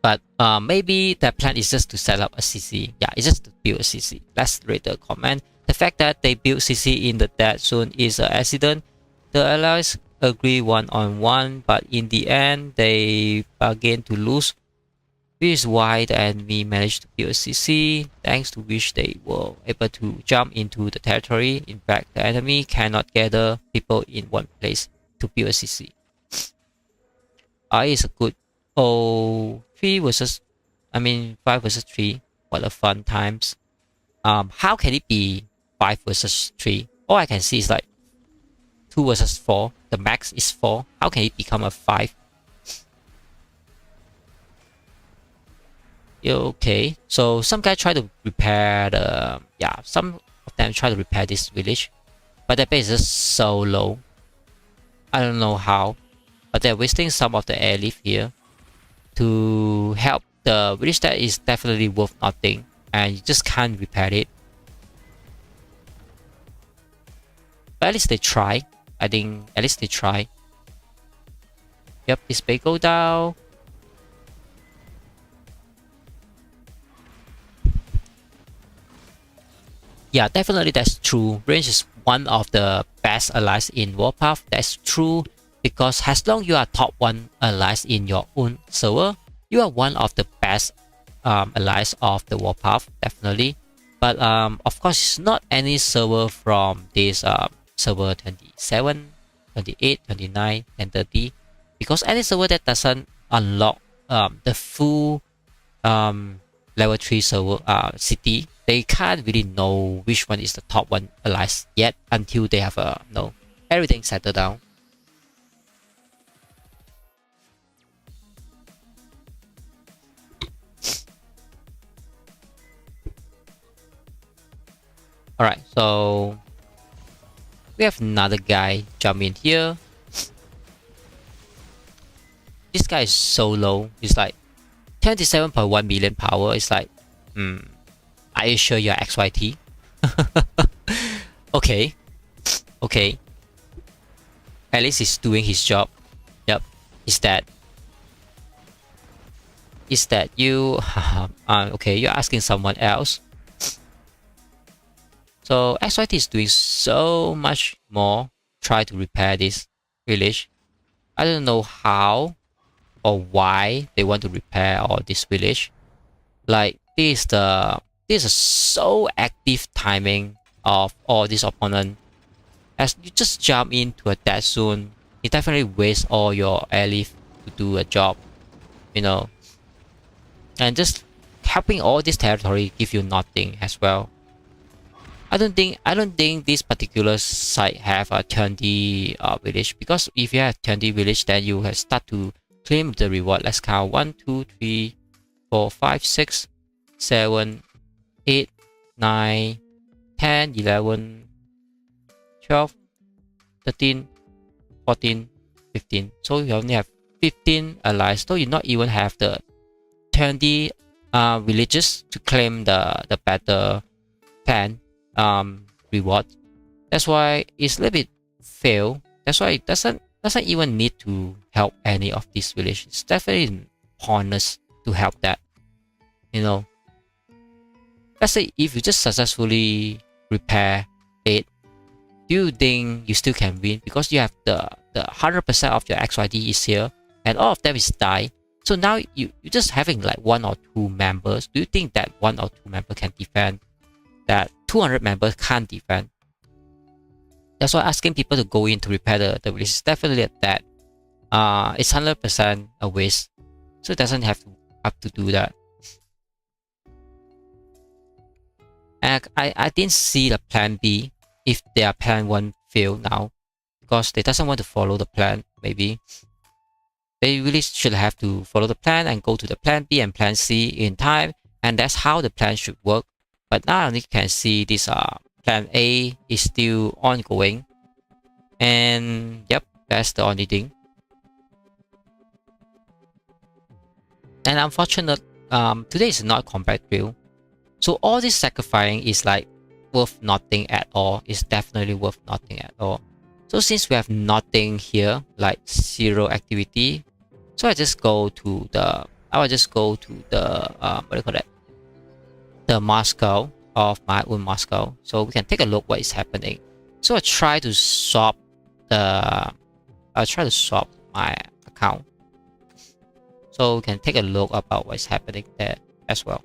But maybe that plan is just to set up a CC. Yeah, it's just to build a CC. Let's read the comment. The fact that they build CC in the dead zone is an accident. The allies agree one-on-one, but in the end, they bargain to lose. This is why the enemy managed to build a CC, thanks to which they were able to jump into the territory. In fact, the enemy cannot gather people in one place to build a CC. Is a good 5 versus 3. What a fun times. How can it be 5 versus 3? All I can see is like 2 versus 4. The max is 4. How can it become a 5? Okay, so some guy try to repair the some of them try to repair this village, but their base is so low. I don't know how, but they're wasting some of the airlift here to help the village that is definitely worth nothing, and you just can't repair it. But at least they try. I think at least they try. Yep, this bay go down. Yeah, definitely that's true. Range is one of the best allies in Warpath. That's true because as long you are top 1 allies in your own server, you are one of the best allies of the Warpath, definitely. But of course, it's not any server from this server 27, 28, 29, and 30. Because any server that doesn't unlock the full level 3 server city, they can't really know which one is the top 1 allies yet until they have everything settled down. Alright, so we have another guy jump in here. This guy is so low. It's like 27.1 million power. It's like, are you sure you're XYT? Okay. Okay. At least he's doing his job. Yep. Is that you? Okay, you're asking someone else. So XYT is doing so much more. Try to repair this village. I don't know how or why they want to repair all this village. Like this is so active timing of all this opponent. As you just jump into a dead zone, you definitely waste all your airlift to do a job, and just helping all this territory give you nothing as well. I don't think this particular site have a turn D village, because if you have turn D village, then you have start to claim the reward. Let's count 1, 2, 3, 4, 5, 6, 7, 8, 9, 10, 11, 12, 13, 14, 15. So you only have 15 allies. So you not even have the turn D villages to claim the better plan reward. That's why it's a little bit fail. That's why it doesn't even need to help any of these villages. It's definitely pointless to help that. Let's say if you just successfully repair it, do you think you still can win? Because you have the 100% of your XYD is here, and all of them is die. So now you're just having like 1 or 2 members. Do you think that 1 or 2 members can defend? That 200 members can't defend. That's why asking people to go in to repair the village is definitely that. It's 100% a waste. So it doesn't have to do that. And I didn't see the plan B if their plan 1 fail now, because they doesn't want to follow the plan. Maybe they really should have to follow the plan and go to the plan B and plan C in time, and that's how the plan should work. But now you can see this plan A is still ongoing, and yep, that's the only thing. And unfortunate, today is not combat drill, So all this sacrificing is like worth nothing at all. It's definitely worth nothing at all. So since we have nothing here, like zero activity, so I just go to the, I will just go to the what do you call that? The Moscow of my own Moscow. So we can take a look what is happening. So I try to swap the, I'll try to swap my account. So we can take a look about what's happening there as well.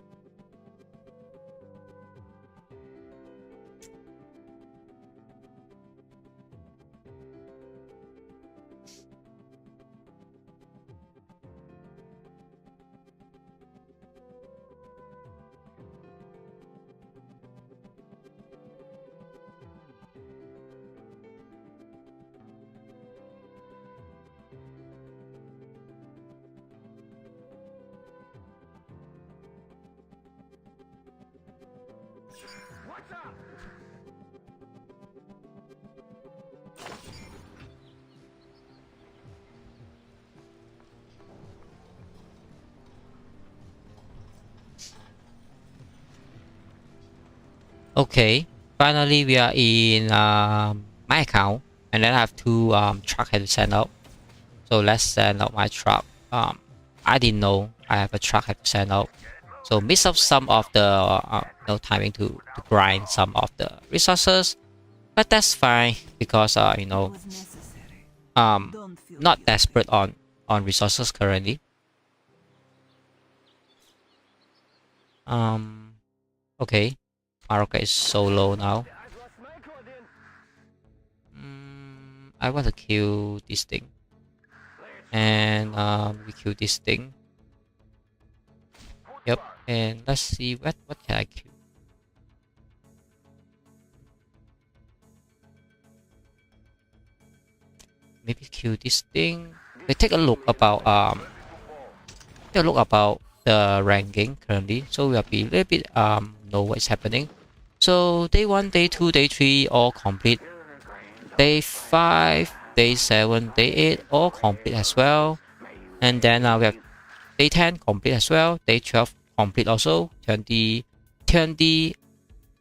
Okay, finally we are in my account, and then I have two truck I have to send out. So let's send out my truck. I didn't know I have a truck I have to send out. So miss out some of the no timing to grind some of the resources, but that's fine because you know, not desperate on resources currently. Okay, Morocco is so low now. I want to kill this thing, and we kill this thing. Yep, and let's see what can I kill. Maybe kill this thing. We take a look about the ranking currently. So we'll be a little bit know what's happening. So day 1, day 2, day 3 all complete. Day 5, day 7, day 8 all complete as well. And then we have day 10 complete as well. Day 12 complete also. 20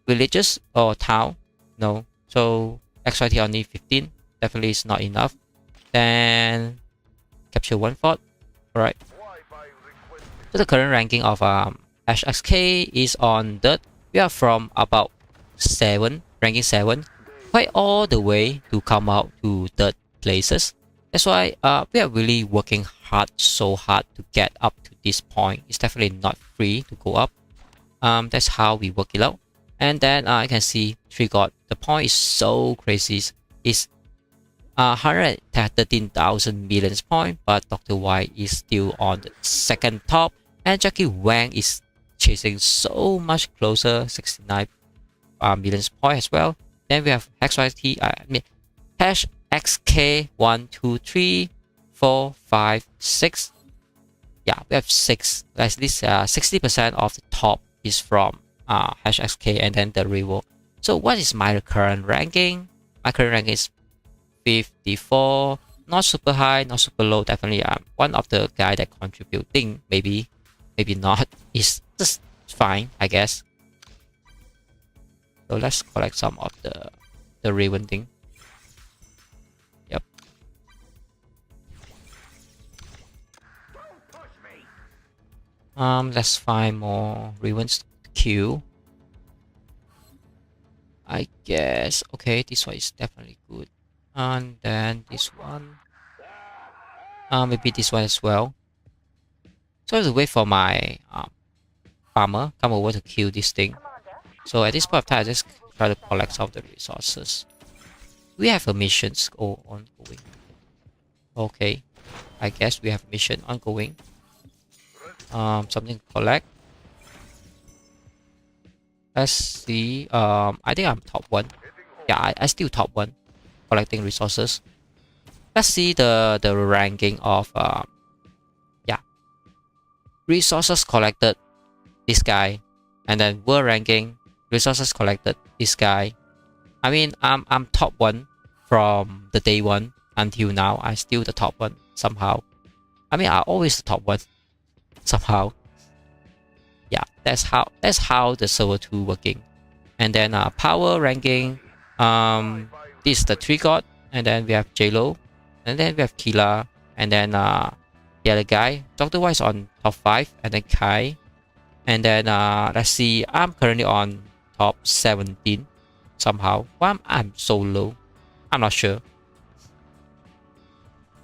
villages or town. No. So XYT only 15. Definitely is not enough. Then capture 1 fort. Alright. So the current ranking of HXK is on dirt. We are from about 7, ranking 7, quite all the way to come out to dirt places. That's why we are really working hard, so hard to get up to this point. It's definitely not free to go up. That's how we work it out. And then I can see Trigod. The point is so crazy. It's 113,000 million point, but Dr. Y is still on the second top, and Jackie Wang is chasing so much closer, 69 million point as well. Then we have XYT, hash XK 1, 2, 3, 4, 5, 6. Yeah, we have 6. At least 60% of the top is from hash XK and then the reward. So what is my current ranking? My current ranking is 54. Not super high, not super low. Definitely one of the guy that contributing. Maybe not. It's just fine, I guess. So let's collect some of the ribbon thing. Yep. Let's find more ribbons to kill. I guess. Okay, this one is definitely good. And then this one. Maybe this one as well. So I have to wait for my farmer come over to kill this thing. So at this point of time, I just try to collect some of the resources. We have a mission ongoing. Okay, I guess we have a mission ongoing. Something to collect. Let's see. I think I'm top 1. Yeah, I still top 1. Collecting resources. Let's see the ranking of yeah, resources collected, this guy, and then world ranking, resources collected, this guy. I mean, I'm top 1 from the day 1 until now. I'm still the top 1 somehow. I mean, I'm always the top 1 somehow. Yeah, that's how the server 2 working. And then power ranking, this is the 3 god, and then we have JLo, and then we have Kila, and then the other guy, Dr. White's on top 5, and then Kai, and then let's see, I'm currently on top 17 somehow. Why I'm so low? I'm not sure.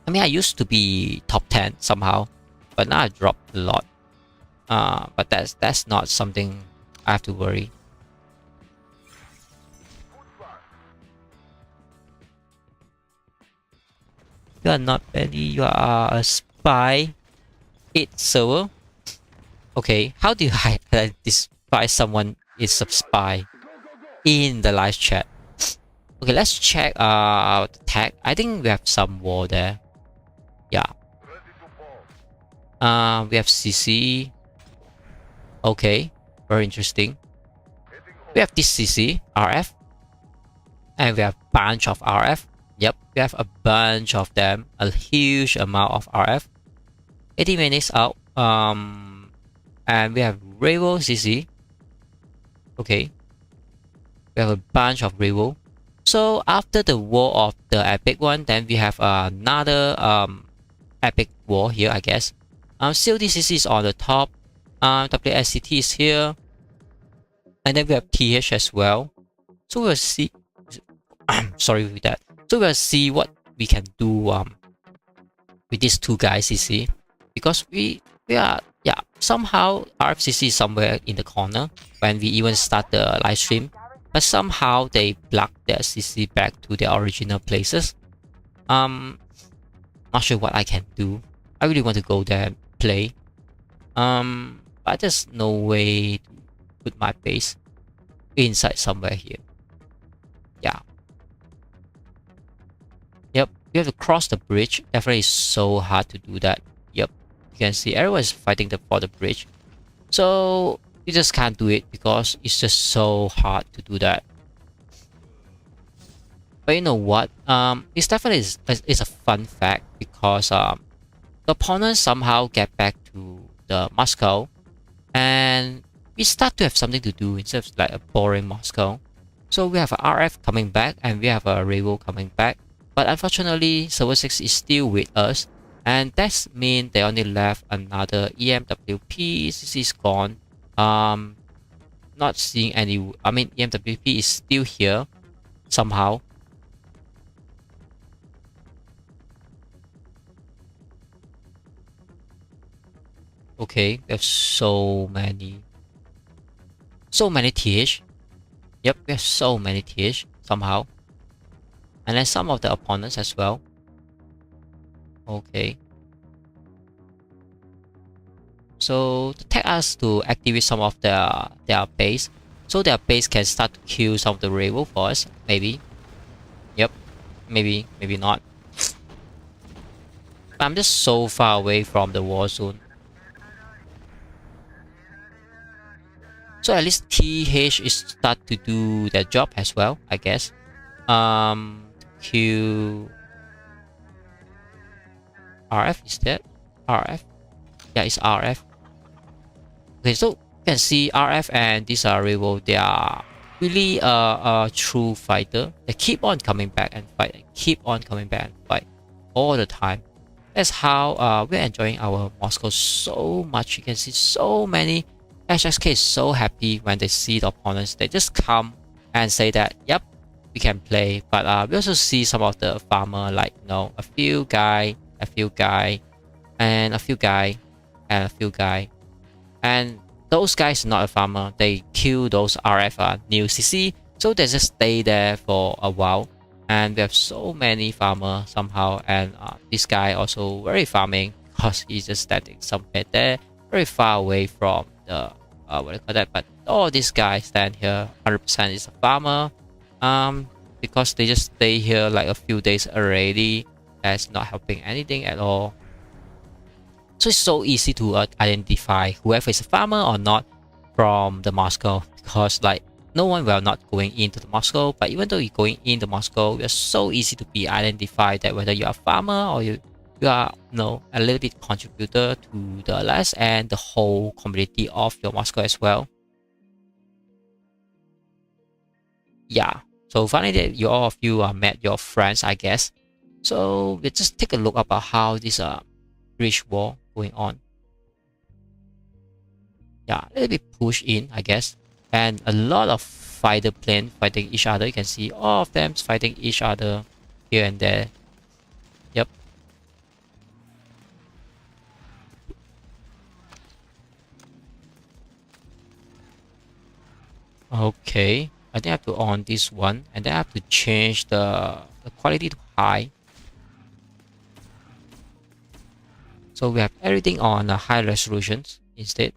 I mean, I used to be top 10 somehow, but now I dropped a lot. But that's not something I have to worry. You are not Benny, you are a spy. 8 server. Okay, how do you identify someone is a spy in the live chat? Okay, let's check the tag. I think we have some war there. Yeah. We have CC. Okay, very interesting. We have this CC, RF. And we have a bunch of RF. Yep, we have a bunch of them. A huge amount of RF. 80 minutes out. And we have Revo CC. Okay. We have a bunch of Revo. So after the war of the epic one, then we have another epic war here, I guess. CODCC is on the top. WSCT is here. And then we have TH as well. So we'll see. Sorry with that. So we'll see what we can do with these two guys, CC. Because we are, yeah, somehow RFCC is somewhere in the corner when we even start the live stream. But somehow they block their CC back to their original places. Not sure what I can do. I really want to go there and play. But there's no way to put my base inside somewhere here. Yeah. Yep, you have to cross the bridge. Definitely is so hard to do that. Yep, you can see everyone is fighting for the bridge. So you just can't do it because it's just so hard to do that. But you know what? It's definitely is a fun fact because the opponents somehow get back to the Moscow, and we start to have something to do instead of like a boring Moscow. So we have a RF coming back and we have a Revo coming back. But unfortunately, server 6 is still with us, and that means they only left another EMWP. CC is gone. Not seeing any. I mean, EMWP is still here somehow. Okay, we have so many TH. Yep, we have so many TH somehow. And then some of the opponents as well. Okay. So to take us to activate some of their base. So their base can start to kill some of the Revo for us. Maybe. Yep. Maybe not. I'm just so far away from the war zone. So at least TH is start to do their job as well, I guess. Q RF is that? RF? Yeah, it's RF. Okay, so you can see RF and these are Revo. They are really a true fighter. They keep on coming back and fight, and keep on coming back and fight all the time. That's how we're enjoying our Moscow so much. You can see so many. HSK is so happy when they see the opponents. They just come and say that, yep, we can play. But we also see some of the farmer, like, you know, a few guy, and a few guy. And those guys are not a farmer. They kill those RF new CC. So they just stay there for a while. And we have so many farmer somehow. And this guy also very farming because he's just standing somewhere there, very far away from the what do you call that? But all these guys stand here 100% is a farmer. Because they just stay here like a few days already. That's not helping anything at all. So it's so easy to identify whoever is a farmer or not from the Moscow, because like no one will not going into the Moscow, but even though you're going into Moscow, it's so easy to be identified that whether you're a farmer or you're you are, a little bit contributor to the LS and the whole community of your Moscow as well. Yeah. So finally, all of you met your friends, I guess. So let's just take a look about how this bridge war going on. Yeah, a little bit push in, I guess, and a lot of fighter plane fighting each other. You can see all of them fighting each other here and there. Yep. Okay, I think I have to on this one, and then I have to change the quality to high. So we have everything on high resolutions instead.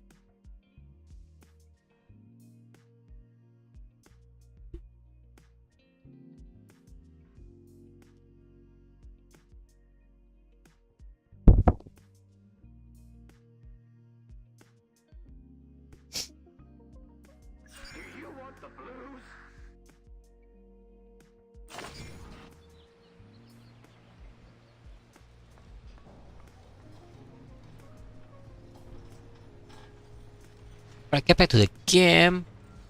Alright, get back to the game.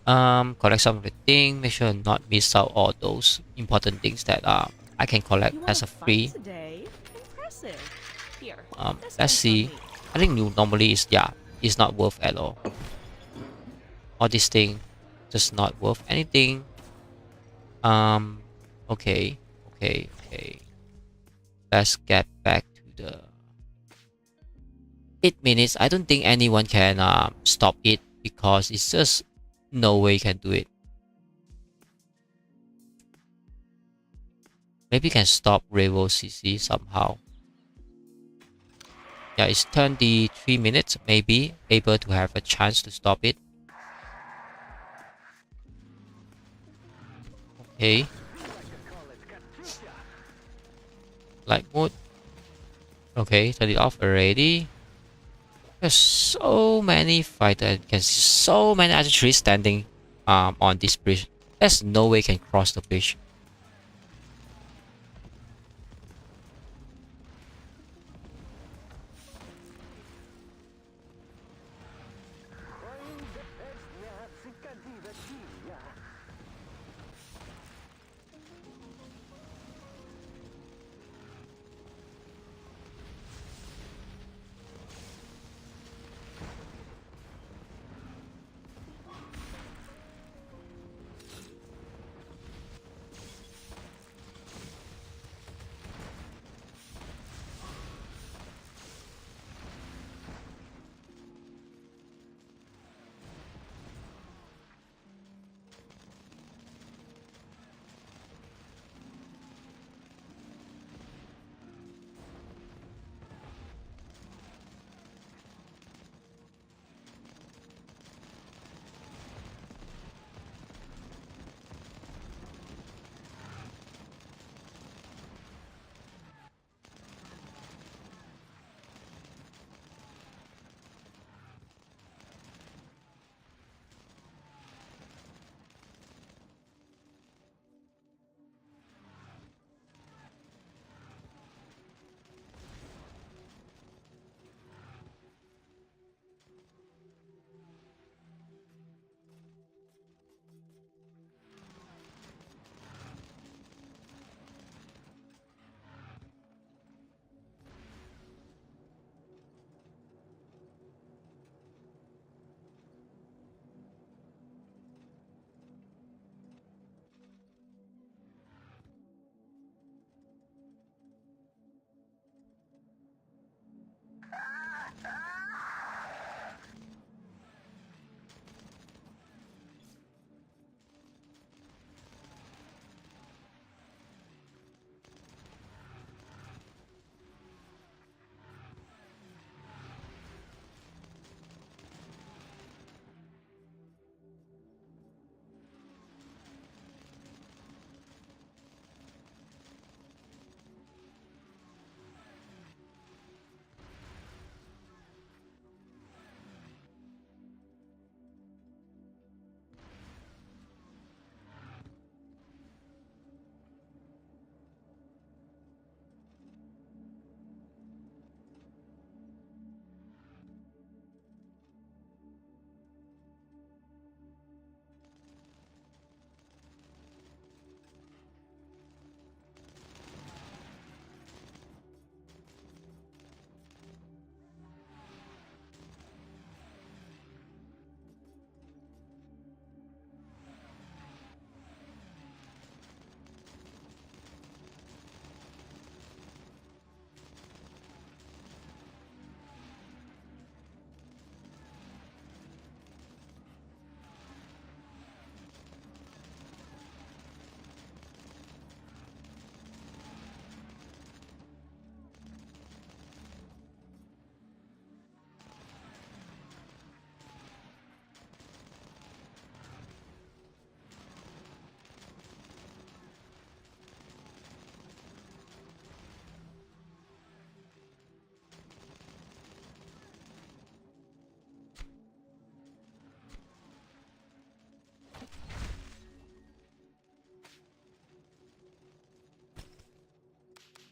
Collect some of the things. Make sure not miss out all those important things that I can collect as a free. Let's see. I think normally it's not worth at all. All this thing, just not worth anything. Okay. Let's get back to the 8 minutes. I don't think anyone can stop it because it's just no way you can do it. Maybe you can stop Revo CC somehow. Yeah, it's 23 minutes. Maybe able to have a chance to stop it. Okay. Light mode. Okay, turn it off already. There's so many fighters. You can see so many artillery standing on this bridge. There's no way you can cross the bridge.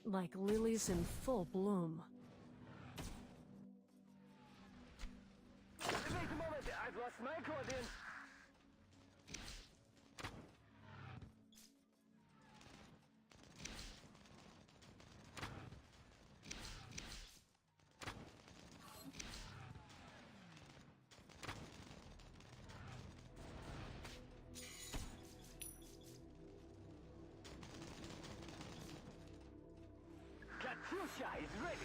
Like lilies in full bloom. Wait a moment, I've lost my coordinates. Katyusha is ready!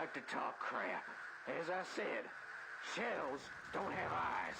like to talk crap. As I said, shells don't have eyes.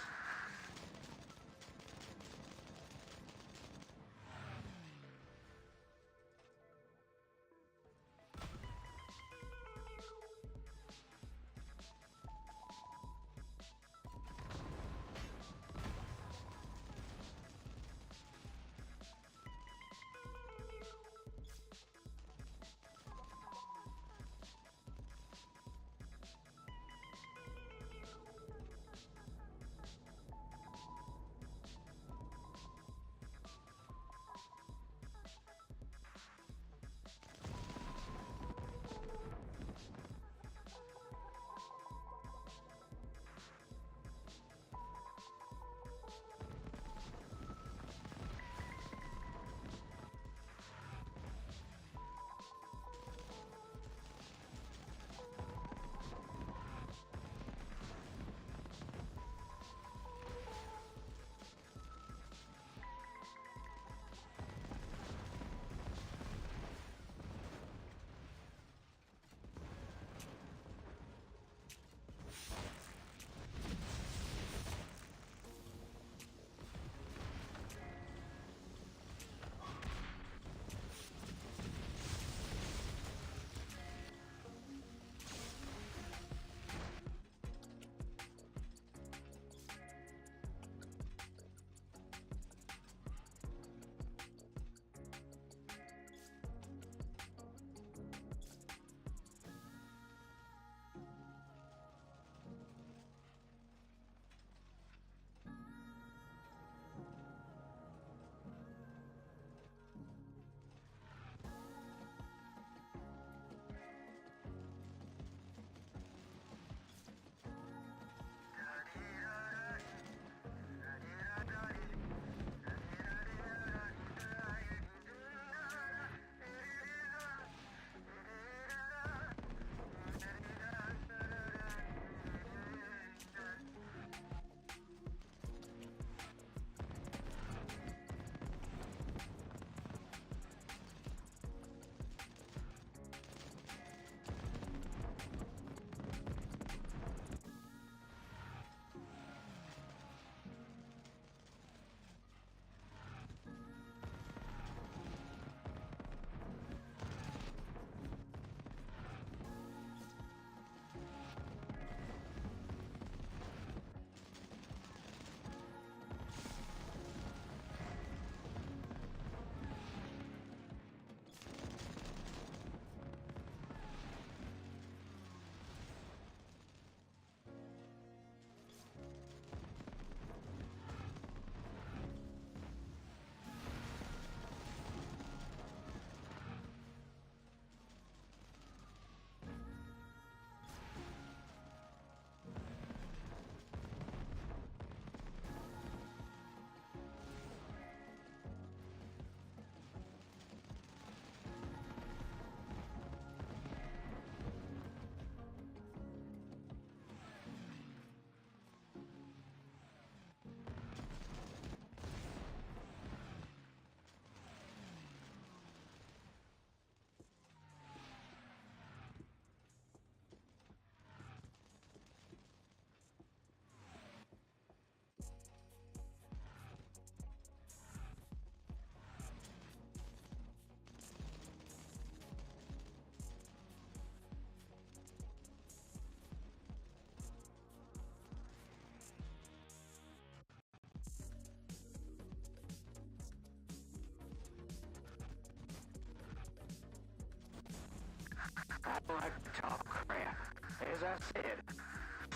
I don't like to talk crap. As I said,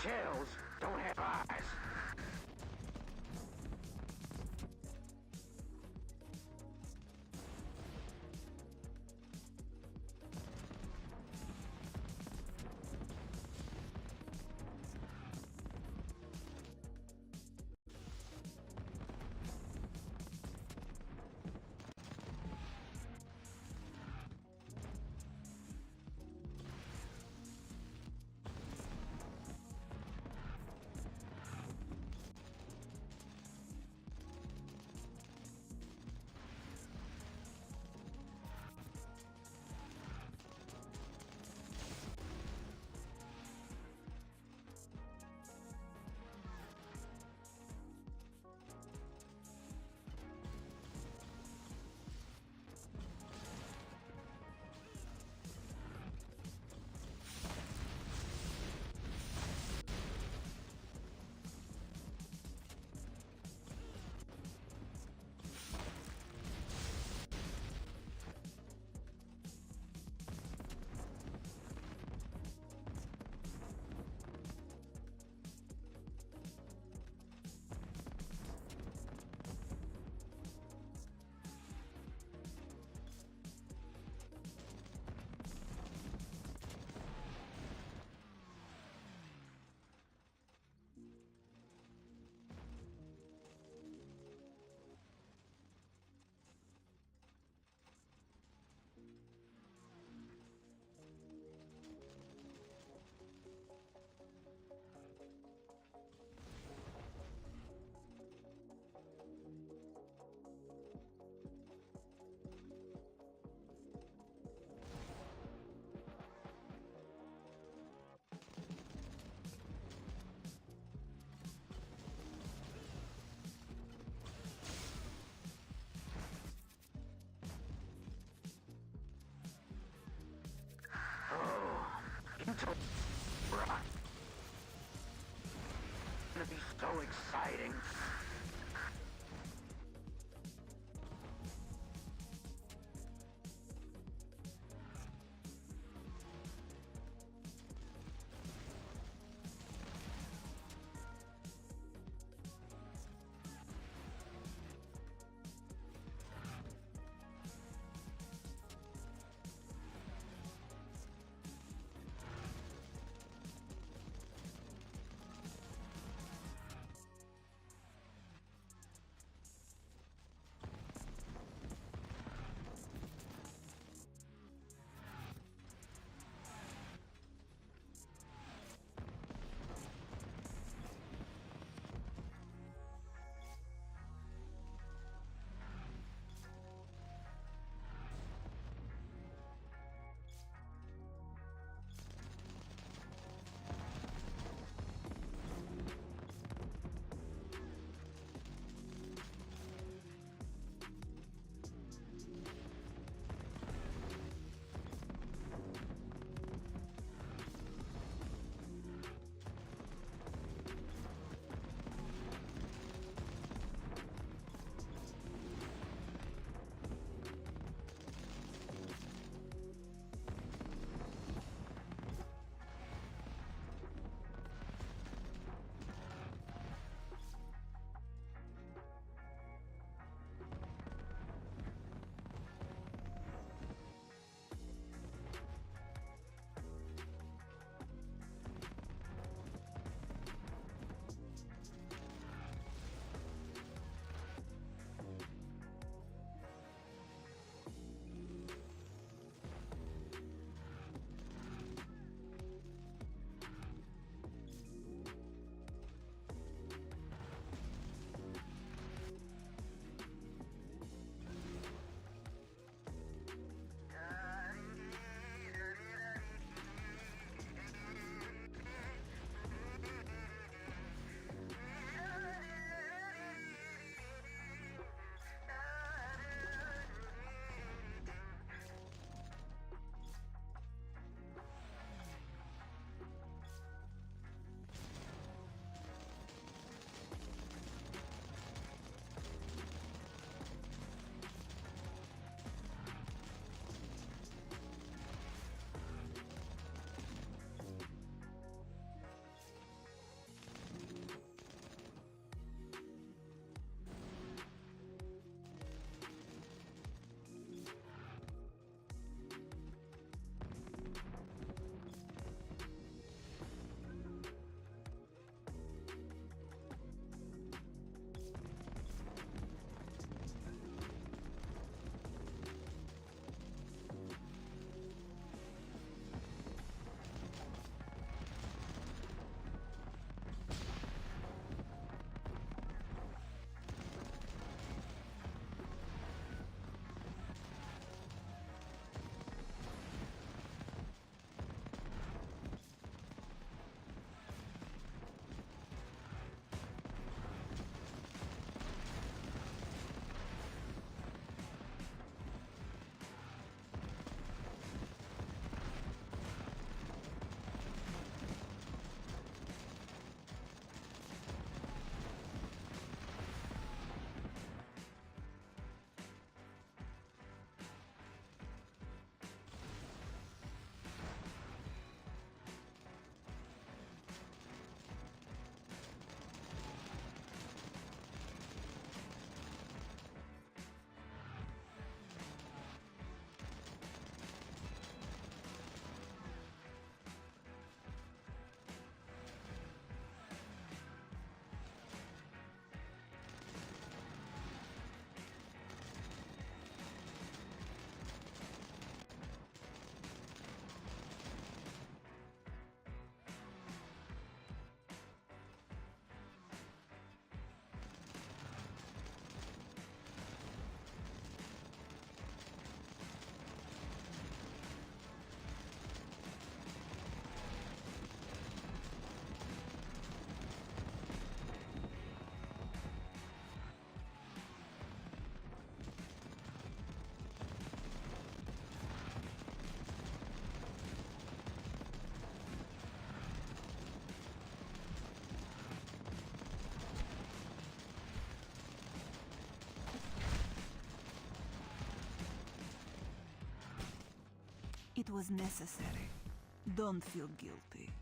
shells don't have eyes. Bruh. It's gonna be so exciting. It was necessary. Don't feel guilty.